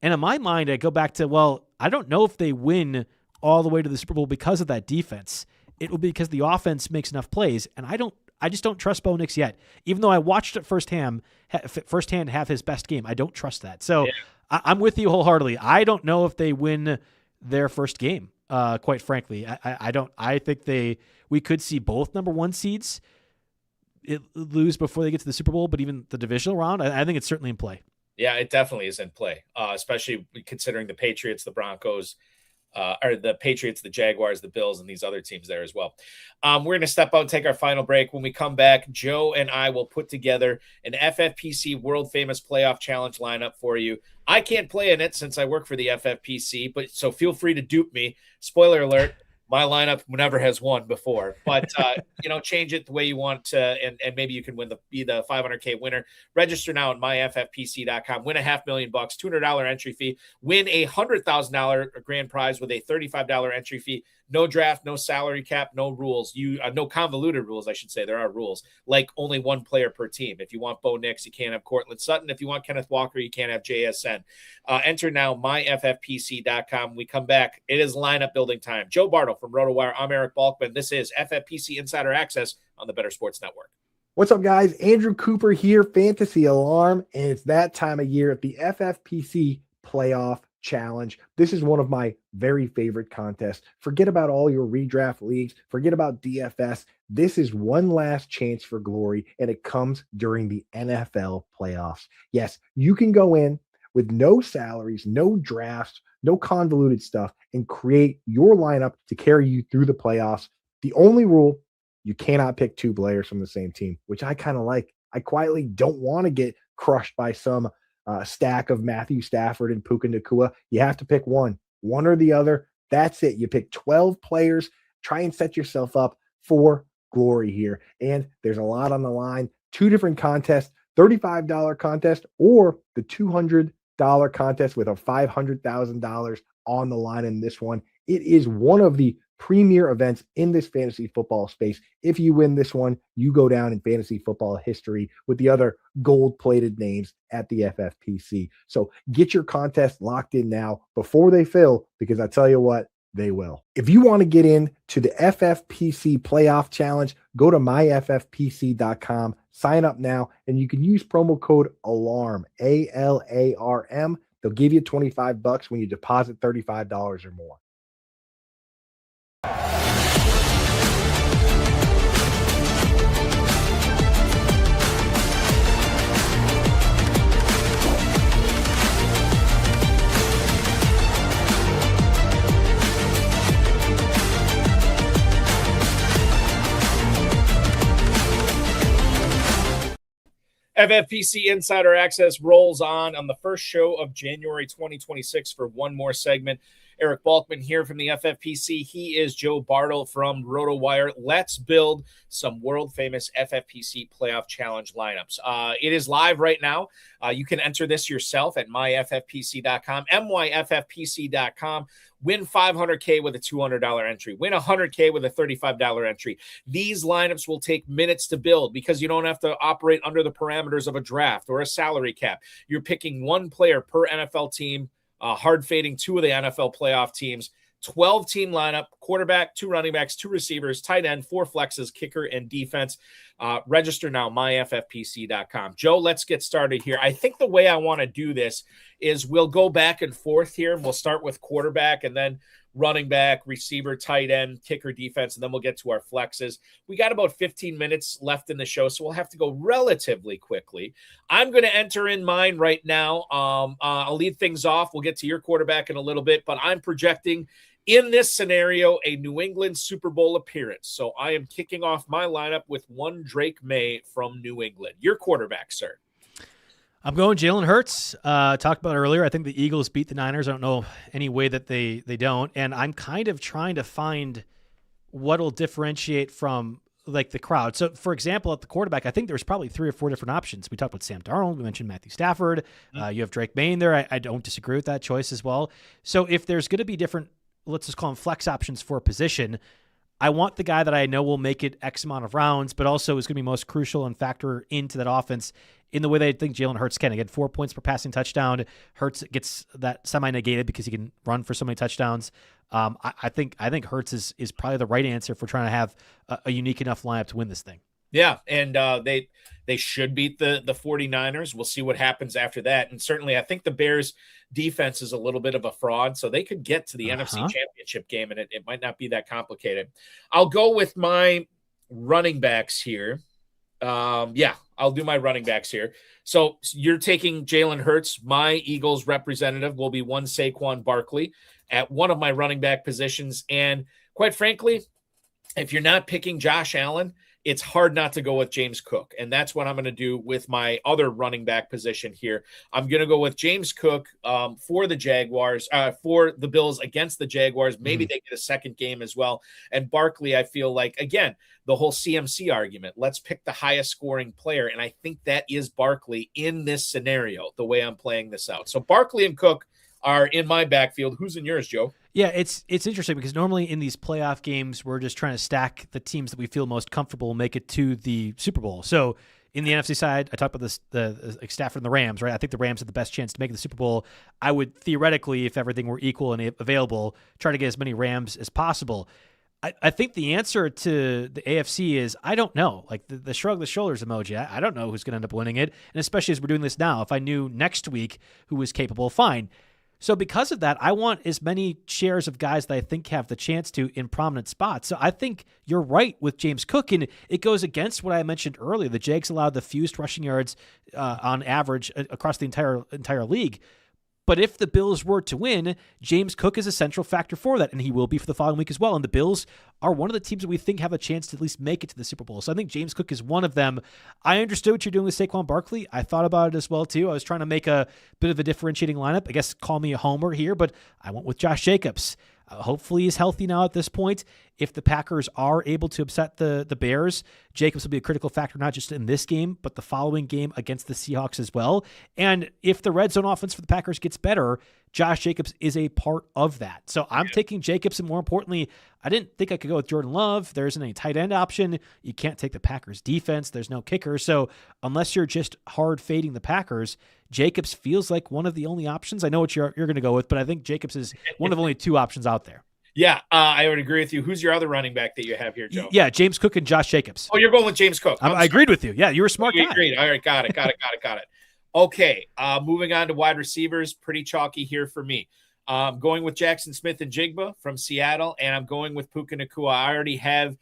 And in my mind, I go back to, I don't know if they win all the way to the Super Bowl because of that defense. It will be because the offense makes enough plays, and I just don't trust Bo Nix yet. Even though I watched it firsthand have his best game, I don't trust that. So I'm with you wholeheartedly. I don't know if they win their first game quite frankly. I think we could see both number one seeds lose before they get to the Super Bowl, but even the divisional round, I think it's certainly in play. Yeah, it definitely is in play, especially considering the Patriots, the Broncos, or the Patriots, the Jaguars, the Bills, and these other teams there as well. We're going to step out and take our final break. When we come back, Joe and I will put together an FFPC World Famous Playoff Challenge lineup for you. I can't play in it since I work for the FFPC, but so feel free to dupe me. Spoiler alert. My lineup never has won before, but change it the way you want to, and maybe you can be the $500K winner. Register now at myffpc.com. Win $500,000, $200 entry fee. Win a $100,000 grand prize with a $35 entry fee. No draft, no salary cap, no rules. No convoluted rules, I should say. There are rules, like only one player per team. If you want Bo Nix, you can't have Cortland Sutton. If you want Kenneth Walker, you can't have JSN. Enter now, myffpc.com. We come back. It is lineup building time. Joe Bartel from RotoWire. I'm Eric Balkman. This is FFPC Insider Access on the Better Sports Network. What's up, guys? Andrew Cooper here, Fantasy Alarm, and it's that time of year at the FFPC Playoff Challenge. This is one of my very favorite contests. Forget about all your redraft leagues. Forget about DFS. This is one last chance for glory, and it comes during the NFL playoffs. Yes, you can go in with no salaries, no drafts, no convoluted stuff, and create your lineup to carry you through the playoffs. The only rule, you cannot pick two players from the same team, which I kind of like. I quietly don't want to get crushed by some stack of Matthew Stafford and Puka Nacua. You have to pick one or the other. That's it. You pick 12 players. Try and set yourself up for glory here. And there's a lot on the line. Two different contests, $35 contest or the $200 contest with a $500,000 on the line in this one. It is one of the premier events in this fantasy football space. If you win this one, you go down in fantasy football history with the other gold-plated names at the FFPC. So get your contest locked in now before they fill, because I tell you what, they will. If you want to get in to the FFPC Playoff Challenge, go to myffpc.com, sign up now, and you can use promo code ALARM, ALARM. They'll give you $25 when you deposit $35 or more. FFPC Insider Access rolls on the first show of January 2026 for one more segment. Eric Balkman here from the FFPC. He is Joe Bartel from RotoWire. Let's build some world-famous FFPC Playoff Challenge lineups. It is live right now. You can enter this yourself at myffpc.com, myffpc.com. Win $500K with a $200 entry. Win $100K with a $35 entry. These lineups will take minutes to build because you don't have to operate under the parameters of a draft or a salary cap. You're picking one player per NFL team, hard fading two of the NFL playoff teams, 12-team lineup, quarterback, 2 running backs, 2 receivers, tight end, 4 flexes, kicker, and defense. Register now, myffpc.com. Joe, let's get started here. I think the way I want to do this is we'll go back and forth here. We'll start with quarterback and then running back, receiver, tight end, kicker, defense, and then we'll get to our flexes. We got about 15 minutes left in the show, so we'll have to go relatively quickly. I'm going to enter in mine right now. I'll lead things off. We'll get to your quarterback in a little bit, but I'm projecting in this scenario a New England Super Bowl appearance. So I am kicking off my lineup with one Drake May from New England. Your quarterback, sir. I'm going Jalen Hurts. Talked about it earlier. I think the Eagles beat the Niners. I don't know any way that they don't. And I'm kind of trying to find what'll differentiate from like the crowd. So, for example, at the quarterback, I think there's probably 3 or 4 different options. We talked about Sam Darnold. We mentioned Matthew Stafford. You have Drake May in there. I don't disagree with that choice as well. So if there's going to be different, let's just call them flex options for a position, I want the guy that I know will make it X amount of rounds, but also is going to be most crucial and factor into that offense in the way that I think Jalen Hurts can. Again, 4 points per passing touchdown. Hurts gets that semi-negated because he can run for so many touchdowns. I think Hurts is probably the right answer for trying to have a unique enough lineup to win this thing. Yeah, and they should beat the 49ers. We'll see what happens after that. And certainly I think the Bears defense is a little bit of a fraud, so they could get to the NFC Championship game, and it might not be that complicated. I'll go with my running backs here. I'll do my running backs here. So you're taking Jalen Hurts. My Eagles representative will be one Saquon Barkley at one of my running back positions. And quite frankly, if you're not picking Josh Allen, it's hard not to go with James Cook. And that's what I'm going to do with my other running back position here. I'm going to go with James Cook for the Jaguars, for the Bills against the Jaguars. Maybe they get a second game as well. And Barkley, I feel like, again, the whole CMC argument. Let's pick the highest scoring player. And I think that is Barkley in this scenario, the way I'm playing this out. So Barkley and Cook are in my backfield. Who's in yours, Joe? Yeah, it's interesting because normally in these playoff games, we're just trying to stack the teams that we feel most comfortable make it to the Super Bowl. So in the NFC side, I talked about this, the Stafford and the Rams, right? I think the Rams have the best chance to make the Super Bowl. I would theoretically, if everything were equal and available, try to get as many Rams as possible. I think the answer to the AFC is I don't know. Like the shrug the shoulders emoji. I don't know who's going to end up winning it. And especially as we're doing this now, if I knew next week who was capable, fine. So because of that, I want as many shares of guys that I think have the chance to in prominent spots. So I think you're right with James Cook, and it goes against what I mentioned earlier. The Jags allowed the fewest rushing yards on average across the entire league. But if the Bills were to win, James Cook is a central factor for that, and he will be for the following week as well. And the Bills are one of the teams that we think have a chance to at least make it to the Super Bowl. So I think James Cook is one of them. I understood what you're doing with Saquon Barkley. I thought about it as well, too. I was trying to make a bit of a differentiating lineup. I guess call me a homer here, but I went with Josh Jacobs. Hopefully he's healthy now at this point. If the Packers are able to upset the Bears, Jacobs will be a critical factor, not just in this game, but the following game against the Seahawks as well. And if the red zone offense for the Packers gets better, Josh Jacobs is a part of that. So I'm taking Jacobs, and more importantly, I didn't think I could go with Jordan Love. There isn't any tight end option. You can't take the Packers defense. There's no kicker. So unless you're just hard fading the Packers, Jacobs feels like one of the only options. I know what you're going to go with, but I think Jacobs is one of only two options out there. Yeah, I would agree with you. Who's your other running back that you have here, Joe? Yeah, James Cook and Josh Jacobs. Oh, you're going with James Cook. I agreed with you. Yeah, you were a smart guy. Agreed. All right, got it. Okay, moving on to wide receivers. Pretty chalky here for me. Going with Jackson Smith and Jigba from Seattle, and I'm going with Puka Nacua. I already have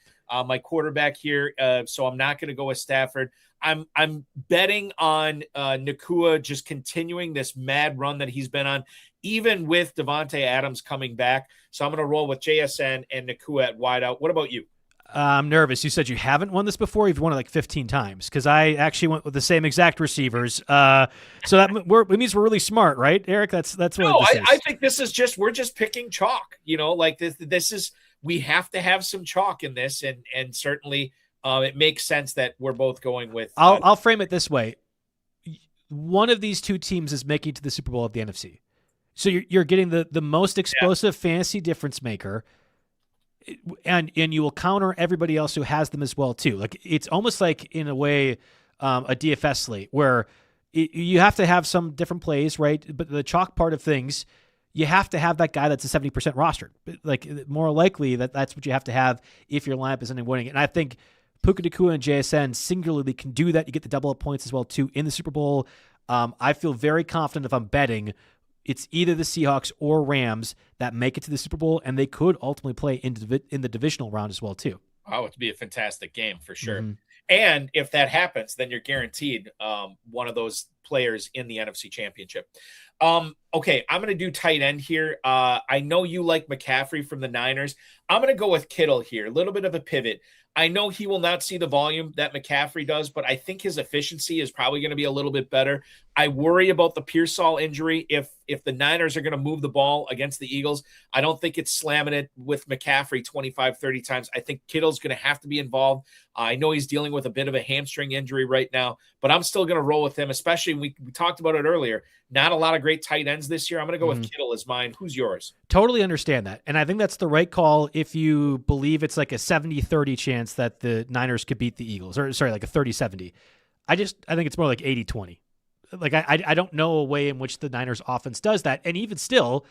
my quarterback here, so I'm not going to go with Stafford. I'm betting on Nacua just continuing this mad run that he's been on, even with Davante Adams coming back. So I'm going to roll with JSN and Nacua at wideout. What about you? I'm nervous. You said you haven't won this before. You've won it like 15 times because I actually went with the same exact receivers. So that it means we're really smart, right, Eric? That's what this is. I think this is we're just picking chalk. You know, like this is we have to have some chalk in this, and certainly it makes sense that we're both going with. I'll frame it this way: one of these two teams is making it to the Super Bowl of the NFC. So you're getting the most explosive fantasy difference maker. And you will counter everybody else who has them as well too. Like it's almost like in a way a DFS slate where you have to have some different plays, right? But the chalk part of things, you have to have that guy that's a 70% rostered. Like more likely that's what you have to have if your lineup isn't winning. And I think Puka Nacua and JSN singularly can do that. You get the double up points as well too in the Super Bowl. I feel very confident if I'm betting it's either the Seahawks or Rams that make it to the Super Bowl, and they could ultimately play in the divisional round as well, too. Oh, it'd be a fantastic game for sure. Mm-hmm. And if that happens, then you're guaranteed one of those players in the NFC Championship. Okay, I'm going to do tight end here. I know you like McCaffrey from the Niners. I'm going to go with Kittle here, a little bit of a pivot. I know he will not see the volume that McCaffrey does, but I think his efficiency is probably going to be a little bit better. I worry about the Pearsall injury. If the Niners are going to move the ball against the Eagles, I don't think it's slamming it with McCaffrey 25, 30 times. I think Kittle's going to have to be involved. I know he's dealing with a bit of a hamstring injury right now, but I'm still going to roll with him, especially we talked about it earlier. Not a lot of great tight ends this year. I'm going to go with Kittle as mine. Who's yours? Totally understand that. And I think that's the right call if you believe it's like a 70-30 chance that the Niners could beat the Eagles. Or sorry, like a 30-70. I think it's more like 80-20. Like I don't know a way in which the Niners offense does that. And even still,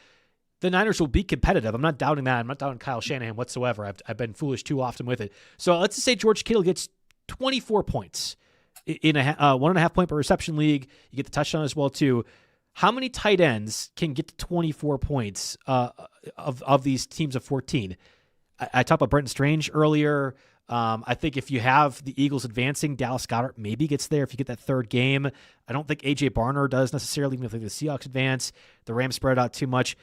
the Niners will be competitive. I'm not doubting that. I'm not doubting Kyle Shanahan whatsoever. I've been foolish too often with it. So let's just say George Kittle gets 24 points in a 1.5 point per reception league. You get the touchdown as well too. How many tight ends can get to 24 points of these teams of 14? I talked about Brenton Strange earlier. I think if you have the Eagles advancing, Dallas Goedert maybe gets there if you get that third game. I don't think A.J. Barner does necessarily, even if the Seahawks advance. The Rams spread out too much.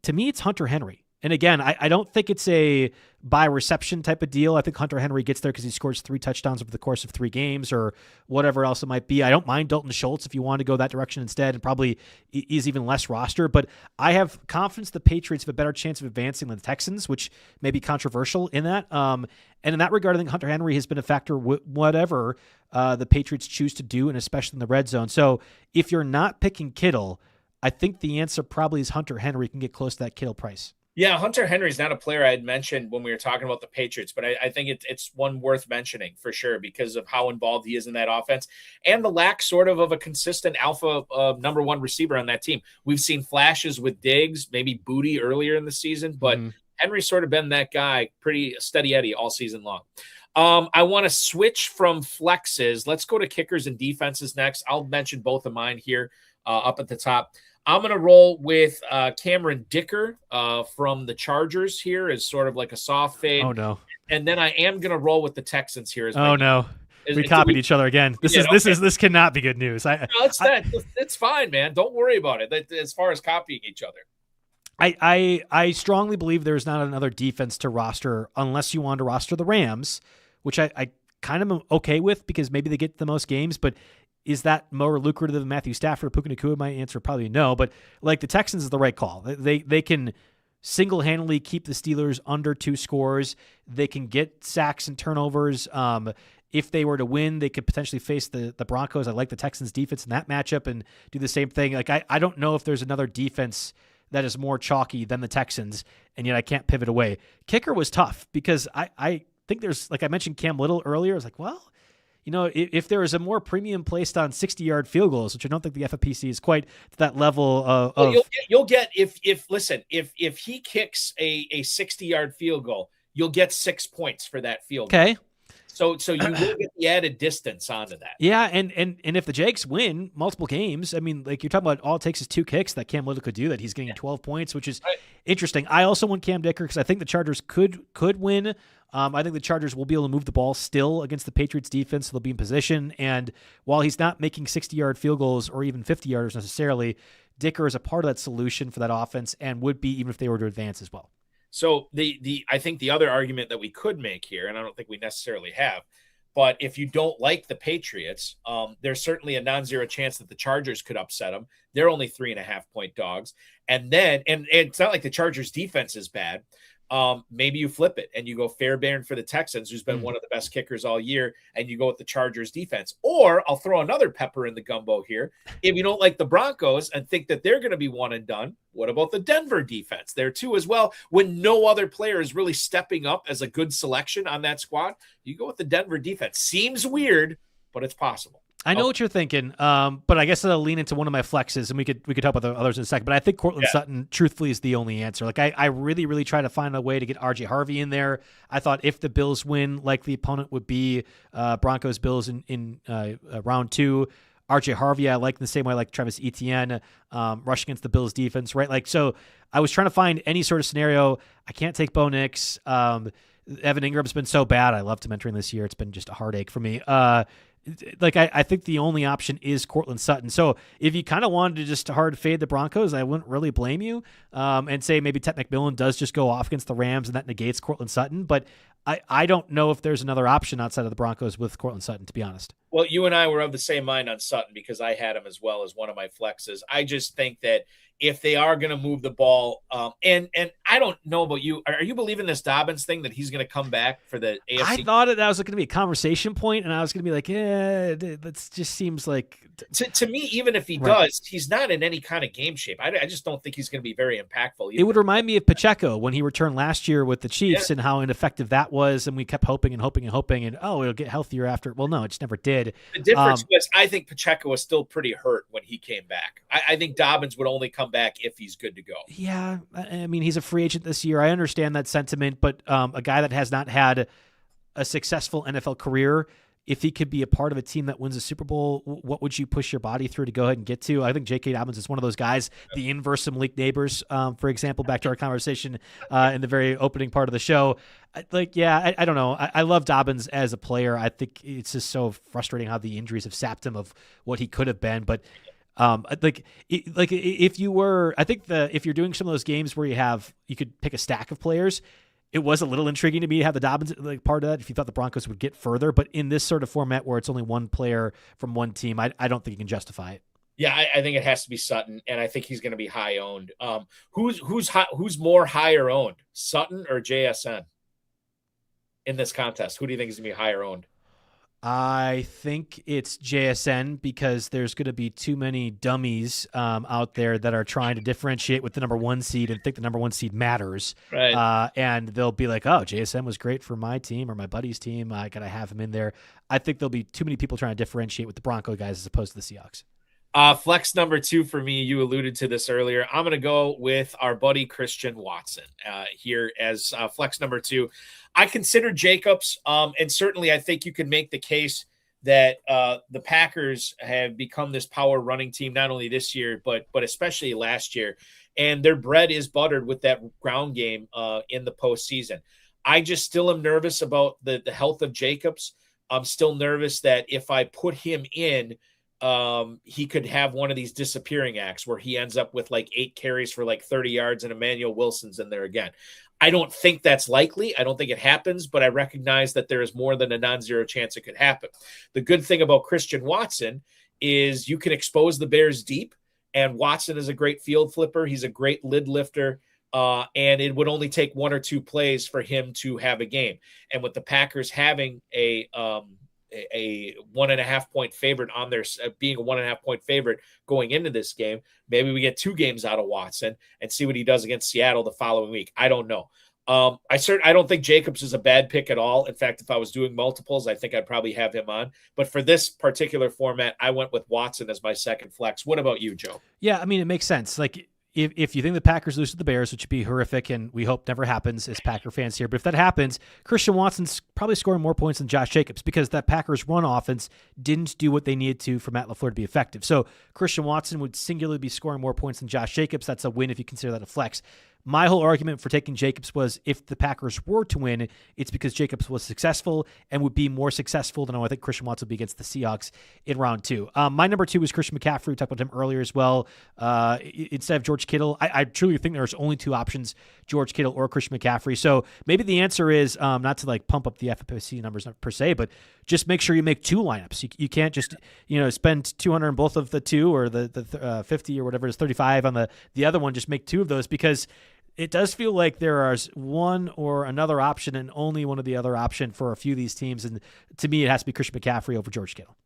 To me, it's Hunter Henry. And again, I don't think it's a by reception type of deal. I think Hunter Henry gets there because he scores 3 touchdowns over the course of 3 games or whatever else it might be. I don't mind Dalton Schultz if you want to go that direction instead, and probably is even less roster. But I have confidence the Patriots have a better chance of advancing than the Texans, which may be controversial in that. And in that regard, I think Hunter Henry has been a factor whatever the Patriots choose to do, and especially in the red zone. So if you're not picking Kittle, I think the answer probably is Hunter Henry can get close to that Kittle price. Yeah, Hunter Henry's not a player I had mentioned when we were talking about the Patriots, but I think it's one worth mentioning for sure because of how involved he is in that offense and the lack sort of a consistent alpha number 1 receiver on that team. We've seen flashes with Diggs, maybe Booty earlier in the season, but Henry's sort of been that guy, pretty steady Eddie all season long. I want to switch from flexes. Let's go to kickers and defenses next. I'll mention both of mine here up at the top. I'm going to roll with Cameron Dicker from the Chargers here as sort of like a soft fade. Oh, no. And then I am going to roll with the Texans here. Oh, no. We copied each other again. This cannot be good news. It's fine, man. Don't worry about it. As far as copying each other. I strongly believe there's not another defense to roster unless you want to roster the Rams, which I kind of am okay with because maybe they get the most games, but is that more lucrative than Matthew Stafford? Puka Nacua? My answer probably no, but like the Texans is the right call. They can single-handedly keep the Steelers under 2 scores. They can get sacks and turnovers. If they were to win, they could potentially face the Broncos. I like the Texans defense in that matchup and do the same thing. Like I don't know if there's another defense that is more chalky than the Texans, and yet I can't pivot away. Kicker was tough because I think there's, like I mentioned Cam Little earlier. I was like, well, you know, if there is a more premium placed on 60-yard field goals, which I don't think the FFPC is quite to that level of. Well, you'll get if he kicks a 60-yard field goal, you'll get 6 points for that field goal. Okay. So you will get the added distance onto that. Yeah, and if the Jags win multiple games, I mean, like you're talking about, all it takes is 2 kicks that Cam Little could do. That he's getting 12 points, which is interesting. I also want Cam Dicker because I think the Chargers could win. I think the Chargers will be able to move the ball still against the Patriots defense. So they'll be in position. And while he's not making 60-yard field goals or even 50-yarders necessarily, Dicker is a part of that solution for that offense and would be even if they were to advance as well. So I think the other argument that we could make here, and I don't think we necessarily have, but if you don't like the Patriots, there's certainly a non-zero chance that the Chargers could upset them. They're only 3.5-point dogs. And then, and it's not like the Chargers defense is bad. Maybe you flip it and you go Fairbairn for the Texans, who's been one of the best kickers all year, and you go with the Chargers defense. Or I'll throw another pepper in the gumbo here. If you don't like the Broncos and think that they're going to be one and done, what about the Denver defense there too as well? When no other player is really stepping up as a good selection on that squad, you go with the Denver defense. Seems weird, but it's possible. I know what you're thinking, but I guess I'll lean into one of my flexes, and we could talk about the others in a second. But I think Cortland Sutton, truthfully, is the only answer. Like I really, really try to find a way to get RJ Harvey in there. I thought if the Bills win, like the opponent would be Broncos Bills in round 2. RJ Harvey, I like in the same way I like Travis Etienne, rush against the Bills defense, right? Like, so I was trying to find any sort of scenario. I can't take Bo Nix. Evan Ingram's been so bad. I loved him entering this year. It's been just a heartache for me. I think the only option is Cortland Sutton. So if you kind of wanted to just hard fade the Broncos, I wouldn't really blame you, and say maybe Ted McMillan does just go off against the Rams and that negates Cortland Sutton. But I don't know if there's another option outside of the Broncos with Cortland Sutton, to be honest. Well, you and I were of the same mind on Sutton because I had him as well as one of my flexes. I just think that if they are going to move the ball, and I don't know about you, are you believing this Dobbins thing that he's going to come back for the AFC? I thought that was going to be a conversation point, and I was going to be like, that just seems like to me, even if he does, he's not in any kind of game shape. I just don't think he's going to be very impactful either. It would remind me of Pacheco when he returned last year with the Chiefs and how ineffective that was, and we kept hoping, and it'll get healthier after. Well, no, it just never did. The difference was I think Pacheco was still pretty hurt when he came back. I think Dobbins would only come back if he's good to go. Yeah, I mean, he's a free agent this year. I understand that sentiment, but a guy that has not had a successful NFL career, if he could be a part of a team that wins a Super Bowl, what would you push your body through to go ahead and get to? I think J.K. Dobbins is one of those guys, the inverse of Malik Nabers, for example, back to our conversation in the very opening part of the show. I don't know. I love Dobbins as a player. I think it's just so frustrating how the injuries have sapped him of what he could have been. But if you're doing some of those games where you could pick a stack of players, it was a little intriguing to me to have the Dobbins part of that if you thought the Broncos would get further. But in this sort of format where it's only one player from one team, I don't think you can justify it. Yeah, I think it has to be Sutton, and I think he's going to be high owned. Who's more higher owned, Sutton or JSN in this contest? Who do you think is going to be higher owned? I think it's JSN because there's going to be too many dummies out there that are trying to differentiate with the number 1 seed and think the number 1 seed matters. Right. And they'll be like, oh, JSN was great for my team or my buddy's team. I got to have him in there. I think there'll be too many people trying to differentiate with the Bronco guys as opposed to the Seahawks. Flex number 2 for me, you alluded to this earlier. I'm going to go with our buddy Christian Watson here as flex number 2. I consider Jacobs, and certainly I think you can make the case that the Packers have become this power running team, not only this year, but especially last year. And their bread is buttered with that ground game in the postseason. I just still am nervous about the health of Jacobs. I'm still nervous that if I put him in, he could have one of these disappearing acts where he ends up with like 8 carries for like 30 yards and Emmanuel Wilson's in there again. I don't think that's likely. I don't think it happens, but I recognize that there is more than a non-zero chance it could happen. The good thing about Christian Watson is you can expose the Bears deep, and Watson is a great field flipper. He's a great lid lifter, and it would only take 1 or 2 plays for him to have a game. And with the Packers having a 1.5 point favorite on their being a 1.5 point favorite going into this game, maybe we get 2 games out of Watson and see what he does against Seattle the following week. I don't know. I don't think Jacobs is a bad pick at all. In fact, if I was doing multiples, I think I'd probably have him on. But for this particular format, I went with Watson as my second flex. What about you, Joe? Yeah, I mean, it makes sense. Like, if you think the Packers lose to the Bears, which would be horrific, and we hope never happens as Packer fans here, but if that happens, Christian Watson's probably scoring more points than Josh Jacobs because that Packers run offense didn't do what they needed to for Matt LaFleur to be effective. So Christian Watson would singularly be scoring more points than Josh Jacobs. That's a win if you consider that a flex. My whole argument for taking Jacobs was if the Packers were to win, it's because Jacobs was successful and would be more successful than I think Christian Watson would be against the Seahawks in round 2. My number 2 is Christian McCaffrey. We talked about him earlier as well. Instead of George Kittle, I truly think there's only 2 options, George Kittle or Christian McCaffrey. So maybe the answer is not to like pump up the FFPC numbers per se, but just make sure you make 2 lineups. You can't just spend 200 on both of the 2 or the 50 or whatever it is, 35 on the other one. Just make 2 of those because it does feel like there is one or another option and only one of the other option for a few of these teams. And to me, it has to be Christian McCaffrey over George Kittle.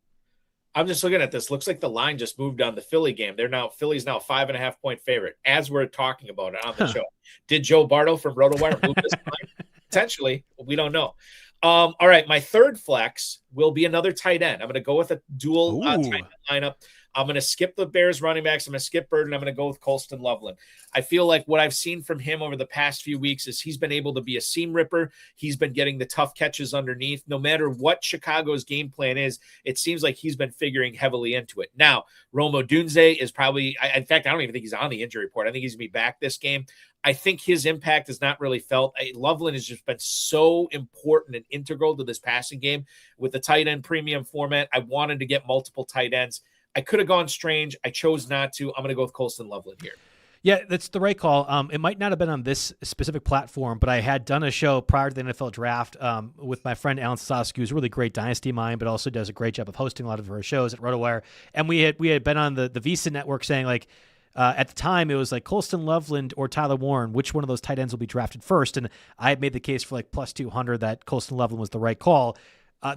I'm just looking at this. Looks like the line just moved on the Philly game. Philly's now 5.5 point favorite as we're talking about it on the show. Did Joe Bartel from RotoWire move this line? Potentially. We don't know. All right. My third flex will be another tight end. I'm going to go with a dual tight end lineup. I'm going to skip the Bears running backs. I'm going to skip Burden. I'm going to go with Colston Loveland. I feel like what I've seen from him over the past few weeks is he's been able to be a seam ripper. He's been getting the tough catches underneath. No matter what Chicago's game plan is, it seems like he's been figuring heavily into it. Now, Rome Odunze is probably, in fact, I don't even think he's on the injury report. I think he's going to be back this game. I think his impact is not really felt. Loveland has just been so important and integral to this passing game. With the tight end premium format, I wanted to get multiple tight ends. I could have gone Strange. I chose not to. I'm going to go with Colston Loveland here. Yeah, that's the right call. It might not have been on this specific platform, but I had done a show prior to the NFL draft with my friend Alan Sosky, who's a really great Dynasty mind, but also does a great job of hosting a lot of her shows at RotoWire. And we had been on the Visa network saying, like, at the time, it was like Colston Loveland or Tyler Warren. Which one of those tight ends will be drafted first? And I had made the case for like plus 200 that Colston Loveland was the right call.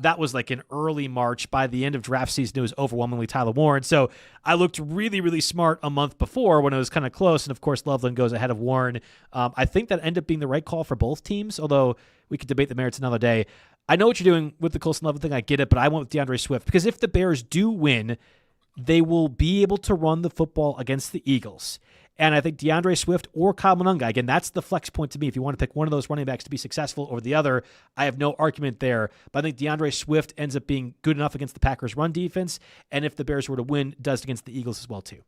That was like in early March. By the end of draft season, it was overwhelmingly Tyler Warren. So I looked really, really smart a month before when it was kind of close. And of course, Loveland goes ahead of Warren. I think that ended up being the right call for both teams, although we could debate the merits another day. I know what you're doing with the Colston Loveland thing. I get it, but I went with DeAndre Swift because if the Bears do win, they will be able to run the football against the Eagles. And I think DeAndre Swift or Kyle Monunga, again, that's the flex point to me. If you want to pick one of those running backs to be successful over the other, I have no argument there. But I think DeAndre Swift ends up being good enough against the Packers' run defense. And if the Bears were to win, does it against the Eagles as well, too.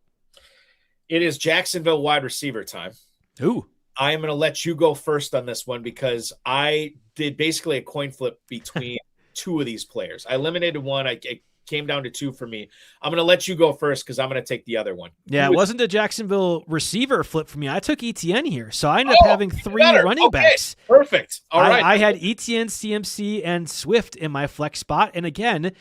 It is Jacksonville wide receiver time. Ooh. I am going to let you go first on this one because I did basically a coin flip between two of these players. I eliminated one. It came down to two for me. I'm going to let you go first because I'm going to take the other one. Yeah, it wasn't a Jacksonville receiver flip for me. I took ETN here, so I ended up having three running backs. Perfect. All right. I had ETN, CMC, and Swift in my flex spot. And again,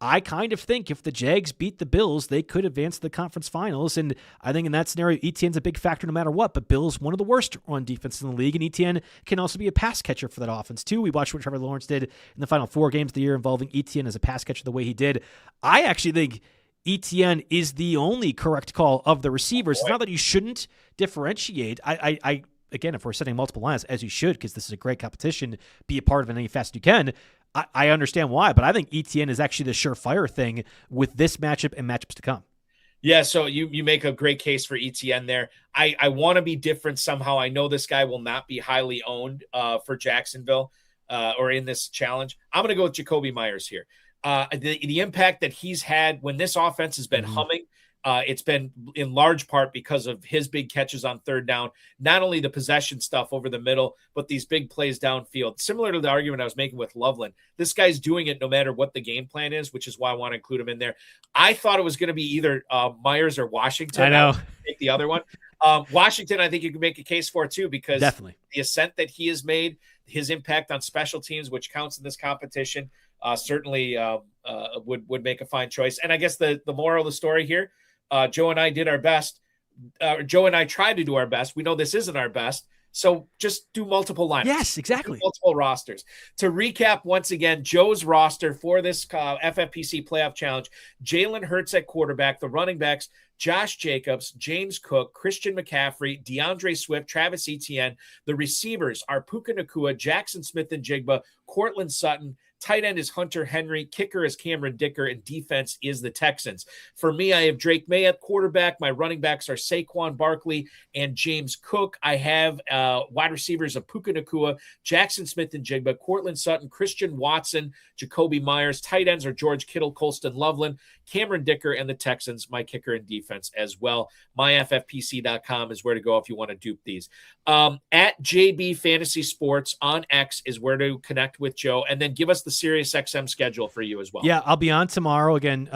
I kind of think if the Jags beat the Bills, they could advance to the conference finals. And I think in that scenario, ETN's a big factor no matter what. But Bills, one of the worst run defenses in the league. And ETN can also be a pass catcher for that offense, too. We watched what Trevor Lawrence did in the final 4 games of the year involving ETN as a pass catcher the way he did. I actually think ETN is the only correct call of the receivers. It's not that you shouldn't differentiate. I again, if we're setting multiple lines, as you should, because this is a great competition, be a part of it any fast you can. I understand why, but I think ETN is actually the surefire thing with this matchup and matchups to come. Yeah, so you make a great case for ETN there. I want to be different somehow. I know this guy will not be highly owned for Jacksonville or in this challenge. I'm going to go with Jakobi Meyers here. The impact that he's had when this offense has been humming, it's been in large part because of his big catches on third down, not only the possession stuff over the middle, but these big plays downfield. Similar to the argument I was making with Loveland, this guy's doing it no matter what the game plan is, which is why I want to include him in there. I thought it was going to be either Myers or Washington. I know. Take the other one. Washington, I think you can make a case for too, because definitely the ascent that he has made, his impact on special teams, which counts in this competition, certainly would make a fine choice. And I guess the moral of the story here, Joe and I did our best. Joe and I tried to do our best. We know this isn't our best. So just do multiple lineups. Yes, exactly. Multiple rosters. To recap once again, Joe's roster for this FFPC Playoff Challenge: Jalen Hurts at quarterback, the running backs, Josh Jacobs, James Cook, Christian McCaffrey, DeAndre Swift, Travis Etienne. The receivers are Puka Nacua, Jackson Smith-Njigba, Cortland Sutton. Tight end is Hunter Henry. Kicker is Cameron Dicker. And defense is the Texans. For me, I have Drake May at quarterback. My running backs are Saquon Barkley and James Cook. I have wide receivers of Puka Nacua, Jackson Smith-Njigba, Cortland Sutton, Christian Watson, Jakobi Meyers. Tight ends are George Kittle, Colston Loveland, Cameron Dicker, and the Texans, my kicker and defense as well. MyFFPC.com is where to go if you want to dupe these. At JB Fantasy Sports on X is where to connect with Joe, and then give us the SiriusXM schedule for you as well. Yeah, I'll be on tomorrow again,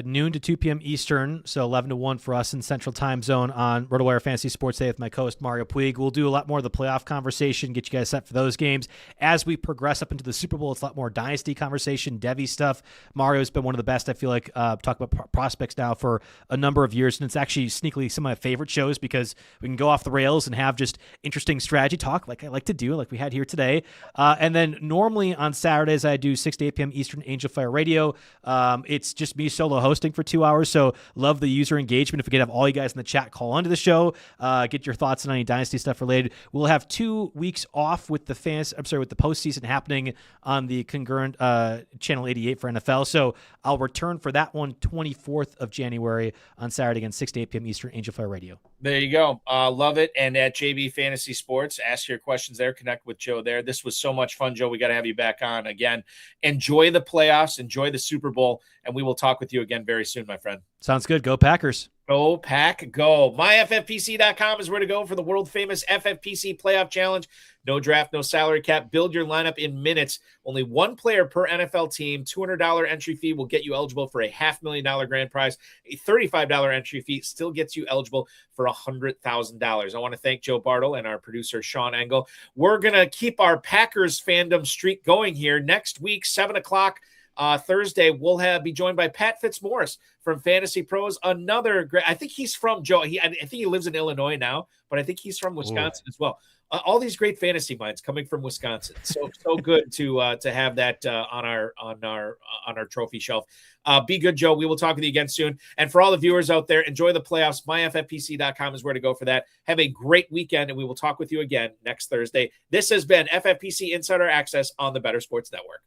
noon to 2 p.m. Eastern, so 11 to 1 for us in Central Time Zone on RotoWire Fantasy Sports Day with my co-host Mario Puig. We'll do a lot more of the playoff conversation, get you guys set for those games. As we progress up into the Super Bowl, it's a lot more dynasty conversation, Devy stuff. Mario's been one of the best, I feel like, talk about prospects now for a number of years, and it's actually sneakily some of my favorite shows because we can go off the rails and have just interesting strategy talk like I like to do, like we had here today. And then normally on Saturdays, I do 6 to 8 p.m. Eastern, Angel Fire Radio. It's just me solo hosting for 2 hours, so love the user engagement. If we could have all you guys in the chat call onto the show, get your thoughts on any dynasty stuff related. We'll have 2 weeks off with the postseason happening on the concurrent channel 88 for NFL. So I'll return for that one 24th of January on Saturday again, 6 to 8 p.m. Eastern, Angel Fire Radio. There you go. Love it. And at JB Fantasy Sports, ask your questions there. Connect with Joe there. This was so much fun, Joe. We got to have you back on again. Enjoy the playoffs. Enjoy the Super Bowl. And we will talk with you again very soon, my friend. Sounds good. Go Packers. Go Pack, go. MyFFPC.com is where to go for the world-famous FFPC Playoff Challenge. No draft, no salary cap. Build your lineup in minutes. Only one player per NFL team. $200 entry fee will get you eligible for a $500,000 grand prize. A $35 entry fee still gets you eligible for $100,000. I want to thank Joe Bartel and our producer, Sean Engel. We're going to keep our Packers fandom streak going here. Next week, 7 o'clock, Thursday, we'll be joined by Pat Fitzmaurice from Fantasy Pros. Another great, I think he's from Joe. I think he lives in Illinois now, but I think he's from Wisconsin as well. All these great fantasy minds coming from Wisconsin. So good to have that on our trophy shelf. Be good, Joe. We will talk with you again soon. And for all the viewers out there, enjoy the playoffs. MyFFPC.com is where to go for that. Have a great weekend, and we will talk with you again next Thursday. This has been FFPC Insider Access on the Better Sports Network.